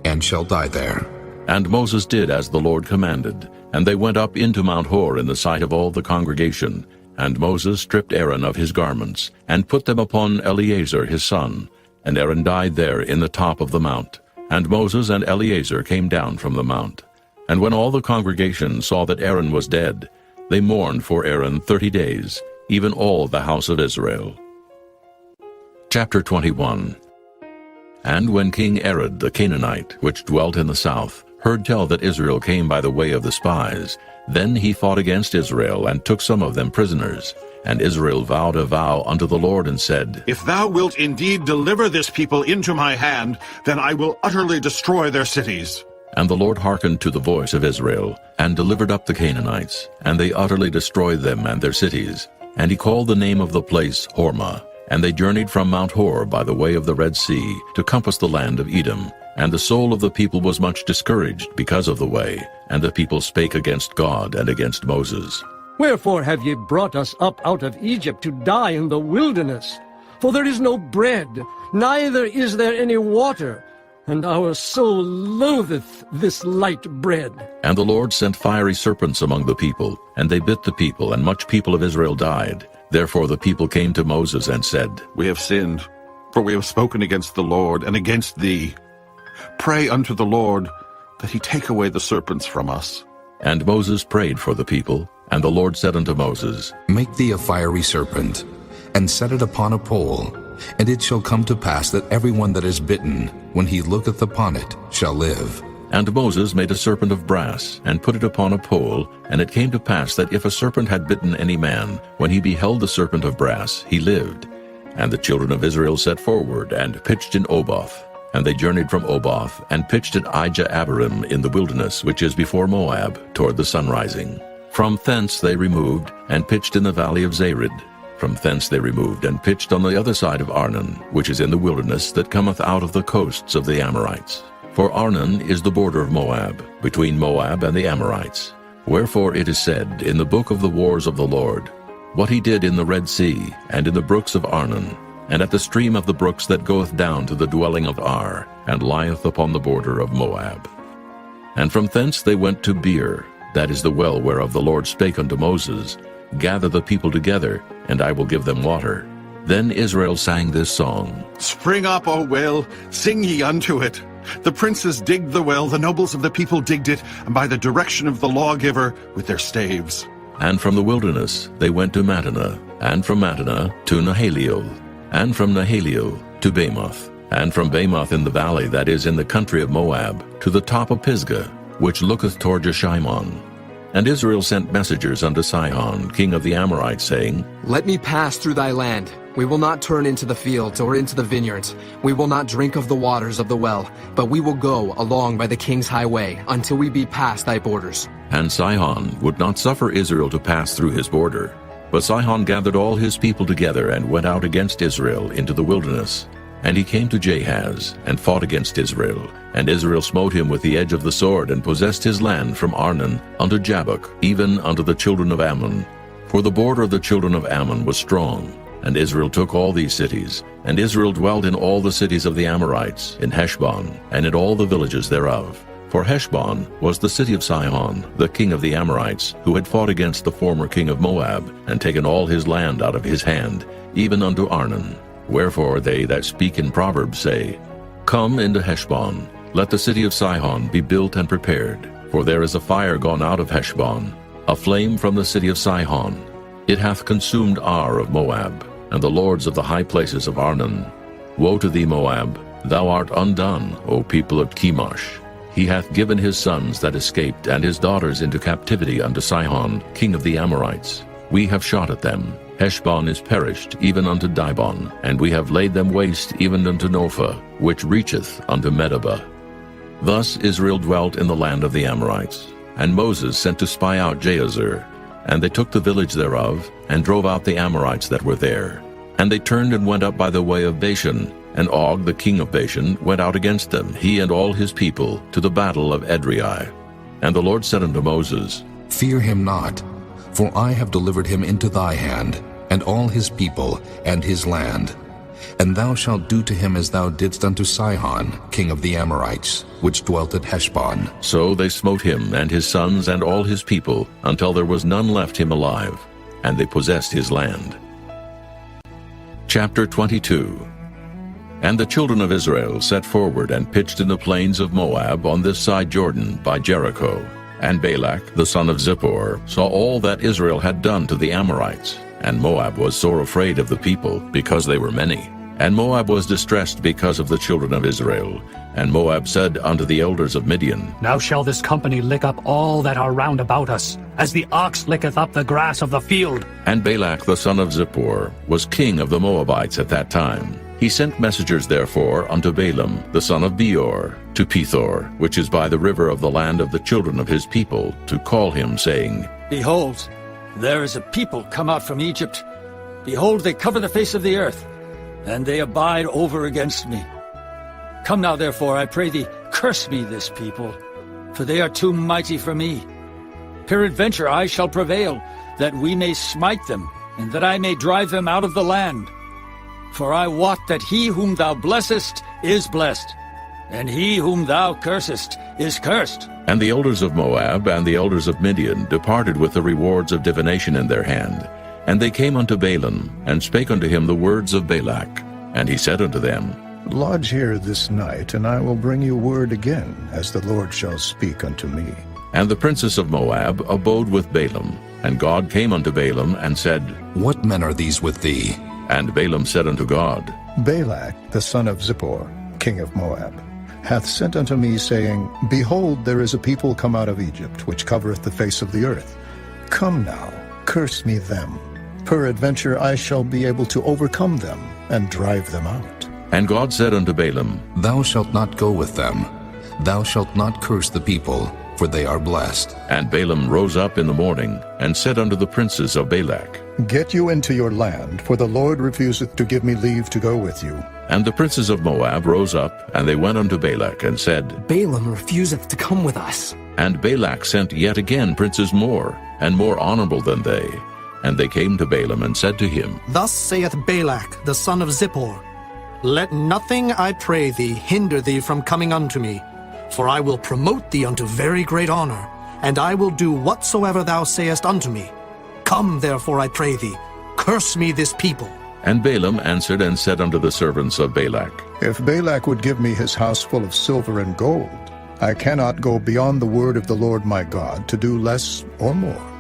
and shall die there. And Moses did as the Lord commanded, and they went up into Mount Hor in the sight of all the congregation. And Moses stripped Aaron of his garments, and put them upon Eleazar his son. And Aaron died there in the top of the mount. And Moses and Eleazar came down from the mount. And when all the congregation saw that Aaron was dead, they mourned for Aaron 30 days, even all the house of Israel. Chapter 21. And when King Arad the Canaanite, which dwelt in the south, heard tell that Israel came by the way of the spies, then he fought against Israel, and took some of them prisoners. And Israel vowed a vow unto the Lord, and said, If thou wilt indeed deliver this people into my hand, then I will utterly destroy their cities. And the Lord hearkened to the voice of Israel, and delivered up the Canaanites, and they utterly destroyed them and their cities. And he called the name of the place Hormah. And they journeyed from Mount Hor by the way of the Red Sea, to compass the land of Edom. And the soul of the people was much discouraged because of the way, and the people spake against God and against Moses. Wherefore have ye brought us up out of Egypt to die in the wilderness? For there is no bread, neither is there any water, and our soul loatheth this light bread. And the Lord sent fiery serpents among the people, and they bit the people, and much people of Israel died. Therefore the people came to Moses and said, We have sinned, for we have spoken against the Lord and against thee. Pray unto the Lord, that he take away the serpents from us. And Moses prayed for the people, and the Lord said unto Moses, Make thee a fiery serpent, and set it upon a pole, and it shall come to pass that every one that is bitten, when he looketh upon it, shall live. And Moses made a serpent of brass, and put it upon a pole. And it came to pass that if a serpent had bitten any man, when he beheld the serpent of brass, he lived. And the children of Israel set forward, and pitched in Oboth. And they journeyed from Oboth, and pitched at Ijah-abarim in the wilderness, which is before Moab, toward the sunrising. From thence they removed, and pitched in the valley of Zared. From thence they removed, and pitched on the other side of Arnon, which is in the wilderness that cometh out of the coasts of the Amorites. For Arnon is the border of Moab, between Moab and the Amorites. Wherefore it is said in the book of the wars of the Lord, what he did in the Red Sea, and in the brooks of Arnon, and at the stream of the brooks that goeth down to the dwelling of Ar, and lieth upon the border of Moab. And from thence they went to Beer, that is the well whereof the Lord spake unto Moses, Gather the people together, and I will give them water. Then Israel sang this song, Spring up, O well, sing ye unto it. The princes digged the well, the nobles of the people digged it, and by the direction of the lawgiver with their staves. And from the wilderness they went to Mattanah, and from Mattanah to Nahaliel, and from Nahaliel to Bamoth, and from Bamoth in the valley that is in the country of Moab, to the top of Pisgah, which looketh toward Jeshimon. And Israel sent messengers unto Sihon, king of the Amorites, saying, Let me pass through thy land. We will not turn into the fields or into the vineyards. We will not drink of the waters of the well, but we will go along by the king's highway until we be past thy borders. And Sihon would not suffer Israel to pass through his border. But Sihon gathered all his people together and went out against Israel into the wilderness. And he came to Jahaz, and fought against Israel. And Israel smote him with the edge of the sword, and possessed his land from Arnon unto Jabbok, even unto the children of Ammon. For the border of the children of Ammon was strong. And Israel took all these cities. And Israel dwelt in all the cities of the Amorites, in Heshbon, and in all the villages thereof. For Heshbon was the city of Sihon, the king of the Amorites, who had fought against the former king of Moab, and taken all his land out of his hand, even unto Arnon. Wherefore they that speak in Proverbs say, Come into Heshbon, let the city of Sihon be built and prepared. For there is a fire gone out of Heshbon, a flame from the city of Sihon. It hath consumed Ar of Moab, and the lords of the high places of Arnon. Woe to thee, Moab! Thou art undone, O people of Chemosh. He hath given his sons that escaped and his daughters into captivity unto Sihon, king of the Amorites. We have shot at them. Heshbon is perished, even unto Dibon, and we have laid them waste even unto Nophah, which reacheth unto Medeba. Thus Israel dwelt in the land of the Amorites. And Moses sent to spy out Jahazer. And they took the village thereof, and drove out the Amorites that were there. And they turned and went up by the way of Bashan. And Og, the king of Bashan, went out against them, he and all his people, to the battle of Edrei. And the Lord said unto Moses, Fear him not, For I have delivered him into thy hand, and all his people, and his land. And thou shalt do to him as thou didst unto Sihon, king of the Amorites, which dwelt at Heshbon. So they smote him and his sons and all his people, until there was none left him alive, and they possessed his land. Chapter 22. And the children of Israel set forward and pitched in the plains of Moab on this side Jordan by Jericho. And Balak the son of Zippor saw all that Israel had done to the Amorites. And Moab was sore afraid of the people, because they were many. And Moab was distressed because of the children of Israel. And Moab said unto the elders of Midian, Now shall this company lick up all that are round about us, as the ox licketh up the grass of the field. And Balak the son of Zippor was king of the Moabites at that time. He sent messengers therefore unto Balaam the son of Beor to Pethor, which is by the river of the land of the children of his people, to call him, saying, Behold, there is a people come out from Egypt. Behold, they cover the face of the earth, and they abide over against me. Come now, therefore, I pray thee, curse me this people, for they are too mighty for me. Peradventure I shall prevail, that we may smite them, and that I may drive them out of the land. For I wot that he whom thou blessest is blessed, and he whom thou cursest is cursed. And the elders of Moab and the elders of Midian departed with the rewards of divination in their hand. And they came unto Balaam, and spake unto him the words of Balak. And he said unto them, Lodge here this night, and I will bring you word again, as the Lord shall speak unto me. And the princess of Moab abode with Balaam. And God came unto Balaam, and said, What men are these with thee? And Balaam said unto God, Balak, the son of Zippor, king of Moab, hath sent unto me, saying, Behold, there is a people come out of Egypt, which covereth the face of the earth. Come now, curse me them. Peradventure I shall be able to overcome them, and drive them out. And God said unto Balaam, Thou shalt not go with them. Thou shalt not curse the people, for they are blessed. And Balaam rose up in the morning, and said unto the princes of Balak, Get you into your land, for the Lord refuseth to give me leave to go with you. And the princes of Moab rose up, and they went unto Balak, and said, Balaam refuseth to come with us. And Balak sent yet again princes more, and more honorable than they. And they came to Balaam, and said to him, Thus saith Balak the son of Zippor, Let nothing, I pray thee, hinder thee from coming unto me. For I will promote thee unto very great honor, and I will do whatsoever thou sayest unto me. Come, therefore, I pray thee, curse me this people. And Balaam answered and said unto the servants of Balak, If Balak would give me his house full of silver and gold, I cannot go beyond the word of the Lord my God to do less or more.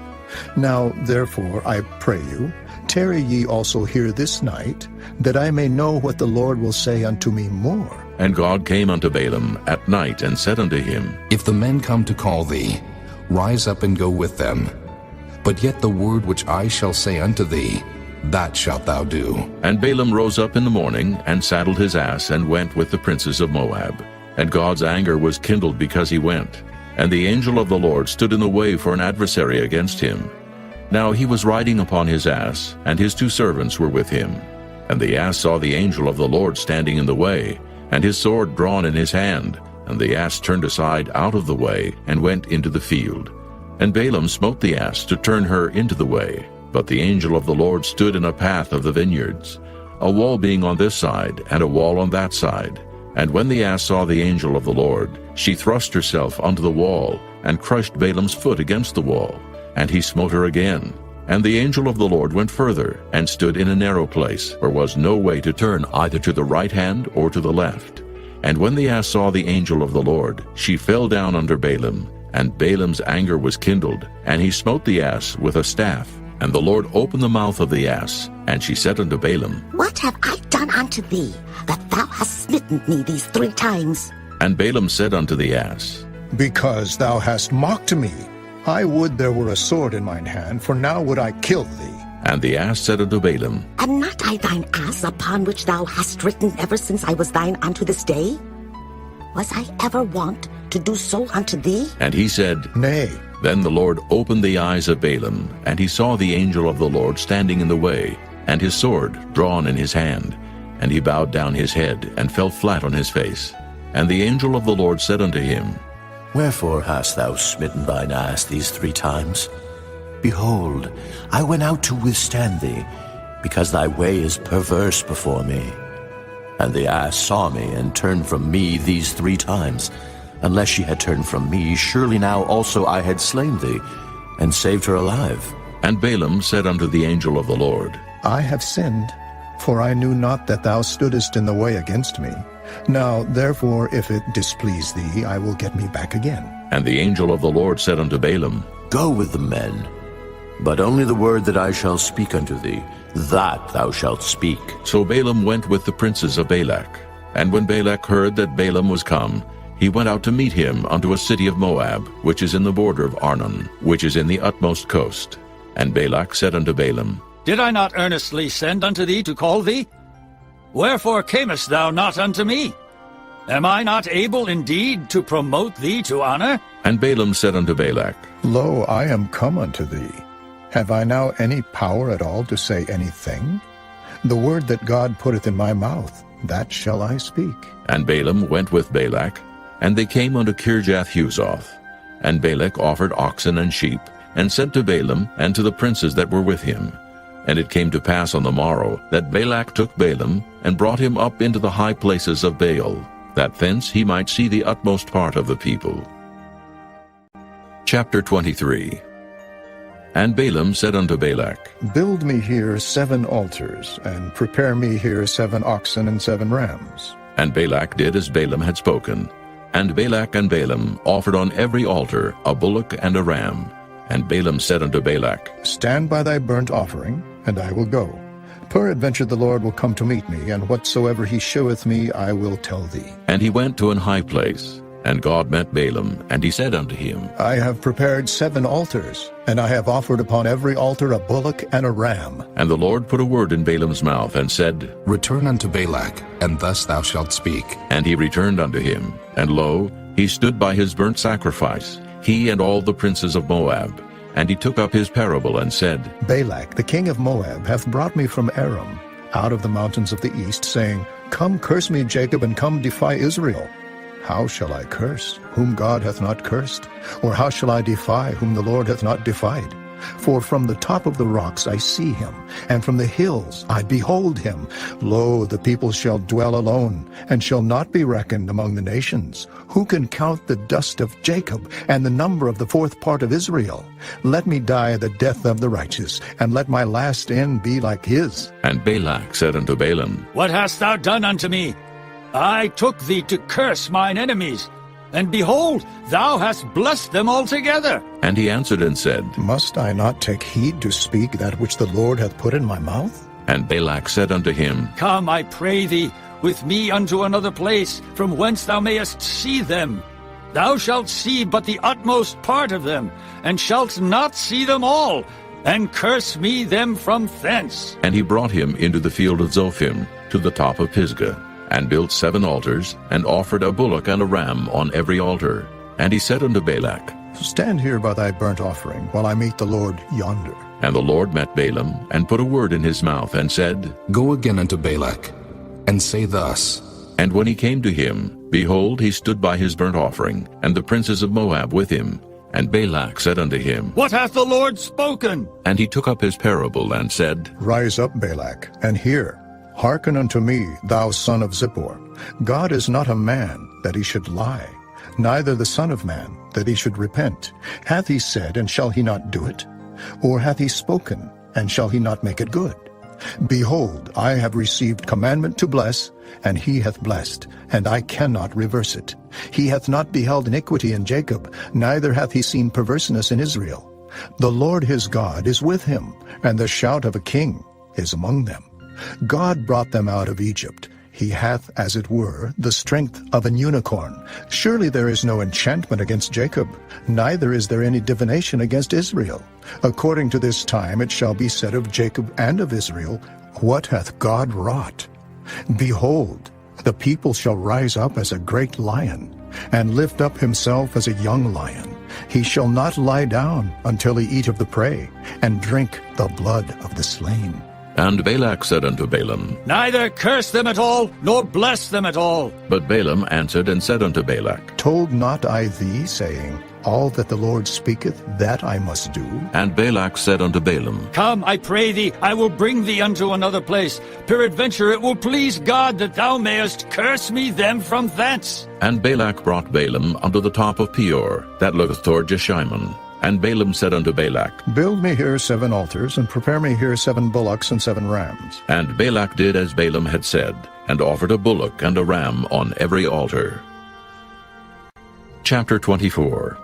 Now, therefore, I pray you, tarry ye also here this night, that I may know what the Lord will say unto me more. And God came unto Balaam at night, and said unto him, If the men come to call thee, rise up and go with them. But yet the word which I shall say unto thee, that shalt thou do. And Balaam rose up in the morning, and saddled his ass, and went with the princes of Moab. And God's anger was kindled because he went. And the angel of the Lord stood in the way for an adversary against him. Now he was riding upon his ass, and his 2 servants were with him. And the ass saw the angel of the Lord standing in the way, and his sword drawn in his hand. And the ass turned aside out of the way, and went into the field. And Balaam smote the ass to turn her into the way. But the angel of the Lord stood in a path of the vineyards, a wall being on this side, and a wall on that side. And when the ass saw the angel of the Lord, she thrust herself unto the wall, and crushed Balaam's foot against the wall. And he smote her again. And the angel of the Lord went further, and stood in a narrow place, where was no way to turn either to the right hand or to the left. And when the ass saw the angel of the Lord, she fell down under Balaam. And Balaam's anger was kindled, and he smote the ass with a staff. And the Lord opened the mouth of the ass, and she said unto Balaam, What have I done unto thee, that thou hast smitten me these 3 times? And Balaam said unto the ass, Because thou hast mocked me. I would there were a sword in mine hand, for now would I kill thee. And the ass said unto Balaam, Am not I thine ass, upon which thou hast ridden ever since I was thine unto this day? Was I ever wont to do so unto thee? And he said, Nay. Then the Lord opened the eyes of Balaam, and he saw the angel of the Lord standing in the way, and his sword drawn in his hand. And he bowed down his head, and fell flat on his face. And the angel of the Lord said unto him, Wherefore hast thou smitten thine ass these 3 times? Behold, I went out to withstand thee, because thy way is perverse before me. And the ass saw me, and turned from me these 3 times. Unless she had turned from me, surely now also I had slain thee, and saved her alive. And Balaam said unto the angel of the Lord, I have sinned, for I knew not that thou stoodest in the way against me. Now, therefore, if it displease thee, I will get me back again. And the angel of the Lord said unto Balaam, Go with the men, but only the word that I shall speak unto thee, that thou shalt speak. So Balaam went with the princes of Balak. And when Balak heard that Balaam was come, he went out to meet him unto a city of Moab, which is in the border of Arnon, which is in the utmost coast. And Balak said unto Balaam, Did I not earnestly send unto thee to call thee? Wherefore camest thou not unto me? Am I not able indeed to promote thee to honor? And Balaam said unto Balak, Lo, I am come unto thee. Have I now any power at all to say anything? The word that God putteth in my mouth, that shall I speak. And Balaam went with Balak, and they came unto Kirjath-huzoth. And Balak offered oxen and sheep, and sent to Balaam and to the princes that were with him. And it came to pass on the morrow that Balak took Balaam, and brought him up into the high places of Baal, that thence he might see the utmost part of the people. Chapter 23. And Balaam said unto Balak, Build me here 7 altars, and prepare me here 7 oxen and 7 rams. And Balak did as Balaam had spoken. And Balak and Balaam offered on every altar a bullock and a ram. And Balaam said unto Balak, Stand by thy burnt offering, and I will go. Peradventure the Lord will come to meet me, and whatsoever he sheweth me I will tell thee. And he went to an high place. And God met Balaam, and he said unto him, I have prepared 7 altars, and I have offered upon every altar a bullock and a ram. And the Lord put a word in Balaam's mouth, and said, Return unto Balak, and thus thou shalt speak. And he returned unto him, and lo, he stood by his burnt sacrifice, he and all the princes of Moab. And he took up his parable, and said, Balak, the king of Moab, hath brought me from Aram, out of the mountains of the east, saying, Come curse me, Jacob, and come defy Israel. How shall I curse, whom God hath not cursed? Or how shall I defy, whom the Lord hath not defied? For from the top of the rocks I see him, and from the hills I behold him. Lo, the people shall dwell alone, and shall not be reckoned among the nations. Who can count the dust of Jacob, and the number of the 4th part of Israel? Let me die the death of the righteous, and let my last end be like his. And Balak said unto Balaam, What hast thou done unto me? I took thee to curse mine enemies, and behold, thou hast blessed them altogether. And he answered and said, Must I not take heed to speak that which the Lord hath put in my mouth? And Balak said unto him, Come, I pray thee, with me unto another place, from whence thou mayest see them. Thou shalt see but the utmost part of them, and shalt not see them all, and curse me them from thence. And he brought him into the field of Zophim, to the top of Pisgah, and built 7 altars, and offered a bullock and a ram on every altar. And he said unto Balak, Stand here by thy burnt offering, while I meet the Lord yonder. And the Lord met Balaam, and put a word in his mouth, and said, Go again unto Balak, and say thus. And when he came to him, behold, he stood by his burnt offering, and the princes of Moab with him. And Balak said unto him, What hath the Lord spoken? And he took up his parable, and said, Rise up, Balak, and hear. Hearken unto me, thou son of Zippor. God is not a man, that he should lie, neither the son of man, that he should repent. Hath he said, and shall he not do it? Or hath he spoken, and shall he not make it good? Behold, I have received commandment to bless, and he hath blessed, and I cannot reverse it. He hath not beheld iniquity in Jacob, neither hath he seen perverseness in Israel. The Lord his God is with him, and the shout of a king is among them. God brought them out of Egypt. He hath, as it were, the strength of an unicorn. Surely there is no enchantment against Jacob, neither is there any divination against Israel. According to this time it shall be said of Jacob and of Israel, What hath God wrought? Behold, the people shall rise up as a great lion, and lift up himself as a young lion. He shall not lie down until he eat of the prey, and drink the blood of the slain. And Balak said unto Balaam, Neither curse them at all, nor bless them at all. But Balaam answered and said unto Balak, Told not I thee, saying, all that the Lord speaketh, that I must do? And Balak said unto Balaam, Come, I pray thee, I will bring thee unto another place. Peradventure it will please God that thou mayest curse me them from thence. And Balak brought Balaam unto the top of Peor, that looketh toward Jeshimon. And Balaam said unto Balak, Build me here 7 altars, and prepare me here 7 bullocks and 7 rams. And Balak did as Balaam had said, and offered a bullock and a ram on every altar. Chapter 24.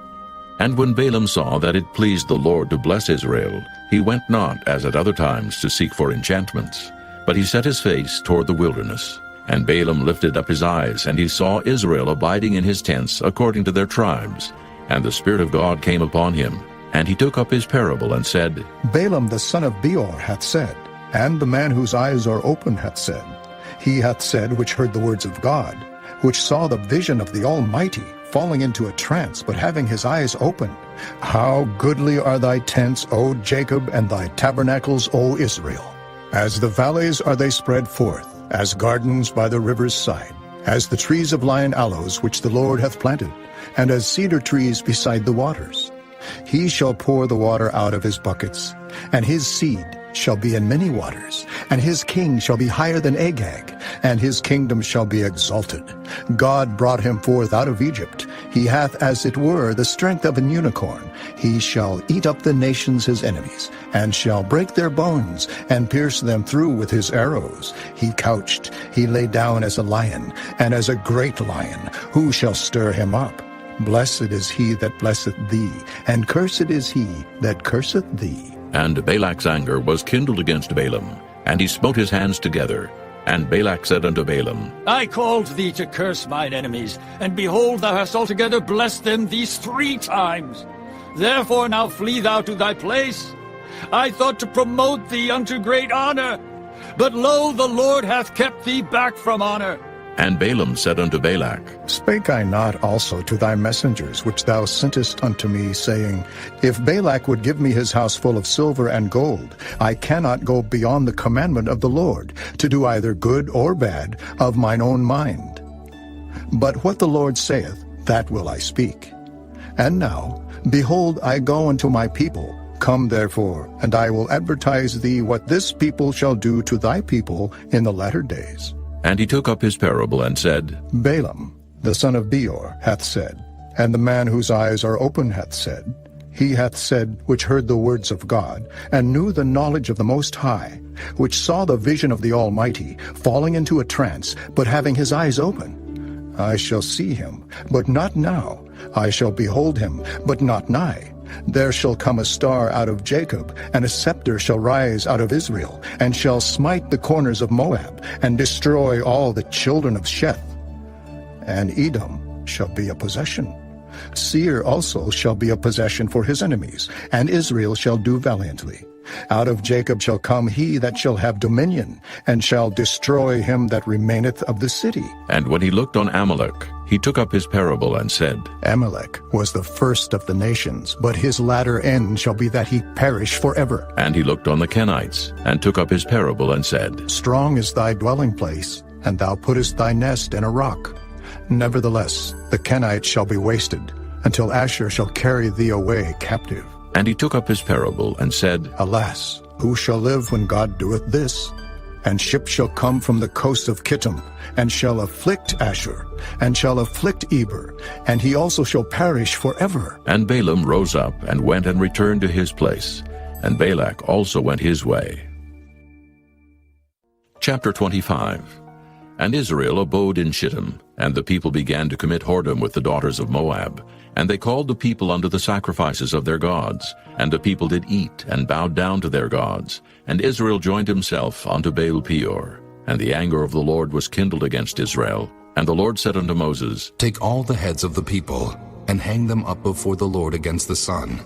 And when Balaam saw that it pleased the Lord to bless Israel, he went not, as at other times, to seek for enchantments, but he set his face toward the wilderness. And Balaam lifted up his eyes, and he saw Israel abiding in his tents according to their tribes. And the Spirit of God came upon him, and he took up his parable, and said, Balaam the son of Beor hath said, and the man whose eyes are open hath said, He hath said which heard the words of God, which saw the vision of the Almighty, falling into a trance, but having his eyes open. How goodly are thy tents, O Jacob, and thy tabernacles, O Israel! As the valleys are they spread forth, as gardens by the river's side, as the trees of lion aloes which the Lord hath planted, and as cedar trees beside the waters. He shall pour the water out of his buckets, and his seed shall be in many waters, and his king shall be higher than Agag, and his kingdom shall be exalted. God brought him forth out of Egypt. He hath as it were the strength of an unicorn. He shall eat up the nations his enemies, and shall break their bones, and pierce them through with his arrows. He couched, he lay down as a lion, and as a great lion. Who shall stir him up? Blessed is he that blesseth thee, and cursed is he that curseth thee. And Balak's anger was kindled against Balaam, and he smote his hands together. And Balak said unto Balaam, I called thee to curse mine enemies, and behold, thou hast altogether blessed them these 3 times. Therefore now flee thou to thy place. I thought to promote thee unto great honor, but lo, the Lord hath kept thee back from honor. And Balaam said unto Balak, Spake I not also to thy messengers which thou sentest unto me, saying, If Balak would give me his house full of silver and gold, I cannot go beyond the commandment of the Lord, to do either good or bad of mine own mind. But what the Lord saith, that will I speak. And now, behold, I go unto my people. Come therefore, and I will advertise thee what this people shall do to thy people in the latter days. And he took up his parable, and said, Balaam, the son of Beor, hath said, and the man whose eyes are open hath said, He hath said, which heard the words of God, and knew the knowledge of the Most High, which saw the vision of the Almighty, falling into a trance, but having his eyes open. I shall see him, but not now. I shall behold him, but not nigh. There shall come a star out of Jacob, and a scepter shall rise out of Israel, and shall smite the corners of Moab, and destroy all the children of Sheth. And Edom shall be a possession. Seir also shall be a possession for his enemies, and Israel shall do valiantly. Out of Jacob shall come he that shall have dominion, and shall destroy him that remaineth of the city. And when he looked on Amalek, he took up his parable, and said, Amalek was the first of the nations, but his latter end shall be that he perish forever. And he looked on the Kenites, and took up his parable, and said, Strong is thy dwelling place, and thou puttest thy nest in a rock. Nevertheless, the Kenites shall be wasted, until Asher shall carry thee away captive. And he took up his parable, and said, Alas, who shall live when God doeth this? And ships shall come from the coast of Kittim, and shall afflict Asher, and shall afflict Eber, and he also shall perish forever. And Balaam rose up, and went and returned to his place, and Balak also went his way. Chapter 25. And Israel abode in Shittim, and the people began to commit whoredom with the daughters of Moab. And they called the people unto the sacrifices of their gods. And the people did eat, and bowed down to their gods. And Israel joined himself unto Baal Peor. And the anger of the Lord was kindled against Israel. And the Lord said unto Moses, Take all the heads of the people, and hang them up before the Lord against the sun,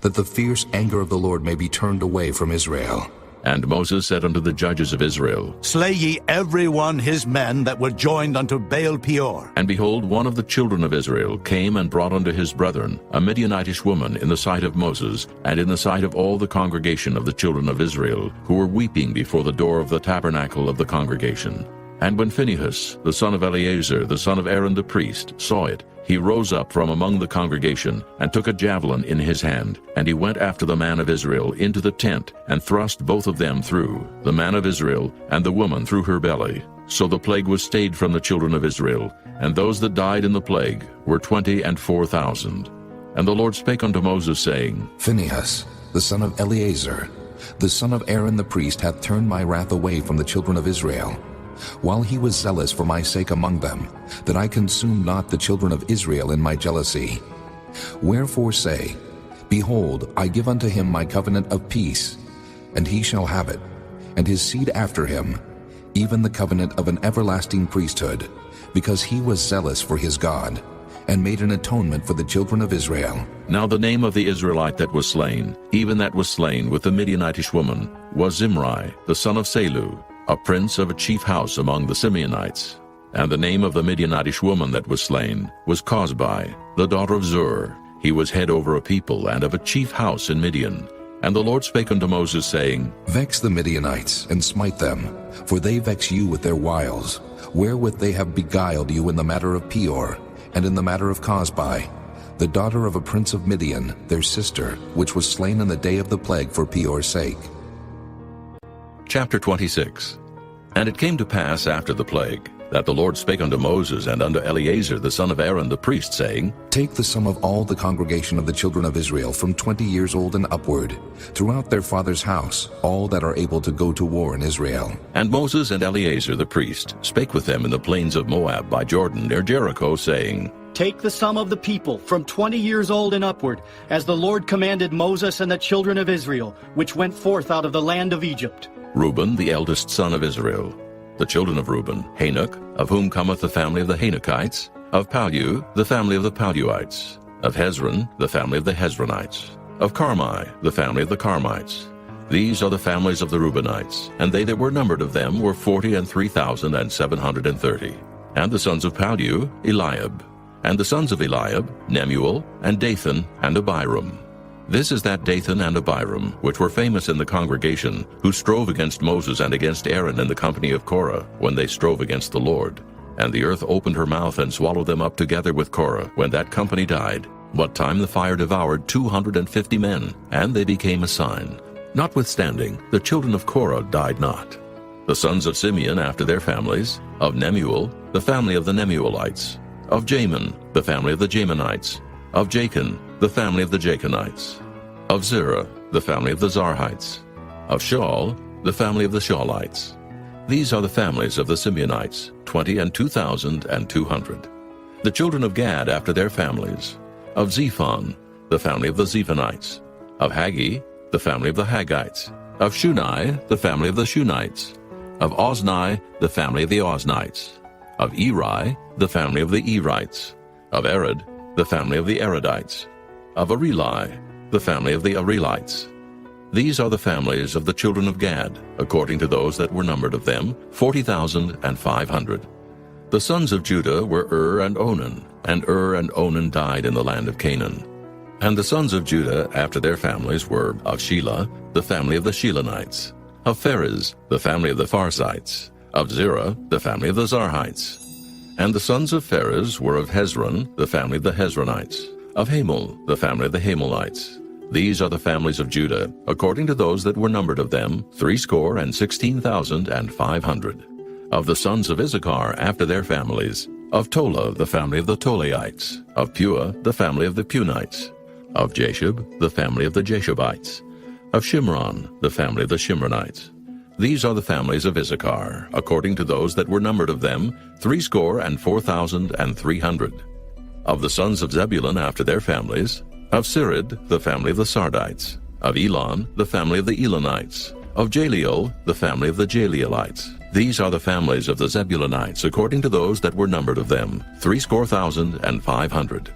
that the fierce anger of the Lord may be turned away from Israel. And Moses said unto the judges of Israel, Slay ye every one his men that were joined unto Baal Peor. And behold, one of the children of Israel came and brought unto his brethren a Midianitish woman in the sight of Moses, and in the sight of all the congregation of the children of Israel, who were weeping before the door of the tabernacle of the congregation. And when Phinehas, the son of Eleazar, the son of Aaron the priest, saw it, he rose up from among the congregation, and took a javelin in his hand, and he went after the man of Israel into the tent, and thrust both of them through, the man of Israel and the woman through her belly. So the plague was stayed from the children of Israel, and those that died in the plague were 24,000. And the Lord spake unto Moses, saying, Phinehas, the son of Eleazar, the son of Aaron the priest, hath turned my wrath away from the children of Israel, while he was zealous for my sake among them, that I consumed not the children of Israel in my jealousy. Wherefore say, Behold, I give unto him my covenant of peace, and he shall have it, and his seed after him, even the covenant of an everlasting priesthood, because he was zealous for his God, and made an atonement for the children of Israel. Now the name of the Israelite that was slain, even that was slain with the Midianitish woman, was Zimri, the son of Salu, a prince of a chief house among the Simeonites. And the name of the Midianitish woman that was slain was Cosbi, the daughter of Zur. He was head over a people and of a chief house in Midian. And the Lord spake unto Moses, saying, Vex the Midianites, and smite them, for they vex you with their wiles, wherewith they have beguiled you in the matter of Peor, and in the matter of Cosbi, the daughter of a prince of Midian, their sister, which was slain in the day of the plague for Peor's sake. Chapter 26. And it came to pass after the plague, that the Lord spake unto Moses and unto Eleazar the son of Aaron the priest, saying, Take the sum of all the congregation of the children of Israel from 20 years old and upward, throughout their father's house, all that are able to go to war in Israel. And Moses and Eleazar the priest spake with them in the plains of Moab by Jordan near Jericho, saying, Take the sum of the people from 20 years old and upward, as the Lord commanded Moses and the children of Israel, which went forth out of the land of Egypt. Reuben, the eldest son of Israel. The children of Reuben, Hanok, of whom cometh the family of the Hanokites. Of Palu, the family of the Paluites. Of Hezron, the family of the Hezronites. Of Carmi, the family of the Carmites. These are the families of the Reubenites, and they that were numbered of them were 43,730. And the sons of Palu, Eliab. And the sons of Eliab, Nemuel, and Dathan, and Abiram. This is that Dathan and Abiram, which were famous in the congregation, who strove against Moses and against Aaron in the company of Korah, when they strove against the Lord. And the earth opened her mouth and swallowed them up together with Korah, when that company died, what time the fire devoured 250 men, and they became a sign. Notwithstanding, the children of Korah died not. The sons of Simeon after their families, of Nemuel, the family of the Nemuelites. Of Jamin, the family of the Jaminites. Of Jachin, the family of the Jachinites. Of Zerah, the family of the Zarhites. Of Shaul, the family of the Shaulites. These are the families of the Simeonites, 22,200. The children of Gad after their families. Of Zephon, the family of the Zephonites. Of Haggi, the family of the Haggites. Of Shunai, the family of the Shunites. Of Ozni, the family of the Oznites. Of Eri, the family of the Erites. Of Arad, the family of the Aradites. Of Areli, the family of the Arelites. These are the families of the children of Gad, according to those that were numbered of them, 40,500. The sons of Judah were and Onan, and and Onan died in the land of Canaan. And the sons of Judah after their families were of Shelah, the family of the Shelonites. Of Pharez, the family of the Pharzites. Of Zerah, the family of the Zarhites. And the sons of Pharez were of Hezron, the family of the Hezronites. Of Hamul, the family of the Hamelites. These are the families of Judah, according to those that were numbered of them, 16,500. Of the sons of Issachar after their families. Of Tola, the family of the Tolaites. Of Pua, the family of the Punites. Of Jashub, the family of the Jashubites. Of Shimron, the family of the Shimronites. These are the families of Issachar, according to those that were numbered of them, 64,300. Of the sons of Zebulun after their families. Of Sirid, the family of the Sardites. Of Elon, the family of the Elonites. Of Jaleel, the family of the Jaleelites. These are the families of the Zebulunites, according to those that were numbered of them, 64,500.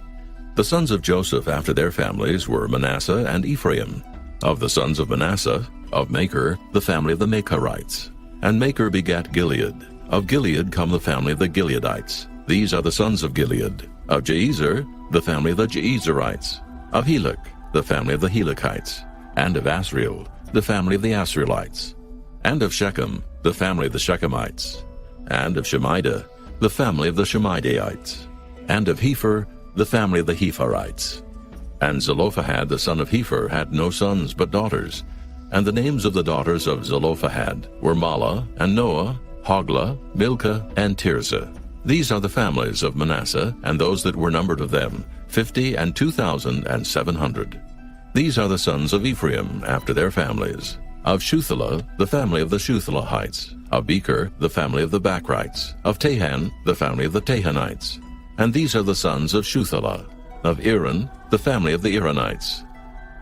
The sons of Joseph after their families were Manasseh and Ephraim. Of the sons of Manasseh, of Machir, the family of the Machirites. And Machir begat Gilead. Of Gilead come the family of the Gileadites. These are the sons of Gilead. Of Jeezer, the family of the Jeezerites. Of Helek, the family of the Helekites. And of Asriel, the family of the Asrielites. And of Shechem, the family of the Shechemites. and of Shemida, the family of the Shemidaites, and of Hepher, the family of the Hepherites. And Zelophehad the son of Hepher had no sons but daughters. And the names of the daughters of Zelophehad were Mahlah, and Noah, Hoglah, Milcah, and Tirzah. These are the families of Manasseh, and those that were numbered of them, 50 and 2,700. These are the sons of Ephraim after their families. Of Shuthelah, the family of the Shuthelahites. Of Becher, the family of the Bachrites. Of Tahan, the family of the Tahanites. And these are the sons of Shuthelah. Of Aaron, the family of the Aaronites.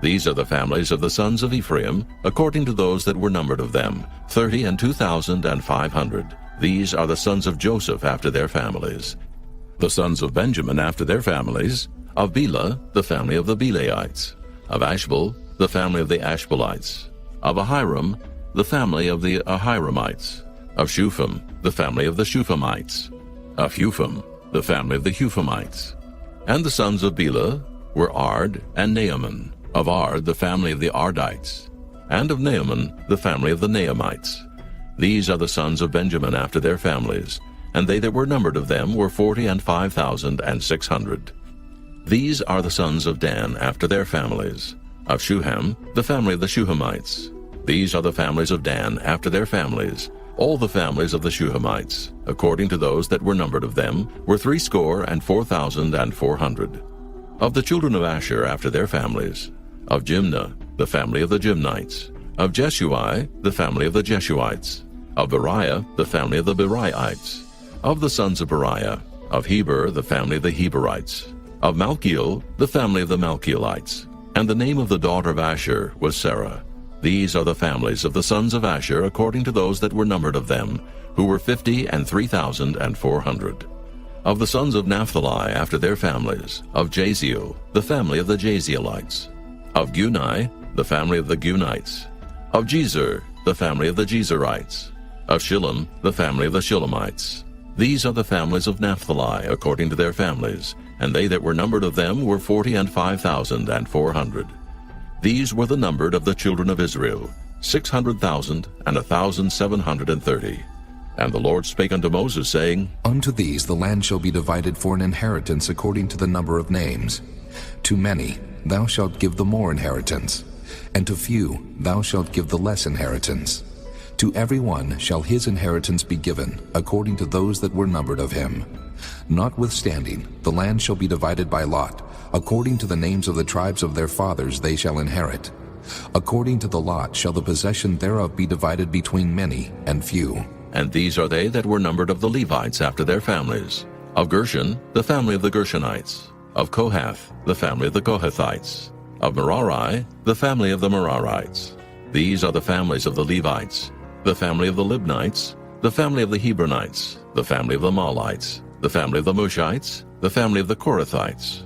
These are the families of the sons of Ephraim, according to those that were numbered of them, 30 and 2,500. These are the sons of Joseph after their families. The sons of Benjamin after their families, of Bela, the family of the Belaites. Of Ashbel, the family of the Ashbelites. Of Ahiram, the family of the Ahiramites. Of Shupham, the family of the Shuphamites. Of Hupham, the family of the Huphamites. And the sons of Bela were Ard and Naaman. Of Ard, the family of the Ardites. And of Naaman, the family of the Naamites. These are the sons of Benjamin after their families, and they that were numbered of them were 40 and 5,600. These are the sons of Dan after their families. Of Shuham, the family of the Shuhamites. These are the families of Dan after their families. All the families of the Shuhamites, according to those that were numbered of them, were 64,400. Of the children of Asher after their families. Of Jimnah, the family of the Jimnites. Of Jeshui, the family of the Jeshuites. Of Beriah, the family of the Beriaites. Of the sons of Beriah. Of Heber, the family of the Heberites. Of Malchiel, the family of the Malchielites. And the name of the daughter of Asher was Sarah. These are the families of the sons of Asher according to those that were numbered of them, who were 50 and 3,400. Of the sons of Naphtali after their families, of Jaziel, the family of the Jazielites. Of Gunai, the family of the Gunites. Of Jezer, the family of the Jezerites. Of Shillem, the family of the Shillemites. These are the families of Naphtali according to their families, and they that were numbered of them were 40 and 5,400. These were the numbered of the children of Israel, 600,000 and 1,730. And the Lord spake unto Moses, saying, Unto these the land shall be divided for an inheritance according to the number of names. To many thou shalt give the more inheritance, and to few thou shalt give the less inheritance. To every one shall his inheritance be given, according to those that were numbered of him. Notwithstanding, the land shall be divided by lot, according to the names of the tribes of their fathers they shall inherit. According to the lot shall the possession thereof be divided between many and few. And these are they that were numbered of the Levites after their families. Of Gershon, the family of the Gershonites. Of Kohath, the family of the Kohathites. Of Merari, the family of the Merarites. These are the families of the Levites. The family of the Libnites, the family of the Hebronites, the family of the Mahlites, the family of the Mushites, the family of the Korathites.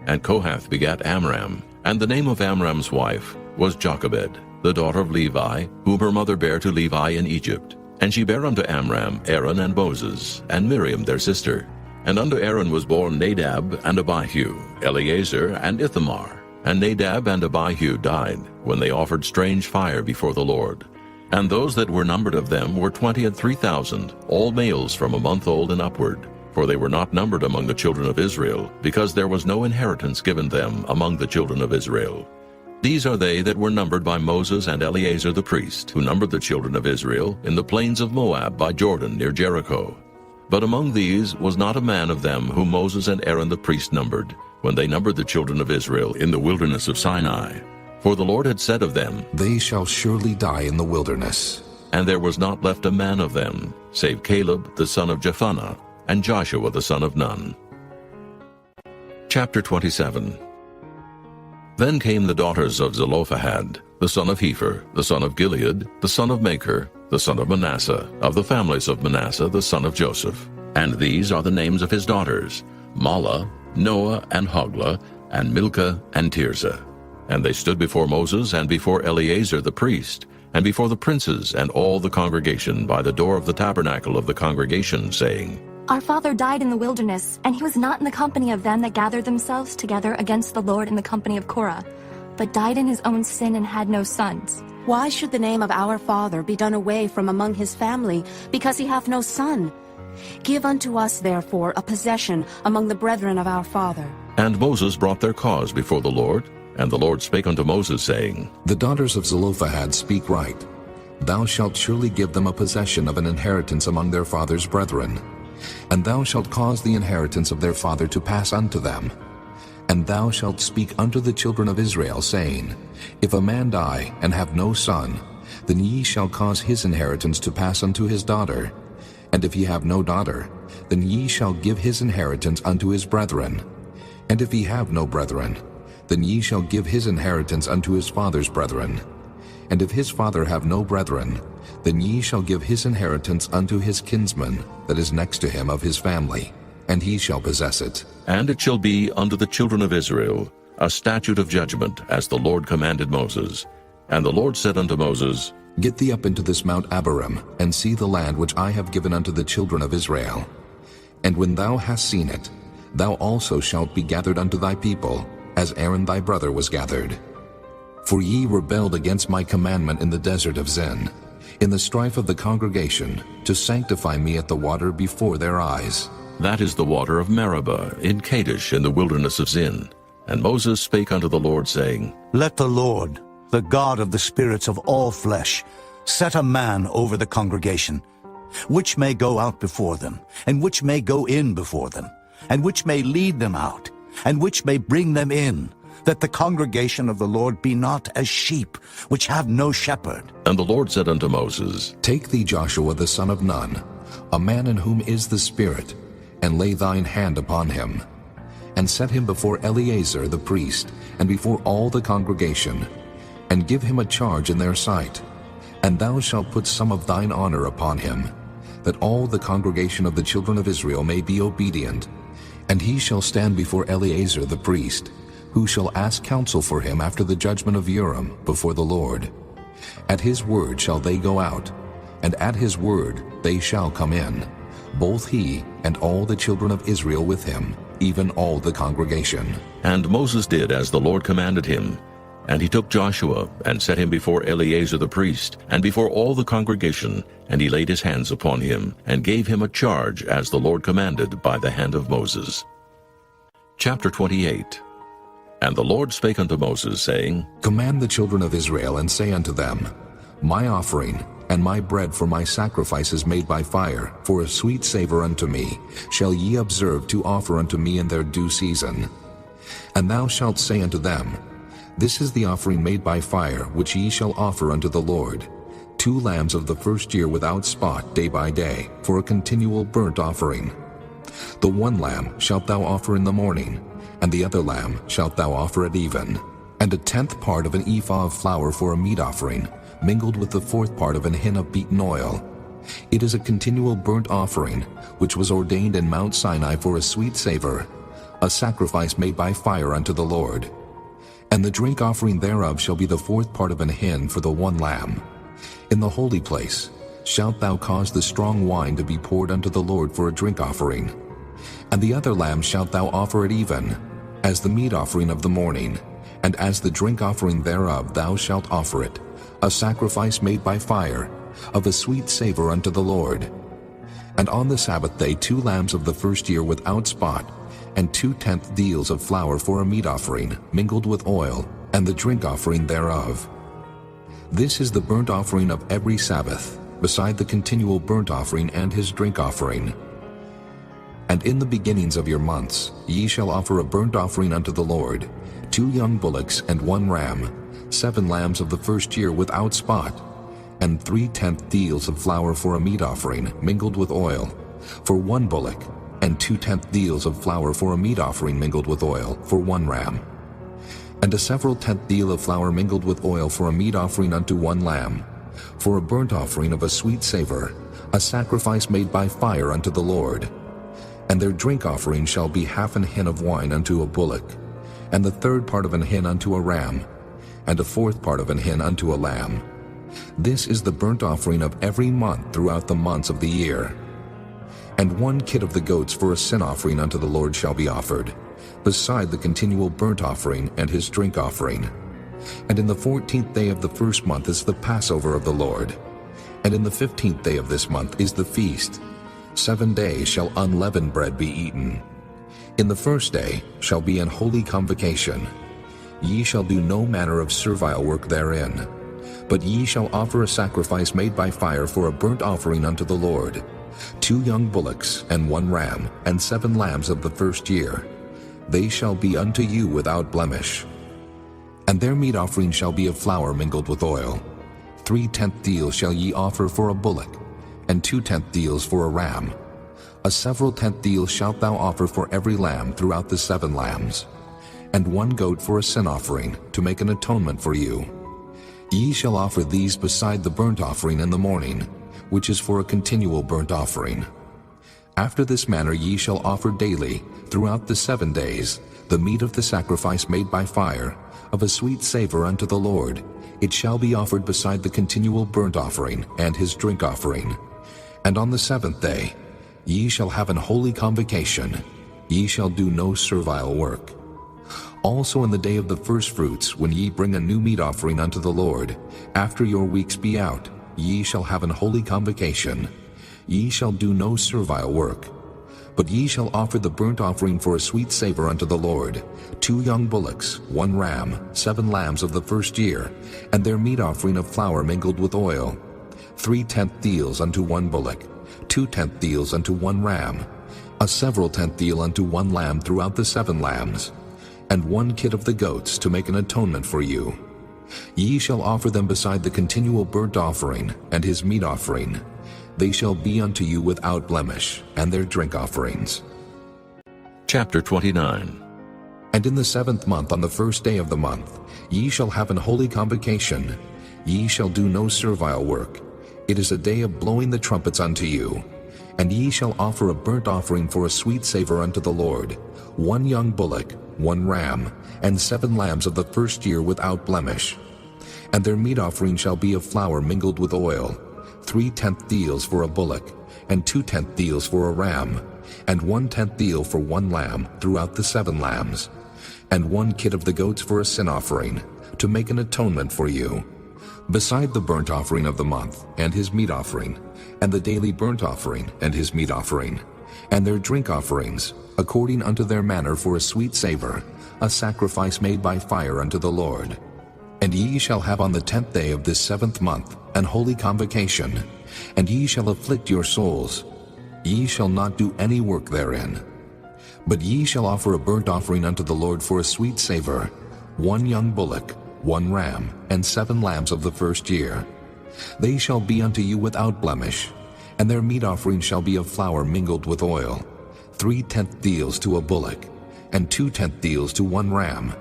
And Kohath begat Amram, and the name of Amram's wife was Jochebed, the daughter of Levi, whom her mother bare to Levi in Egypt. And she bare unto Amram Aaron and Moses, and Miriam their sister. And unto Aaron was born Nadab and Abihu, Eleazar and Ithamar. And Nadab and Abihu died, when they offered strange fire before the Lord. And those that were numbered of them were 20 and 3,000, all males from a month old and upward. For they were not numbered among the children of Israel, because there was no inheritance given them among the children of Israel. These are they that were numbered by Moses and Eleazar the priest, who numbered the children of Israel in the plains of Moab by Jordan near Jericho. But among these was not a man of them whom Moses and Aaron the priest numbered, when they numbered the children of Israel in the wilderness of Sinai. For the Lord had said of them, They shall surely die in the wilderness. And there was not left a man of them, save Caleb the son of Jephunneh, and Joshua the son of Nun. Chapter 27. Then came the daughters of Zelophehad, the son of Hepher, the son of Gilead, the son of Machir, the son of Manasseh, of the families of Manasseh, the son of Joseph. And these are the names of his daughters, Mahlah, Noah, and Hoglah, and Milcah, and Tirzah. And they stood before Moses and before Eleazar the priest, and before the princes and all the congregation by the door of the tabernacle of the congregation, saying, Our father died in the wilderness, and he was not in the company of them that gathered themselves together against the Lord in the company of Korah, but died in his own sin and had no sons. Why should the name of our father be done away from among his family, because he hath no son? Give unto us, therefore, a possession among the brethren of our father. And Moses brought their cause before the Lord, and the Lord spake unto Moses, saying, The daughters of Zelophehad speak right. Thou shalt surely give them a possession of an inheritance among their father's brethren. And thou shalt cause the inheritance of their father to pass unto them. And thou shalt speak unto the children of Israel, saying, If a man die, and have no son, then ye shall cause his inheritance to pass unto his daughter. And if he have no daughter, then ye shall give his inheritance unto his brethren. And if he have no brethren, then ye shall give his inheritance unto his father's brethren. And if his father have no brethren, then ye shall give his inheritance unto his kinsman that is next to him of his family, and he shall possess it. And it shall be unto the children of Israel a statute of judgment, as the Lord commanded Moses. And the Lord said unto Moses, Get thee up into this Mount Abarim, and see the land which I have given unto the children of Israel. And when thou hast seen it, thou also shalt be gathered unto thy people, as Aaron thy brother was gathered. For ye rebelled against my commandment in the desert of Zin, in the strife of the congregation, to sanctify me at the water before their eyes. That is the water of Meribah, in Kadesh, in the wilderness of Zin. And Moses spake unto the Lord, saying, Let the Lord, the God of the spirits of all flesh, set a man over the congregation, which may go out before them, and which may go in before them, and which may lead them out, and which may bring them in, that the congregation of the Lord be not as sheep, which have no shepherd. And the Lord said unto Moses, Take thee Joshua the son of Nun, a man in whom is the Spirit, and lay thine hand upon him, and set him before Eleazar the priest, and before all the congregation, and give him a charge in their sight. And thou shalt put some of thine honor upon him, that all the congregation of the children of Israel may be obedient. And he shall stand before Eleazar the priest, who shall ask counsel for him after the judgment of Urim before the Lord. At his word shall they go out, and at his word they shall come in, both he and all the children of Israel with him, even all the congregation. And Moses did as the Lord commanded him. And he took Joshua, and set him before Eleazar the priest, and before all the congregation, and he laid his hands upon him, and gave him a charge as the Lord commanded by the hand of Moses. Chapter 28. And the Lord spake unto Moses, saying, Command the children of Israel, and say unto them, My offering and my bread for my sacrifices made by fire, for a sweet savor unto me, shall ye observe to offer unto me in their due season. And thou shalt say unto them, This is the offering made by fire, which ye shall offer unto the Lord, 2 lambs of the first year without spot day by day, for a continual burnt offering. The 1 lamb shalt thou offer in the morning, and the other lamb shalt thou offer at even. And a 10th part of an ephah of flour for a meat offering, mingled with the 4th part of an hin of beaten oil. It is a continual burnt offering, which was ordained in Mount Sinai for a sweet savor, a sacrifice made by fire unto the Lord. And the drink offering thereof shall be the 4th part of an hin for the 1 lamb. In the holy place shalt thou cause the strong wine to be poured unto the Lord for a drink offering. And the other lamb shalt thou offer at even, as the meat offering of the morning, and as the drink offering thereof thou shalt offer it, a sacrifice made by fire, of a sweet savor unto the Lord. And on the Sabbath day 2 lambs of the first year without spot, and 2/10 deals of flour for a meat offering, mingled with oil, and the drink offering thereof. This is the burnt offering of every Sabbath, beside the continual burnt offering and his drink offering. And in the beginnings of your months ye shall offer a burnt offering unto the Lord, 2 young bullocks and 1 ram, 7 lambs of the first year without spot, and 3/10 deals of flour for a meat offering, mingled with oil, for 1 bullock, and 2/10 deals of flour for a meat offering mingled with oil, for 1 ram. And a several 10th deal of flour mingled with oil for a meat offering unto 1 lamb, for a burnt offering of a sweet savor, a sacrifice made by fire unto the Lord. And their drink offering shall be 1/2 an hin of wine unto a bullock, and the 1/3 part of an hin unto a ram, and a 4th part of an hin unto a lamb. This is the burnt offering of every month throughout the months of the year. And 1 kid of the goats for a sin offering unto the Lord shall be offered, beside the continual burnt offering and his drink offering. And in the 14th day of the first month is the Passover of the Lord. And in the 15th day of this month is the feast. 7 days shall unleavened bread be eaten. In the first day shall be an holy convocation. Ye shall do no manner of servile work therein. But ye shall offer a sacrifice made by fire for a burnt offering unto the Lord, 2 young bullocks, and 1 ram, and 7 lambs of the first year. They shall be unto you without blemish. And their meat offering shall be of flour mingled with oil. 3/10 deals shall ye offer for a bullock, and 2/10 deals for a ram. A several 10th deal shalt thou offer for every lamb throughout the 7 lambs, and 1 goat for a sin offering, to make an atonement for you. Ye shall offer these beside the burnt offering in the morning, which is for a continual burnt offering. After this manner ye shall offer daily, throughout the 7 days, the meat of the sacrifice made by fire, of a sweet savor unto the Lord. It shall be offered beside the continual burnt offering and his drink offering. And on the 7th day ye shall have an holy convocation. Ye shall do no servile work. Also in the day of the firstfruits, when ye bring a new meat offering unto the Lord, after your weeks be out, ye shall have an holy convocation. Ye shall do no servile work. But ye shall offer the burnt offering for a sweet savor unto the Lord, 2 young bullocks, 1 ram, 7 lambs of the first year, and their meat offering of flour mingled with oil, 3/10 deals unto 1 bullock, 2/10 deals unto 1 ram, a several 10th deal unto 1 lamb throughout the 7 lambs, and 1 kid of the goats to make an atonement for you. Ye shall offer them beside the continual burnt offering and his meat offering. They shall be unto you without blemish, and their drink offerings. Chapter 29. And in the 7th month, on the first day of the month, ye shall have an holy convocation. Ye shall do no servile work. It is a day of blowing the trumpets unto you. And ye shall offer a burnt offering for a sweet savor unto the Lord, 1 young bullock, 1 ram, and 7 lambs of the first year without blemish. And their meat offering shall be of flour mingled with oil, 3/10 deals for a bullock, and 2/10 deals for a ram, and 1/10 deal for 1 lamb throughout the 7 lambs, and 1 kid of the goats for a sin offering, to make an atonement for you. Beside the burnt offering of the month, and his meat offering, and the daily burnt offering, and his meat offering, and their drink offerings, according unto their manner for a sweet savor, a sacrifice made by fire unto the Lord. And ye shall have on the 10th day of this 7th month an holy convocation, and ye shall afflict your souls. Ye shall not do any work therein. But ye shall offer a burnt offering unto the Lord for a sweet savor, 1 young bullock, 1 ram, and 7 lambs of the first year. They shall be unto you without blemish, and their meat offering shall be of flour mingled with oil, 3/10 deals to a bullock, and 2/10 deals to 1 ram,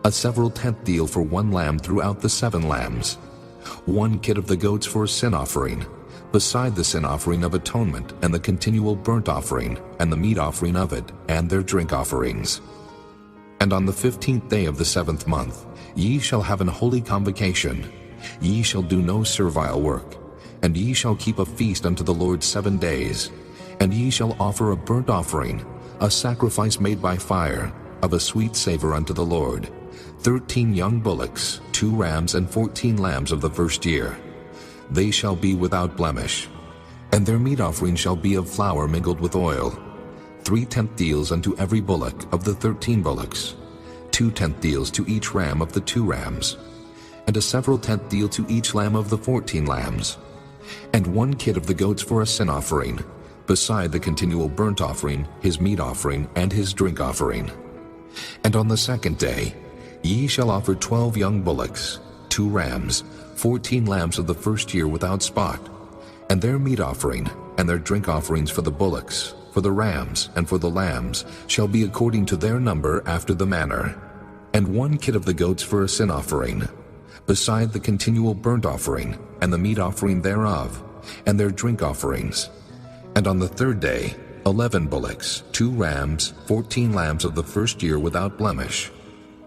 a several 10th deal for 1 lamb throughout the 7 lambs, 1 kid of the goats for a sin offering, beside the sin offering of atonement and the continual burnt offering, and the meat offering of it, and their drink offerings. And on the 15th day of the 7th month ye shall have an holy convocation. Ye shall do no servile work, and ye shall keep a feast unto the Lord 7 days. And ye shall offer a burnt offering, a sacrifice made by fire, of a sweet savor unto the Lord, 13 young bullocks, 2 rams, and 14 lambs of the first year. They shall be without blemish. And their meat offering shall be of flour mingled with oil, 3/10 deals unto every bullock of the 13 bullocks, 2/10 deals to each ram of the 2 rams, and a several 10th deal to each lamb of the 14 lambs, and 1 kid of the goats for a sin offering, beside the continual burnt offering, his meat offering, and his drink offering. And on the 2nd day ye shall offer 12 young bullocks, 2 rams, 14 lambs of the first year without spot, and their meat offering, and their drink offerings for the bullocks, for the rams, and for the lambs, shall be according to their number after the manner, and 1 kid of the goats for a sin offering, beside the continual burnt offering, and the meat offering thereof, and their drink offerings. And on the 3rd day 11 bullocks, 2 rams, 14 lambs of the first year without blemish,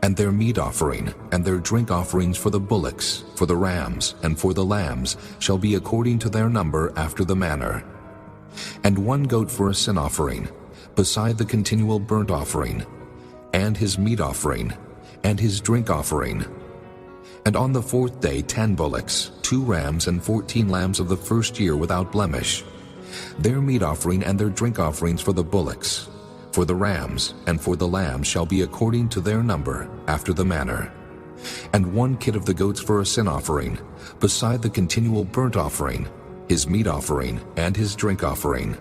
and their meat offering, and their drink offerings for the bullocks, for the rams, and for the lambs, shall be according to their number after the manner. And 1 goat for a sin offering, beside the continual burnt offering, and his meat offering, and his drink offering. And on the 4th day 10 bullocks, 2 rams, and 14 lambs of the first year without blemish, Their meat offering and their drink offerings for the bullocks, for the rams, and for the lambs shall be according to their number, after the manner. And 1 kid of the goats for a sin offering, beside the continual burnt offering, his meat offering, and his drink offering.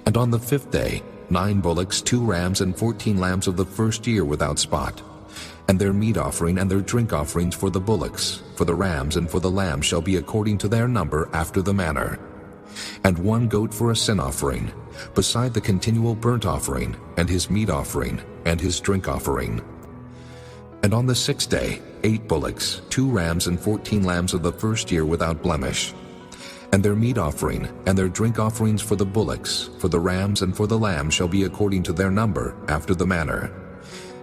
And on the 5th day, 9 bullocks, 2 rams, and 14 lambs of the first year without spot. And their meat offering and their drink offerings for the bullocks, for the rams, and for the lambs shall be according to their number, after the manner. And 1 goat for a sin offering, beside the continual burnt offering, and his meat offering, and his drink offering. And on the 6th day, 8 bullocks, 2 rams, and 14 lambs of the first year without blemish. And their meat offering and their drink offerings for the bullocks, for the rams, and for the lambs shall be according to their number, after the manner.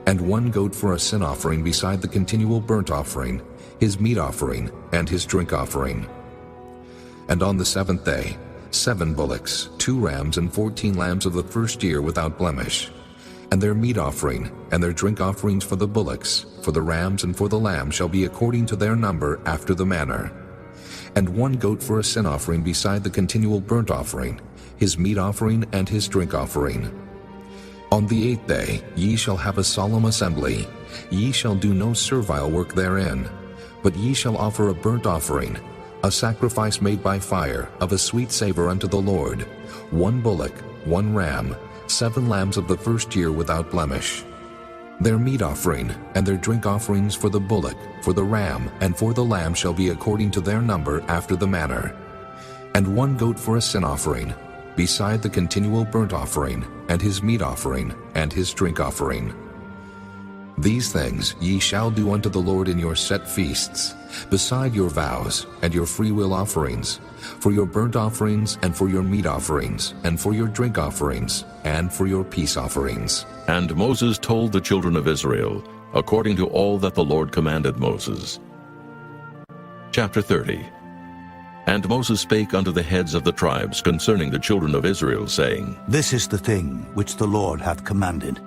And 1 goat for a sin offering beside the continual burnt offering, his meat offering, and his drink offering. And on the 7th day, 7 bullocks, 2 rams, and 14 lambs of the first year without blemish. And their meat offering and their drink offerings for the bullocks, for the rams, and for the lambs shall be according to their number, after the manner. And 1 goat for a sin offering beside the continual burnt offering, his meat offering, and his drink offering. On the 8th day ye shall have a solemn assembly. Ye shall do no servile work therein, but ye shall offer a burnt offering, a sacrifice made by fire, of a sweet savor unto the Lord, 1 bullock, 1 ram, 7 lambs of the first year without blemish. Their meat offering and their drink offerings for the bullock, for the ram, and for the lamb shall be according to their number, after the manner. And 1 goat for a sin offering, beside the continual burnt offering, and his meat offering, and his drink offering. These things ye shall do unto the Lord in your set feasts, beside your vows and your freewill offerings, for your burnt offerings, and for your meat offerings, and for your drink offerings, and for your peace offerings. And Moses told the children of Israel, according to all that the Lord commanded Moses. Chapter 30. And Moses spake unto the heads of the tribes concerning the children of Israel, saying, This is the thing which the Lord hath commanded.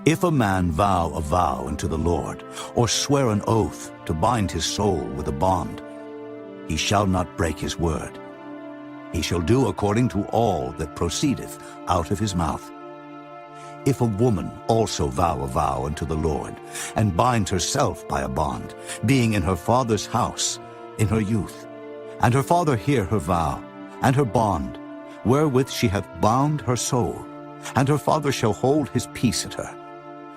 If a man vow a vow unto the Lord, or swear an oath to bind his soul with a bond, he shall not break his word. He shall do according to all that proceedeth out of his mouth. If a woman also vow a vow unto the Lord, and bind herself by a bond, being in her father's house in her youth, and her father hear her vow, and her bond, wherewith she hath bound her soul, and her father shall hold his peace at her,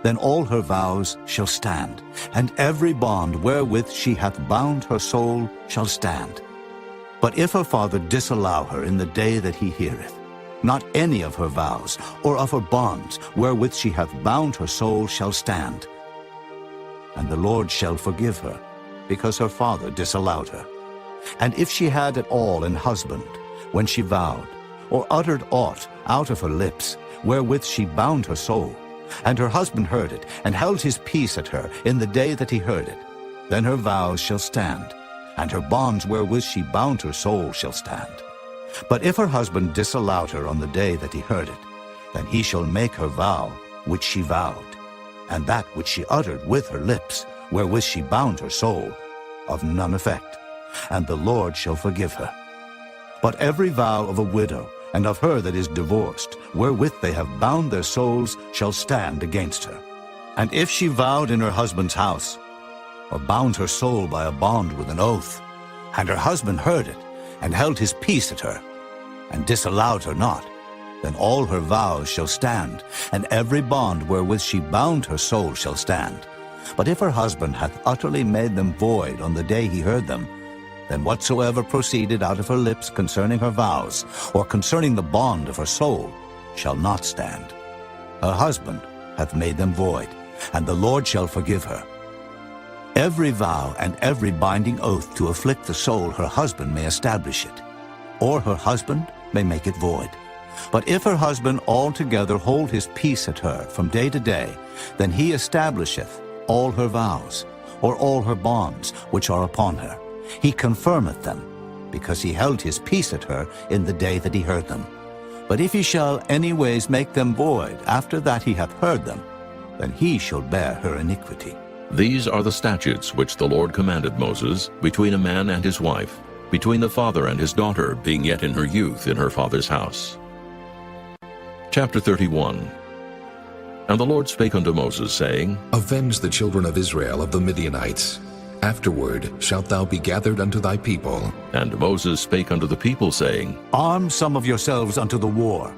then all her vows shall stand, and every bond wherewith she hath bound her soul shall stand. But if her father disallow her in the day that he heareth, not any of her vows or of her bonds wherewith she hath bound her soul shall stand. And the Lord shall forgive her, because her father disallowed her. And if she had at all an husband, when she vowed, or uttered aught out of her lips, wherewith she bound her soul, and her husband heard it, and held his peace at her in the day that he heard it, then her vows shall stand, and her bonds wherewith she bound her soul shall stand. But if her husband disallowed her on the day that he heard it, then he shall make her vow which she vowed, and that which she uttered with her lips, wherewith she bound her soul, of none effect, and the Lord shall forgive her. But every vow of a widow, and of her that is divorced, wherewith they have bound their souls, shall stand against her. And if she vowed in her husband's house, or bound her soul by a bond with an oath, and her husband heard it, and held his peace at her, and disallowed her not, then all her vows shall stand, and every bond wherewith she bound her soul shall stand. But if her husband hath utterly made them void on the day he heard them, then whatsoever proceeded out of her lips concerning her vows, or concerning the bond of her soul, shall not stand. Her husband hath made them void, and the Lord shall forgive her. Every vow and every binding oath to afflict the soul her husband may establish it, or her husband may make it void. But if her husband altogether hold his peace at her from day to day, then he establisheth all her vows, or all her bonds which are upon her. He confirmeth them, because he held his peace at her in the day that he heard them. But if he shall any ways make them void after that he hath heard them, then he shall bear her iniquity. These are the statutes which the Lord commanded Moses between a man and his wife, between the father and his daughter, being yet in her youth in her father's house. Chapter 31. And the Lord spake unto Moses, saying, Avenge the children of Israel of the Midianites. Afterward shalt thou be gathered unto thy people. And Moses spake unto the people, saying, Arm some of yourselves unto the war,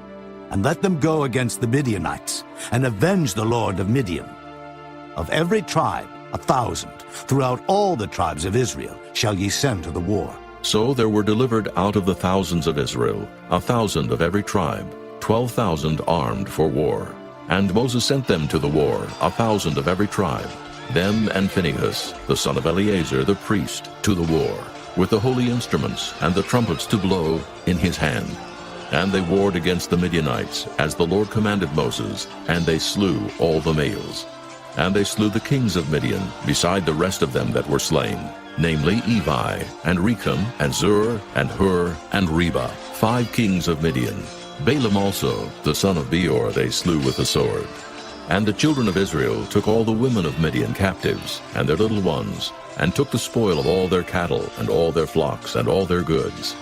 and let them go against the Midianites, and avenge the Lord of Midian. Of every tribe 1,000, throughout all the tribes of Israel, shall ye send to the war. So there were delivered out of the thousands of Israel 1,000 of every tribe, 12,000 armed for war. And Moses sent them to the war, 1,000 of every tribe, them and Phinehas, the son of Eleazar the priest, to the war, with the holy instruments and the trumpets to blow in his hand. And they warred against the Midianites, as the Lord commanded Moses, and they slew all the males. And they slew the kings of Midian, beside the rest of them that were slain, namely Evi, and Recham, and Zur, and Hur, and Reba, 5 kings of Midian. Balaam also, the son of Beor, they slew with the sword. And the children of Israel took all the women of Midian captives, and their little ones, and took the spoil of all their cattle, and all their flocks, and all their goods.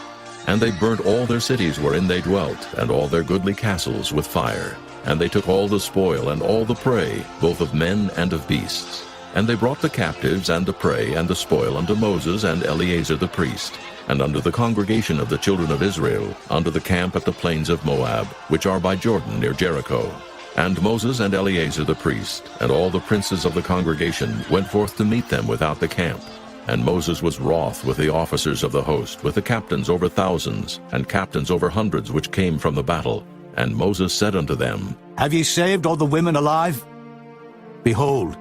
And they burnt all their cities wherein they dwelt, and all their goodly castles with fire. And they took all the spoil and all the prey, both of men and of beasts. And they brought the captives and the prey and the spoil unto Moses and Eleazar the priest, and unto the congregation of the children of Israel, unto the camp at the plains of Moab, which are by Jordan near Jericho. And Moses and Eleazar the priest, and all the princes of the congregation, went forth to meet them without the camp. And Moses was wroth with the officers of the host, with the captains over thousands, and captains over hundreds which came from the battle. And Moses said unto them, Have ye saved all the women alive? Behold,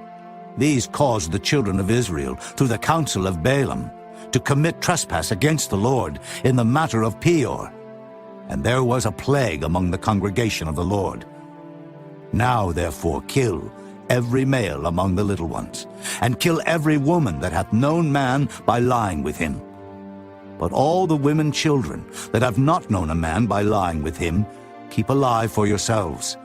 these caused the children of Israel, through the counsel of Balaam, to commit trespass against the Lord in the matter of Peor. And there was a plague among the congregation of the Lord. Now therefore kill every male among the little ones, and kill every woman that hath known man by lying with him. But all the women children that have not known a man by lying with him, keep alive for yourselves.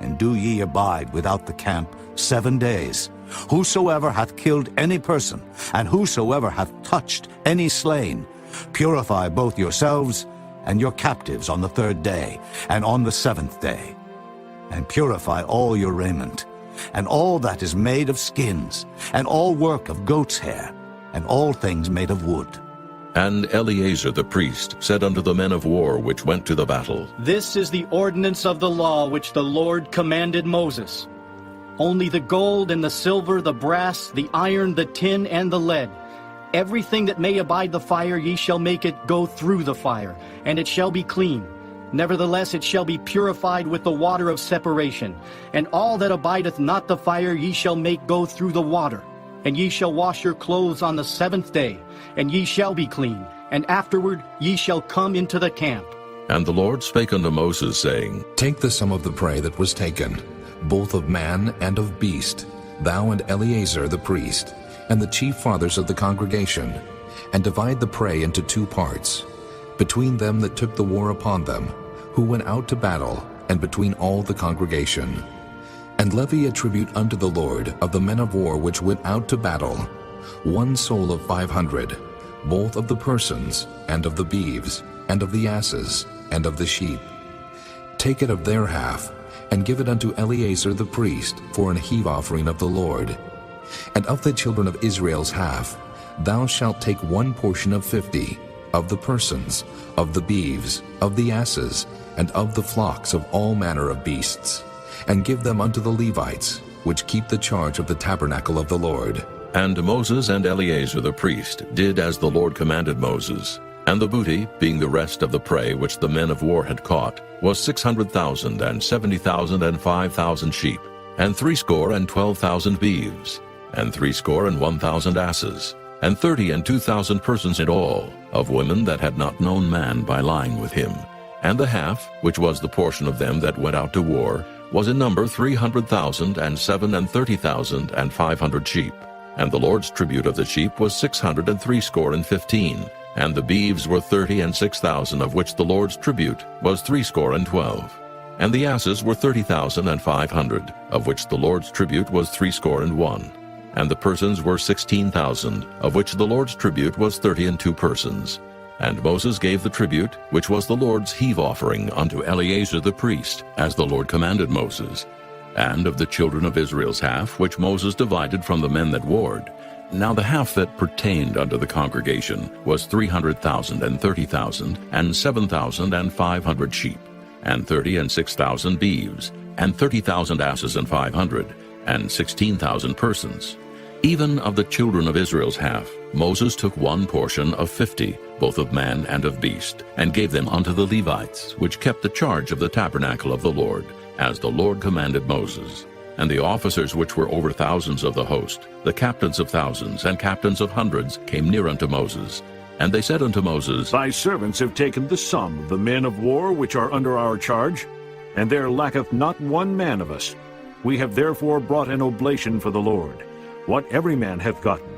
And do ye abide without the camp 7 days. Whosoever hath killed any person, and whosoever hath touched any slain, purify both yourselves and your captives on the 3rd day, and on the 7th day. And purify all your raiment, and all that is made of skins, and all work of goat's hair, and all things made of wood. And Eleazar the priest said unto the men of war which went to the battle, This is the ordinance of the law which the Lord commanded Moses. Only the gold and the silver, the brass, the iron, the tin, and the lead, everything that may abide the fire, ye shall make it go through the fire, and it shall be clean. Nevertheless it shall be purified with the water of separation. And all that abideth not the fire ye shall make go through the water. And ye shall wash your clothes on the 7th day, and ye shall be clean, and afterward ye shall come into the camp. And the Lord spake unto Moses, saying, Take the sum of the prey that was taken, both of man and of beast, thou and Eleazar the priest, and the chief fathers of the congregation, and divide the prey into 2 parts, between them that took the war upon them, who went out to battle, and between all the congregation. And levy a tribute unto the Lord of the men of war which went out to battle, 1 soul of 500, both of the persons, and of the beeves, and of the asses, and of the sheep. Take it of their half, and give it unto Eleazar the priest for an heave offering of the Lord. And of the children of Israel's half, thou shalt take 1 portion of 50, of the persons, of the beeves, of the asses, and of the flocks of all manner of beasts, and give them unto the Levites, which keep the charge of the tabernacle of the Lord. And Moses and Eleazar the priest did as the Lord commanded Moses. And the booty, being the rest of the prey which the men of war had caught, was 600,000, and 70,000, and 5,000 sheep, and 12,000 beeves, and 1,000 asses, and 30 and 2,000 persons in all, of women that had not known man by lying with him. And the half, which was the portion of them that went out to war, was in number 300,000, and 37,000, and 500 sheep. And the Lord's tribute of the sheep was 615, and the beeves were 30 and 6,000, of which the Lord's tribute was 12. And the asses were 30,500, of which the Lord's tribute was 61. and the persons were 16,000, of which the Lord's tribute was 32 persons. And Moses gave the tribute, which was the Lord's heave offering, unto Eleazar the priest, as the Lord commanded Moses. And of the children of Israel's half, which Moses divided from the men that warred. Now the half that pertained unto the congregation was 300,000 and 30,000, and 7,500 sheep, and 30 and 6,000 beeves, and 30,000 asses and 500, and 16,000 persons. Even of the children of Israel's half, Moses took one portion of 50, both of man and of beast, and gave them unto the Levites, which kept the charge of the tabernacle of the Lord, as the Lord commanded Moses. And the officers which were over thousands of the host, the captains of thousands and captains of hundreds, came near unto Moses. And they said unto Moses, Thy servants have taken the sum of the men of war which are under our charge, and there lacketh not one man of us. We have therefore brought an oblation for the Lord, what every man hath gotten,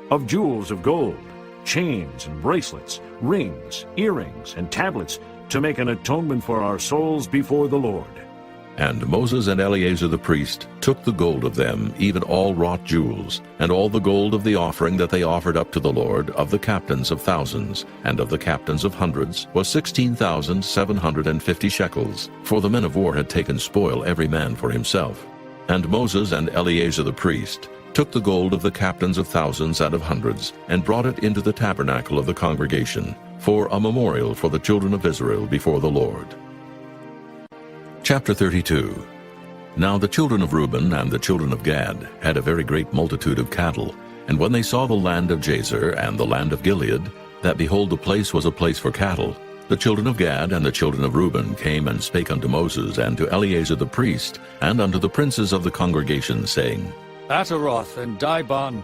of jewels of gold, chains and bracelets, rings, earrings, and tablets, to make an atonement for our souls before the Lord. And Moses and Eleazar the priest took the gold of them, even all wrought jewels, and all the gold of the offering that they offered up to the Lord, of the captains of thousands, and of the captains of hundreds, was 16,750 shekels. For the men of war had taken spoil every man for himself. And Moses and Eleazar the priest took the gold of the captains of thousands and of hundreds, and brought it into the tabernacle of the congregation, for a memorial for the children of Israel before the Lord. Chapter 32. Now the children of Reuben and the children of Gad had a very great multitude of cattle. And when they saw the land of Jazer and the land of Gilead, that behold the place was a place for cattle, the children of Gad and the children of Reuben came and spake unto Moses and to Eleazar the priest, and unto the princes of the congregation, saying, Ataroth and Dibon,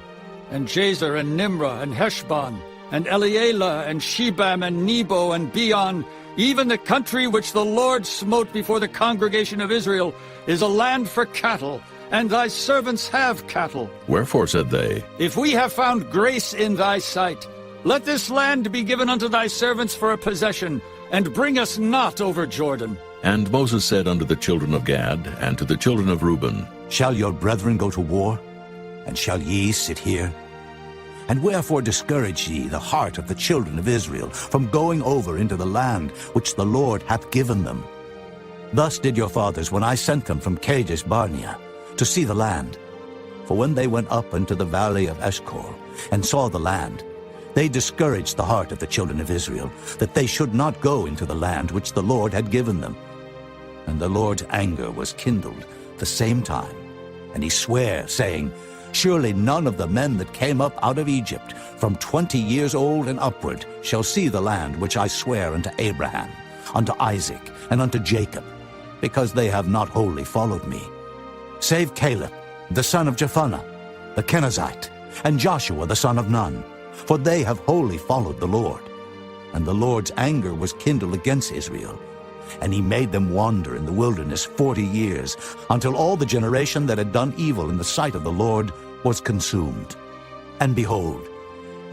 and Jazer and Nimrah and Heshbon, and Elealeh and Shebam and Nebo and Beon, even the country which the Lord smote before the congregation of Israel, is a land for cattle, and thy servants have cattle. Wherefore, said they, If we have found grace in thy sight, let this land be given unto thy servants for a possession, and bring us not over Jordan. And Moses said unto the children of Gad and to the children of Reuben, Shall your brethren go to war? And shall ye sit here? And wherefore discourage ye the heart of the children of Israel from going over into the land which the Lord hath given them? Thus did your fathers when I sent them from Kadesh Barnea to see the land. For when they went up into the valley of Eshcol and saw the land, they discouraged the heart of the children of Israel, that they should not go into the land which the Lord had given them. And the Lord's anger was kindled the same time, and he sware, saying, Surely none of the men that came up out of Egypt from 20 years old and upward shall see the land which I swear unto Abraham, unto Isaac, and unto Jacob, because they have not wholly followed me, save Caleb, the son of Jephunneh, the Kenizzite, and Joshua the son of Nun, for they have wholly followed the Lord. And the Lord's anger was kindled against Israel, and he made them wander in the wilderness 40 years, until all the generation that had done evil in the sight of the Lord was consumed. And behold,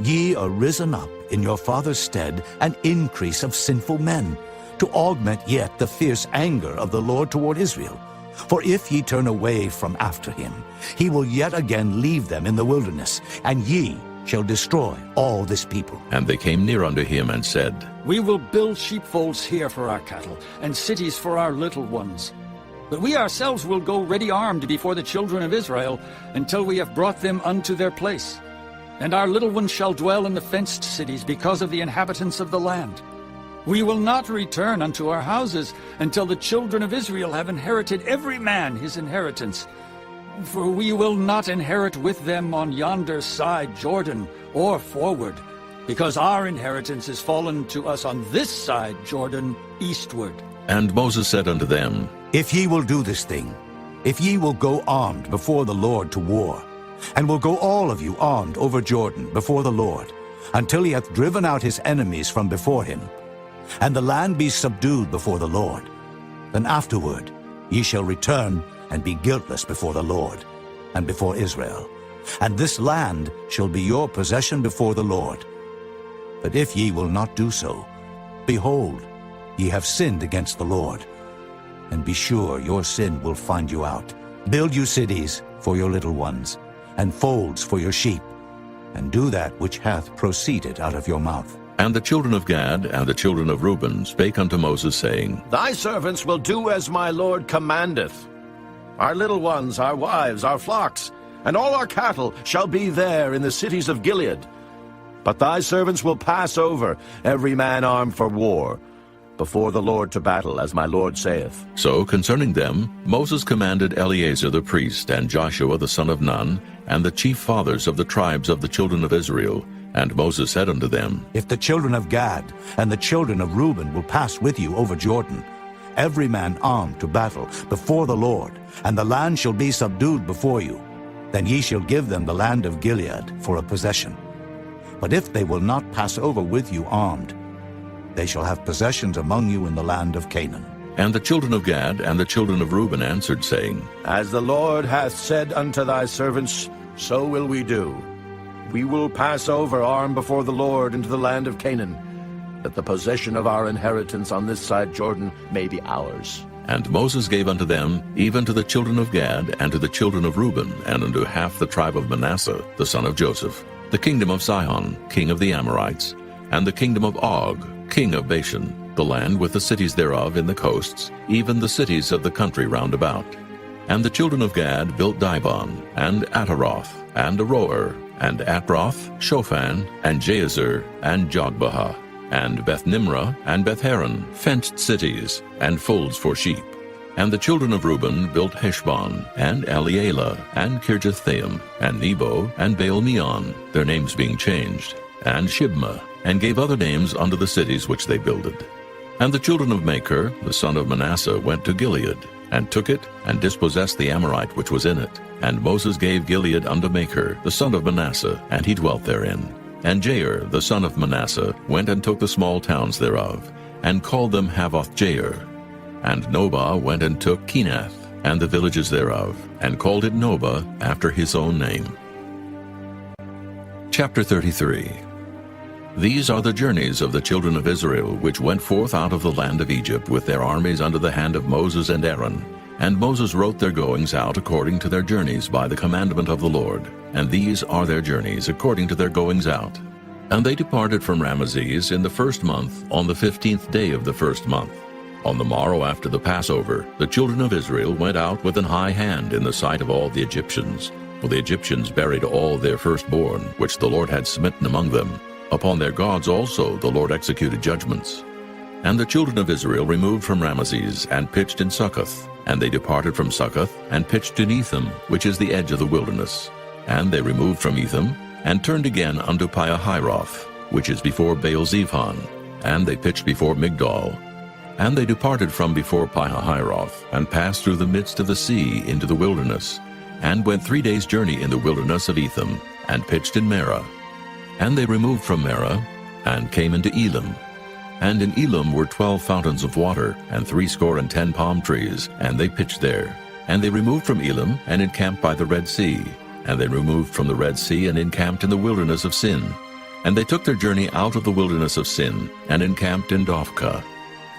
ye are risen up in your father's stead an increase of sinful men, to augment yet the fierce anger of the Lord toward Israel. For if ye turn away from after him, he will yet again leave them in the wilderness, and ye shall destroy all this people. And they came near unto him and said, We will build sheepfolds here for our cattle, and cities for our little ones. But we ourselves will go ready armed before the children of Israel, until we have brought them unto their place. And our little ones shall dwell in the fenced cities, because of the inhabitants of the land. We will not return unto our houses, until the children of Israel have inherited every man his inheritance. For we will not inherit with them on yonder side Jordan, or forward, because our inheritance is fallen to us on this side Jordan, eastward. And Moses said unto them, If ye will do this thing, if ye will go armed before the Lord to war, and will go all of you armed over Jordan before the Lord, until he hath driven out his enemies from before him, and the land be subdued before the Lord, then afterward ye shall return and be guiltless before the Lord and before Israel. And this land shall be your possession before the Lord. But if ye will not do so, behold, ye have sinned against the Lord. And be sure your sin will find you out. Build you cities for your little ones. and folds for your sheep, and do that which hath proceeded out of your mouth. And the children of Gad and the children of Reuben spake unto Moses, saying, Thy servants will do as my Lord commandeth. Our little ones, our wives, our flocks, and all our cattle shall be there in the cities of Gilead. But thy servants will pass over, every man armed for war, before the Lord to battle, as my Lord saith. So concerning them Moses commanded Eleazar the priest, and Joshua the son of Nun, and the chief fathers of the tribes of the children of Israel. And Moses said unto them, If the children of Gad and the children of Reuben will pass with you over Jordan, every man armed to battle before the Lord, and the land shall be subdued before you, then ye shall give them the land of Gilead for a possession. But if they will not pass over with you armed, they shall have possessions among you in the land of Canaan. And the children of Gad and the children of Reuben answered, saying, As the Lord hath said unto thy servants, so will we do. We will pass over armed before the Lord into the land of Canaan, that the possession of our inheritance on this side Jordan may be ours. And Moses gave unto them, even to the children of Gad, and to the children of Reuben, and unto half the tribe of Manasseh, the son of Joseph, the kingdom of Sihon, king of the Amorites, and the kingdom of Og, king of Bashan, the land with the cities thereof in the coasts, even the cities of the country round about. And the children of Gad built Dibon, and Ataroth, and Aroer, and Atroth, Shophan, and Jazer, and Jogbehah, and Beth-nimrah, and Beth-haran, fenced cities, and folds for sheep. And the children of Reuben built Heshbon, and Elealeh, and Kirjathhaim, and Nebo, and Baal-meon, their names being changed, and Shibmah, and gave other names unto the cities which they builded. And the children of Machir, the son of Manasseh, went to Gilead, and took it, and dispossessed the Amorite which was in it. And Moses gave Gilead unto Machir, the son of Manasseh, and he dwelt therein. And Jair, the son of Manasseh, went and took the small towns thereof, and called them Havoth-jair. And Nobah went and took Kenath, and the villages thereof, and called it Nobah after his own name. Chapter 33. These are the journeys of the children of Israel, which went forth out of the land of Egypt with their armies under the hand of Moses and Aaron. And Moses wrote their goings out according to their journeys by the commandment of the Lord. And these are their journeys according to their goings out. And they departed from Ramesses in the first month, on the 15th day of the first month. On the morrow after the Passover, the children of Israel went out with an high hand in the sight of all the Egyptians. For the Egyptians buried all their firstborn, which the Lord had smitten among them. Upon their gods also the Lord executed judgments. And the children of Israel removed from Ramesses, and pitched in Succoth. And they departed from Succoth, and pitched in Etham, which is the edge of the wilderness. And they removed from Etham, and turned again unto Piahiroth, which is before Baal-zephon. And they pitched before Migdol. And they departed from before Piahiroth, and passed through the midst of the sea into the wilderness, and went 3 days' journey in the wilderness of Etham, and pitched in Marah. And they removed from Marah, and came into Elim. And in Elim were 12 fountains of water, and 70 palm trees, and they pitched there. And they removed from Elim, and encamped by the Red Sea. And they removed from the Red Sea, and encamped in the wilderness of Sin. And they took their journey out of the wilderness of Sin, and encamped in Dophkah.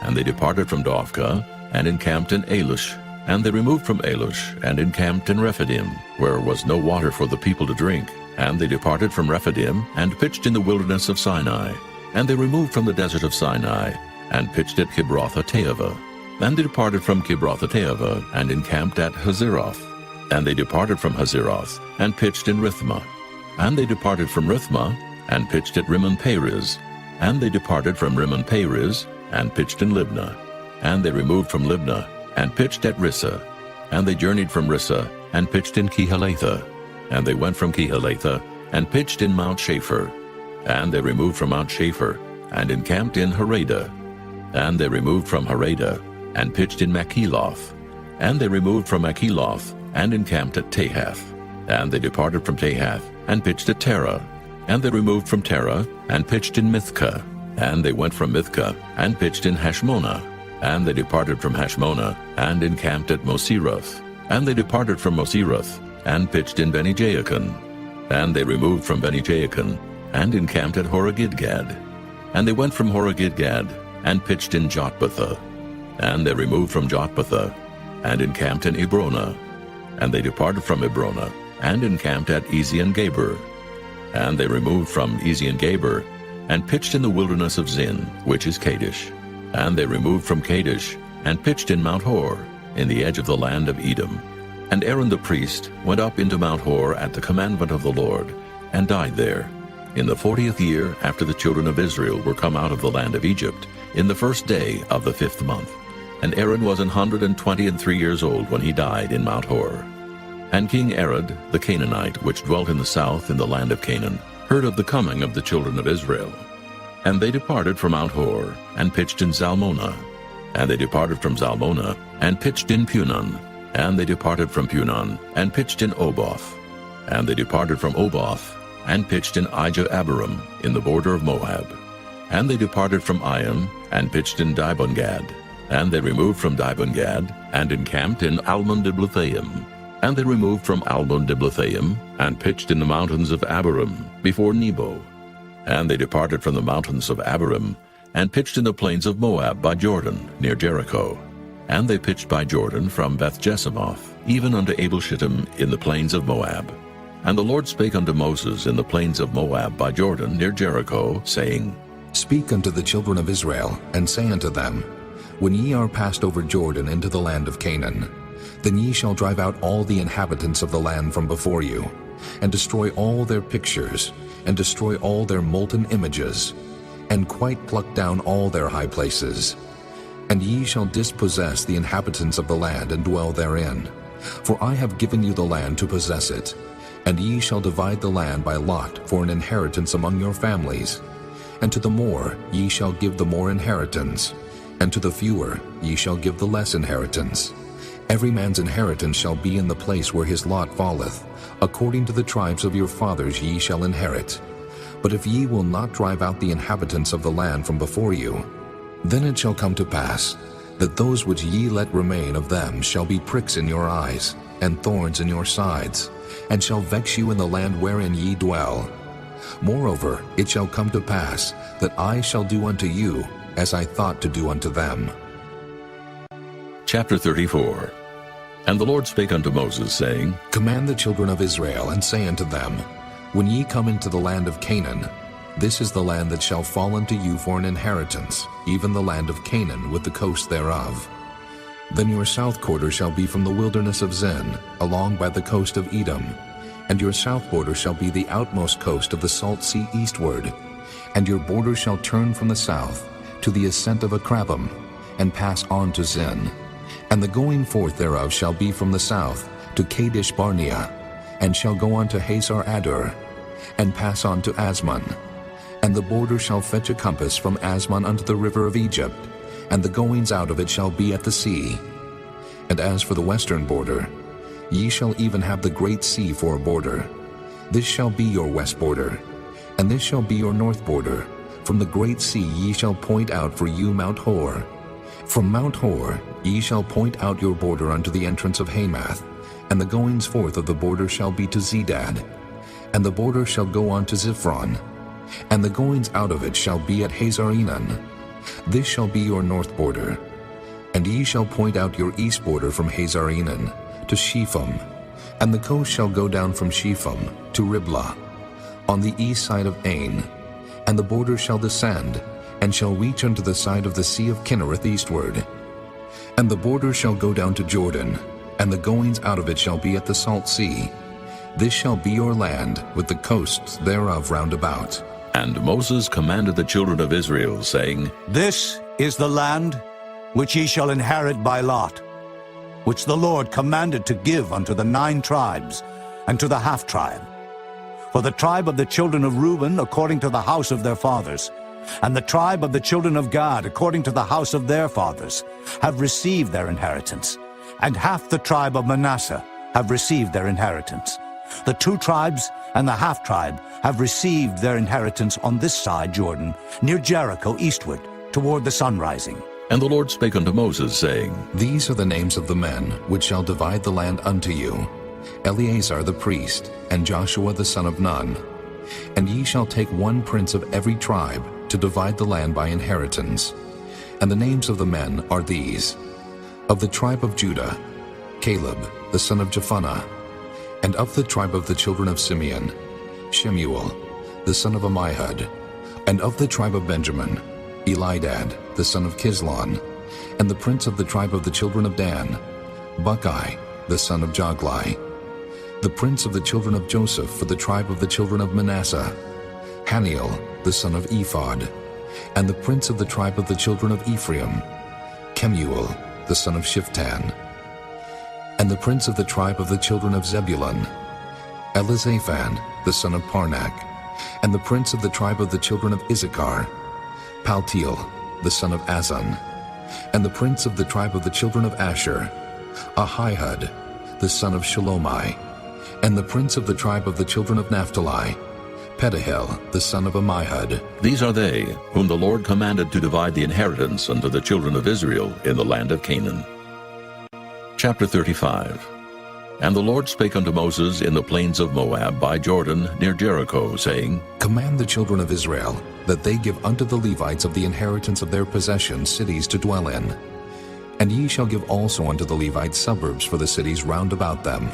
And they departed from Dophkah, and encamped in Alush. And they removed from Alush, and encamped in Rephidim, where was no water for the people to drink. And they departed from Rephidim, and pitched in the wilderness of Sinai. And they removed from the desert of Sinai, and pitched at Kibroth-hattaavah. And they departed from Kibroth-hattaavah, and encamped at Hazeroth. And they departed from Hazeroth, and pitched in Rithmah. And they departed from Rithmah, and pitched at Rimmon-Perez. And they departed from Rimmon-Perez, and pitched in Libnah. And they removed from Libnah, and pitched at Rissah. And they journeyed from Rissah, and pitched in Kehelathah. And they went from Kehelathah, and pitched in Mount Shapher. And they removed from Mount Shapher, and encamped in Haradah. And they removed from Haradah, and pitched in Makheloth. And they removed from Makheloth, and encamped at Tahath. And they departed from Tahath, and pitched at Terah. And they removed from Terah, and pitched in Mithkah. And they went from Mithkah, and pitched in Hashmonah. And they departed from Hashmonah, and encamped at Moseroth. And they departed from Moseroth, and pitched in Beni-Jaakon. And they removed from Beni-Jaakon, and encamped at Horah-Gidgad. And they went from Horah-Gidgad, and pitched in Jotbathah. And they removed from Jotbathah, and encamped in Ebrona. And they departed from Ebrona, and encamped at Ezion-Geber. And they removed from Ezion-Geber, and pitched in the wilderness of Zin, which is Kadesh. And they removed from Kadesh, and pitched in Mount Hor, in the edge of the land of Edom. And Aaron the priest went up into Mount Hor at the commandment of the Lord, and died there, in the 40th year after the children of Israel were come out of the land of Egypt, in the first day of the 5th month. And Aaron was 123 years old when he died in Mount Hor. And King Arad the Canaanite, which dwelt in the south in the land of Canaan, heard of the coming of the children of Israel. And they departed from Mount Hor, and pitched in Zalmonah. And they departed from Zalmonah, and pitched in Punon. And they departed from Punon, and pitched in Oboth. And they departed from Oboth, and pitched in Ijah-Abarim, in the border of Moab. And they departed from Iam, and pitched in Dibon-Gad. And they removed from Dibon-Gad, and encamped in Almon-Diblathaim. And they removed from Almon-Diblathaim, and pitched in the mountains of Abarim, before Nebo. And they departed from the mountains of Abarim, and pitched in the plains of Moab by Jordan, near Jericho. And they pitched by Jordan from Beth-Jesimoth, even unto Abel-Shittim in the plains of Moab. And the Lord spake unto Moses in the plains of Moab by Jordan, near Jericho, saying, Speak unto the children of Israel, and say unto them, When ye are passed over Jordan into the land of Canaan, then ye shall drive out all the inhabitants of the land from before you, and destroy all their pictures, and destroy all their molten images, and quite pluck down all their high places. And ye shall dispossess the inhabitants of the land, and dwell therein. For I have given you the land to possess it. And ye shall divide the land by lot for an inheritance among your families. And to the more ye shall give the more inheritance, and to the fewer ye shall give the less inheritance. Every man's inheritance shall be in the place where his lot falleth. According to the tribes of your fathers ye shall inherit. But if ye will not drive out the inhabitants of the land from before you, then it shall come to pass that those which ye let remain of them shall be pricks in your eyes, and thorns in your sides, and shall vex you in the land wherein ye dwell. Moreover, it shall come to pass that I shall do unto you as I thought to do unto them. Chapter 34. And the Lord spake unto Moses, saying, Command the children of Israel, and say unto them, When ye come into the land of Canaan, this is the land that shall fall unto you for an inheritance, even the land of Canaan with the coast thereof. Then your south quarter shall be from the wilderness of Zin, along by the coast of Edom, and your south border shall be the outmost coast of the salt sea eastward, and your border shall turn from the south to the ascent of Akrabim, and pass on to Zin. And the going forth thereof shall be from the south to Kadesh Barnea, and shall go on to Hazar Adur, and pass on to Asmon. And the border shall fetch a compass from Asmon unto the river of Egypt, and the goings out of it shall be at the sea. And as for the western border, ye shall even have the great sea for a border. This shall be your west border, and this shall be your north border. From the great sea ye shall point out for you Mount Hor. From Mount Hor ye shall point out your border unto the entrance of Hamath, and the goings forth of the border shall be to Zedad. And the border shall go on to Ziphron, and the goings out of it shall be at Hazar-Enan. This shall be your north border. And ye shall point out your east border from Hazar-Enan to Shepham, and the coast shall go down from Shepham to Riblah, on the east side of Ain. And the border shall descend, and shall reach unto the side of the sea of Kinnereth eastward. And the border shall go down to Jordan, and the goings out of it shall be at the salt sea. This shall be your land, with the coasts thereof round about. And Moses commanded the children of Israel, saying, This is the land which ye shall inherit by lot, which the Lord commanded to give unto the 9 tribes, and to the half-tribe. For the tribe of the children of Reuben according to the house of their fathers, and the tribe of the children of Gad according to the house of their fathers, have received their inheritance, and half the tribe of Manasseh have received their inheritance. The 2 tribes and the half-tribe have received their inheritance on this side Jordan, near Jericho eastward, toward the sunrising. And the Lord spake unto Moses, saying, These are the names of the men which shall divide the land unto you, Eleazar the priest, and Joshua the son of Nun. And ye shall take 1 prince of every tribe to divide the land by inheritance. And the names of the men are these: of the tribe of Judah, Caleb the son of Jephunneh; And of the tribe of the children of Simeon, Shemuel, the son of Ammihud. And of the tribe of Benjamin, Elidad, the son of Kislon. And the prince of the tribe of the children of Dan, Buckai, the son of Joglai. The prince of the children of Joseph for the tribe of the children of Manasseh, Haniel, the son of Ephod. And the prince of the tribe of the children of Ephraim, Kemuel, the son of Shiftan. And the prince of the tribe of the children of Zebulun, Elizaphan, the son of Parnak. And the prince of the tribe of the children of Issachar, Paltiel, the son of Azan. And the prince of the tribe of the children of Asher, Ahihud, the son of Shalomai. And the prince of the tribe of the children of Naphtali, Pedahel, the son of Ammihud. These are they whom the Lord commanded to divide the inheritance unto the children of Israel in the land of Canaan. Chapter 35. And the Lord spake unto Moses in the plains of Moab by Jordan near Jericho, saying, Command the children of Israel that they give unto the Levites of the inheritance of their possession cities to dwell in. And ye shall give also unto the Levites suburbs for the cities round about them.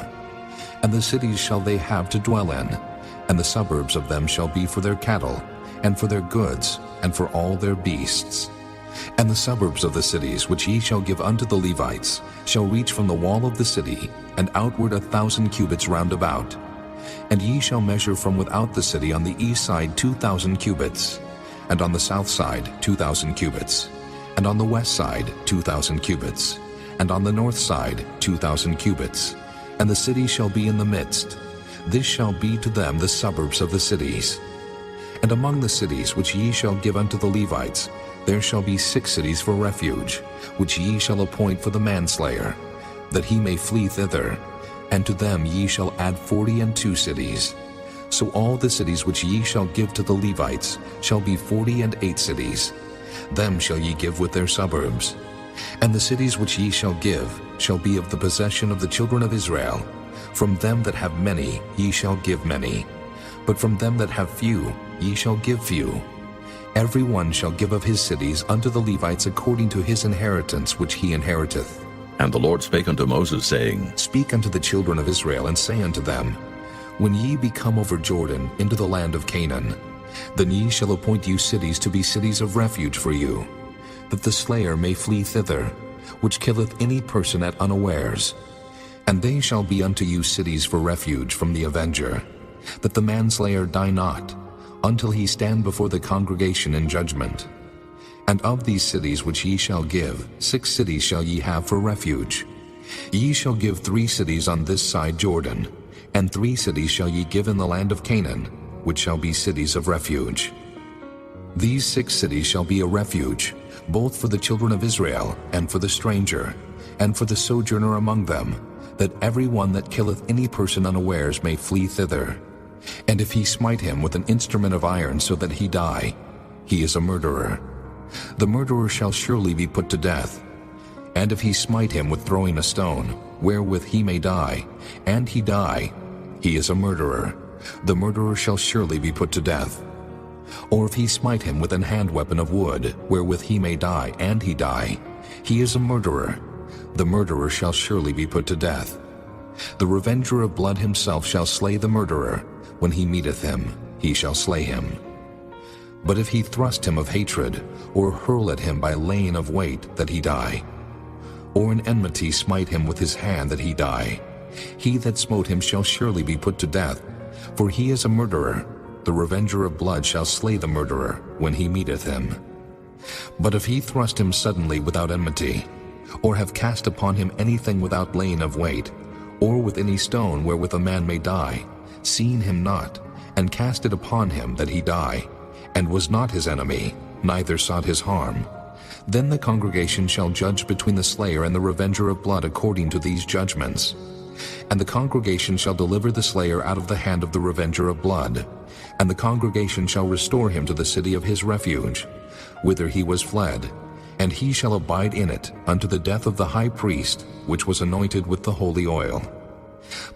And the cities shall they have to dwell in, and the suburbs of them shall be for their cattle, and for their goods, and for all their beasts. And the suburbs of the cities which ye shall give unto the Levites shall reach from the wall of the city, and outward 1,000 cubits round about. And ye shall measure from without the city on the east side 2,000 cubits, and on the south side 2,000 cubits, and on the west side 2,000 cubits, and on the north side 2,000 cubits. And the city shall be in the midst. This shall be to them the suburbs of the cities. And among the cities which ye shall give unto the Levites, there shall be 6 cities for refuge, which ye shall appoint for the manslayer, that he may flee thither. And to them ye shall add 42 cities. So all the cities which ye shall give to the Levites shall be 48 cities. Them shall ye give with their suburbs. And the cities which ye shall give shall be of the possession of the children of Israel. From them that have many ye shall give many, but from them that have few ye shall give few. Every one shall give of his cities unto the Levites according to his inheritance which he inheriteth. And the Lord spake unto Moses, saying, Speak unto the children of Israel, and say unto them, When ye be come over Jordan into the land of Canaan, then ye shall appoint you cities to be cities of refuge for you, that the slayer may flee thither, which killeth any person at unawares. And they shall be unto you cities for refuge from the avenger, that the manslayer die not, until he stand before the congregation in judgment. And of these cities which ye shall give, 6 cities shall ye have for refuge. Ye shall give 3 cities on this side Jordan, and 3 cities shall ye give in the land of Canaan, which shall be cities of refuge. These 6 cities shall be a refuge, both for the children of Israel, and for the stranger, and for the sojourner among them, that every one that killeth any person unawares may flee thither. And if he smite him with an instrument of iron so that he die, he is a murderer. The murderer shall surely be put to death. And if he smite him with throwing a stone, wherewith he may die, and he die, he is a murderer. The murderer shall surely be put to death. Or if he smite him with an hand weapon of wood, wherewith he may die, and he die, he is a murderer. The murderer shall surely be put to death. The revenger of blood himself shall slay the murderer. When he meeteth him, he shall slay him. But if he thrust him of hatred, or hurl at him by laying of weight, that he die, or in enmity smite him with his hand, that he die, he that smote him shall surely be put to death, for he is a murderer. The revenger of blood shall slay the murderer when he meeteth him. But if he thrust him suddenly without enmity, or have cast upon him anything without laying of weight, or with any stone wherewith a man may die, seeing him not, and cast it upon him that he die, and was not his enemy, neither sought his harm, then the congregation shall judge between the slayer and the revenger of blood according to these judgments. And the congregation shall deliver the slayer out of the hand of the revenger of blood, and the congregation shall restore him to the city of his refuge, whither he was fled, and he shall abide in it unto the death of the high priest, which was anointed with the holy oil.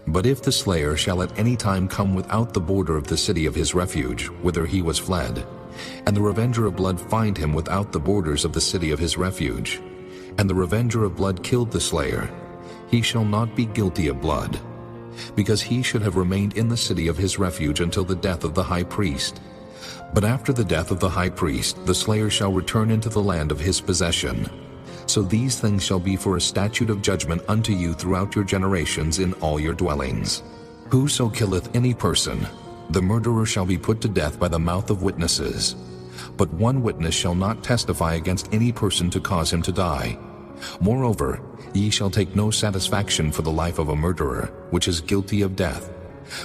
But if the slayer shall at any time come without the border of the city of his refuge, whither he was fled, and the revenger of blood find him without the borders of the city of his refuge, and the revenger of blood killed the slayer, he shall not be guilty of blood. because he should have remained in the city of his refuge until the death of the high priest. But after the death of the high priest, the slayer shall return into the land of his possession. So these things shall be for a statute of judgment unto you throughout your generations in all your dwellings. Whoso killeth any person, the murderer shall be put to death by the mouth of witnesses. But one witness shall not testify against any person to cause him to die. Moreover, ye shall take no satisfaction for the life of a murderer, which is guilty of death,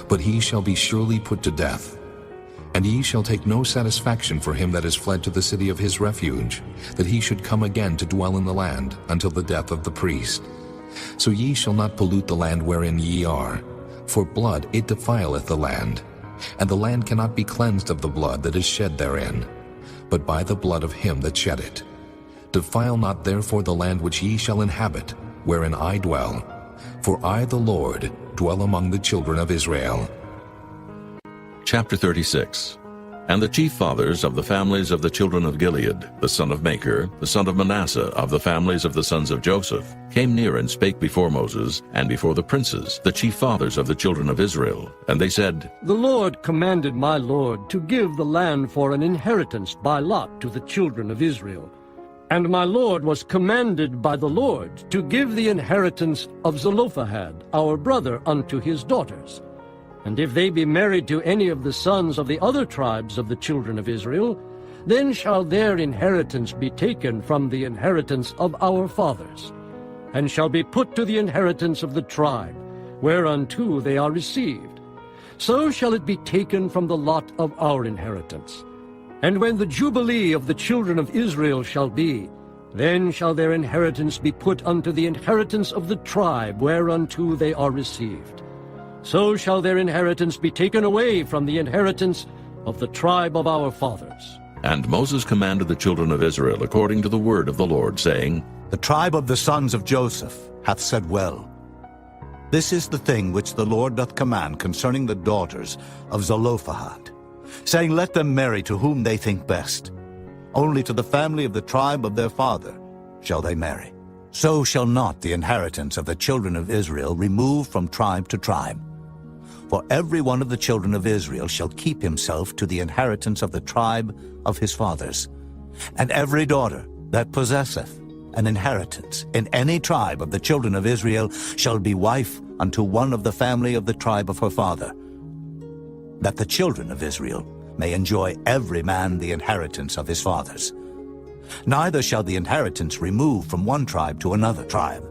but he shall be surely put to death. And ye shall take no satisfaction for him that is fled to the city of his refuge, that he should come again to dwell in the land until the death of the priest. So ye shall not pollute the land wherein ye are, for blood it defileth the land, and the land cannot be cleansed of the blood that is shed therein, but by the blood of him that shed it. Defile not therefore the land which ye shall inhabit, wherein I dwell, for I the Lord dwell among the children of Israel. Chapter 36. And the chief fathers of the families of the children of Gilead, the son of Machir, the son of Manasseh, of the families of the sons of Joseph, came near and spake before Moses, and before the princes, the chief fathers of the children of Israel. And they said, The Lord commanded my Lord to give the land for an inheritance by lot to the children of Israel. And my Lord was commanded by the Lord to give the inheritance of Zelophehad, our brother, unto his daughters. And if they be married to any of the sons of the other tribes of the children of Israel, then shall their inheritance be taken from the inheritance of our fathers, and shall be put to the inheritance of the tribe, whereunto they are received. So shall it be taken from the lot of our inheritance. And when the jubilee of the children of Israel shall be, then shall their inheritance be put unto the inheritance of the tribe, whereunto they are received. So shall their inheritance be taken away from the inheritance of the tribe of our fathers. And Moses commanded the children of Israel according to the word of the Lord, saying, The tribe of the sons of Joseph hath said well. This is the thing which the Lord doth command concerning the daughters of Zelophehad, saying, Let them marry to whom they think best. Only to the family of the tribe of their father shall they marry. So shall not the inheritance of the children of Israel remove from tribe to tribe. For every one of the children of Israel shall keep himself to the inheritance of the tribe of his fathers. And every daughter that possesseth an inheritance in any tribe of the children of Israel shall be wife unto one of the family of the tribe of her father, that the children of Israel may enjoy every man the inheritance of his fathers. Neither shall the inheritance remove from one tribe to another tribe,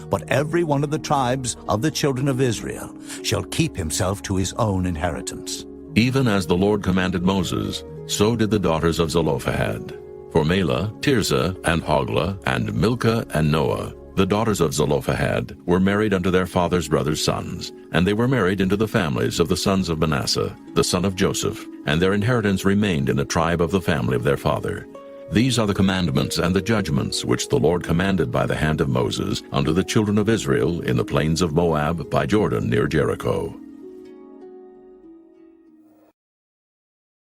but every one of the tribes of the children of Israel shall keep himself to his own inheritance. Even as the Lord commanded Moses, so did the daughters of Zelophehad. For Mahlah, Tirzah, and Hoglah, and Milcah, and Noah, the daughters of Zelophehad, were married unto their father's brothers' sons, and they were married into the families of the sons of Manasseh, the son of Joseph, and their inheritance remained in the tribe of the family of their father. These are the commandments and the judgments which the Lord commanded by the hand of Moses unto the children of Israel in the plains of Moab by Jordan near Jericho.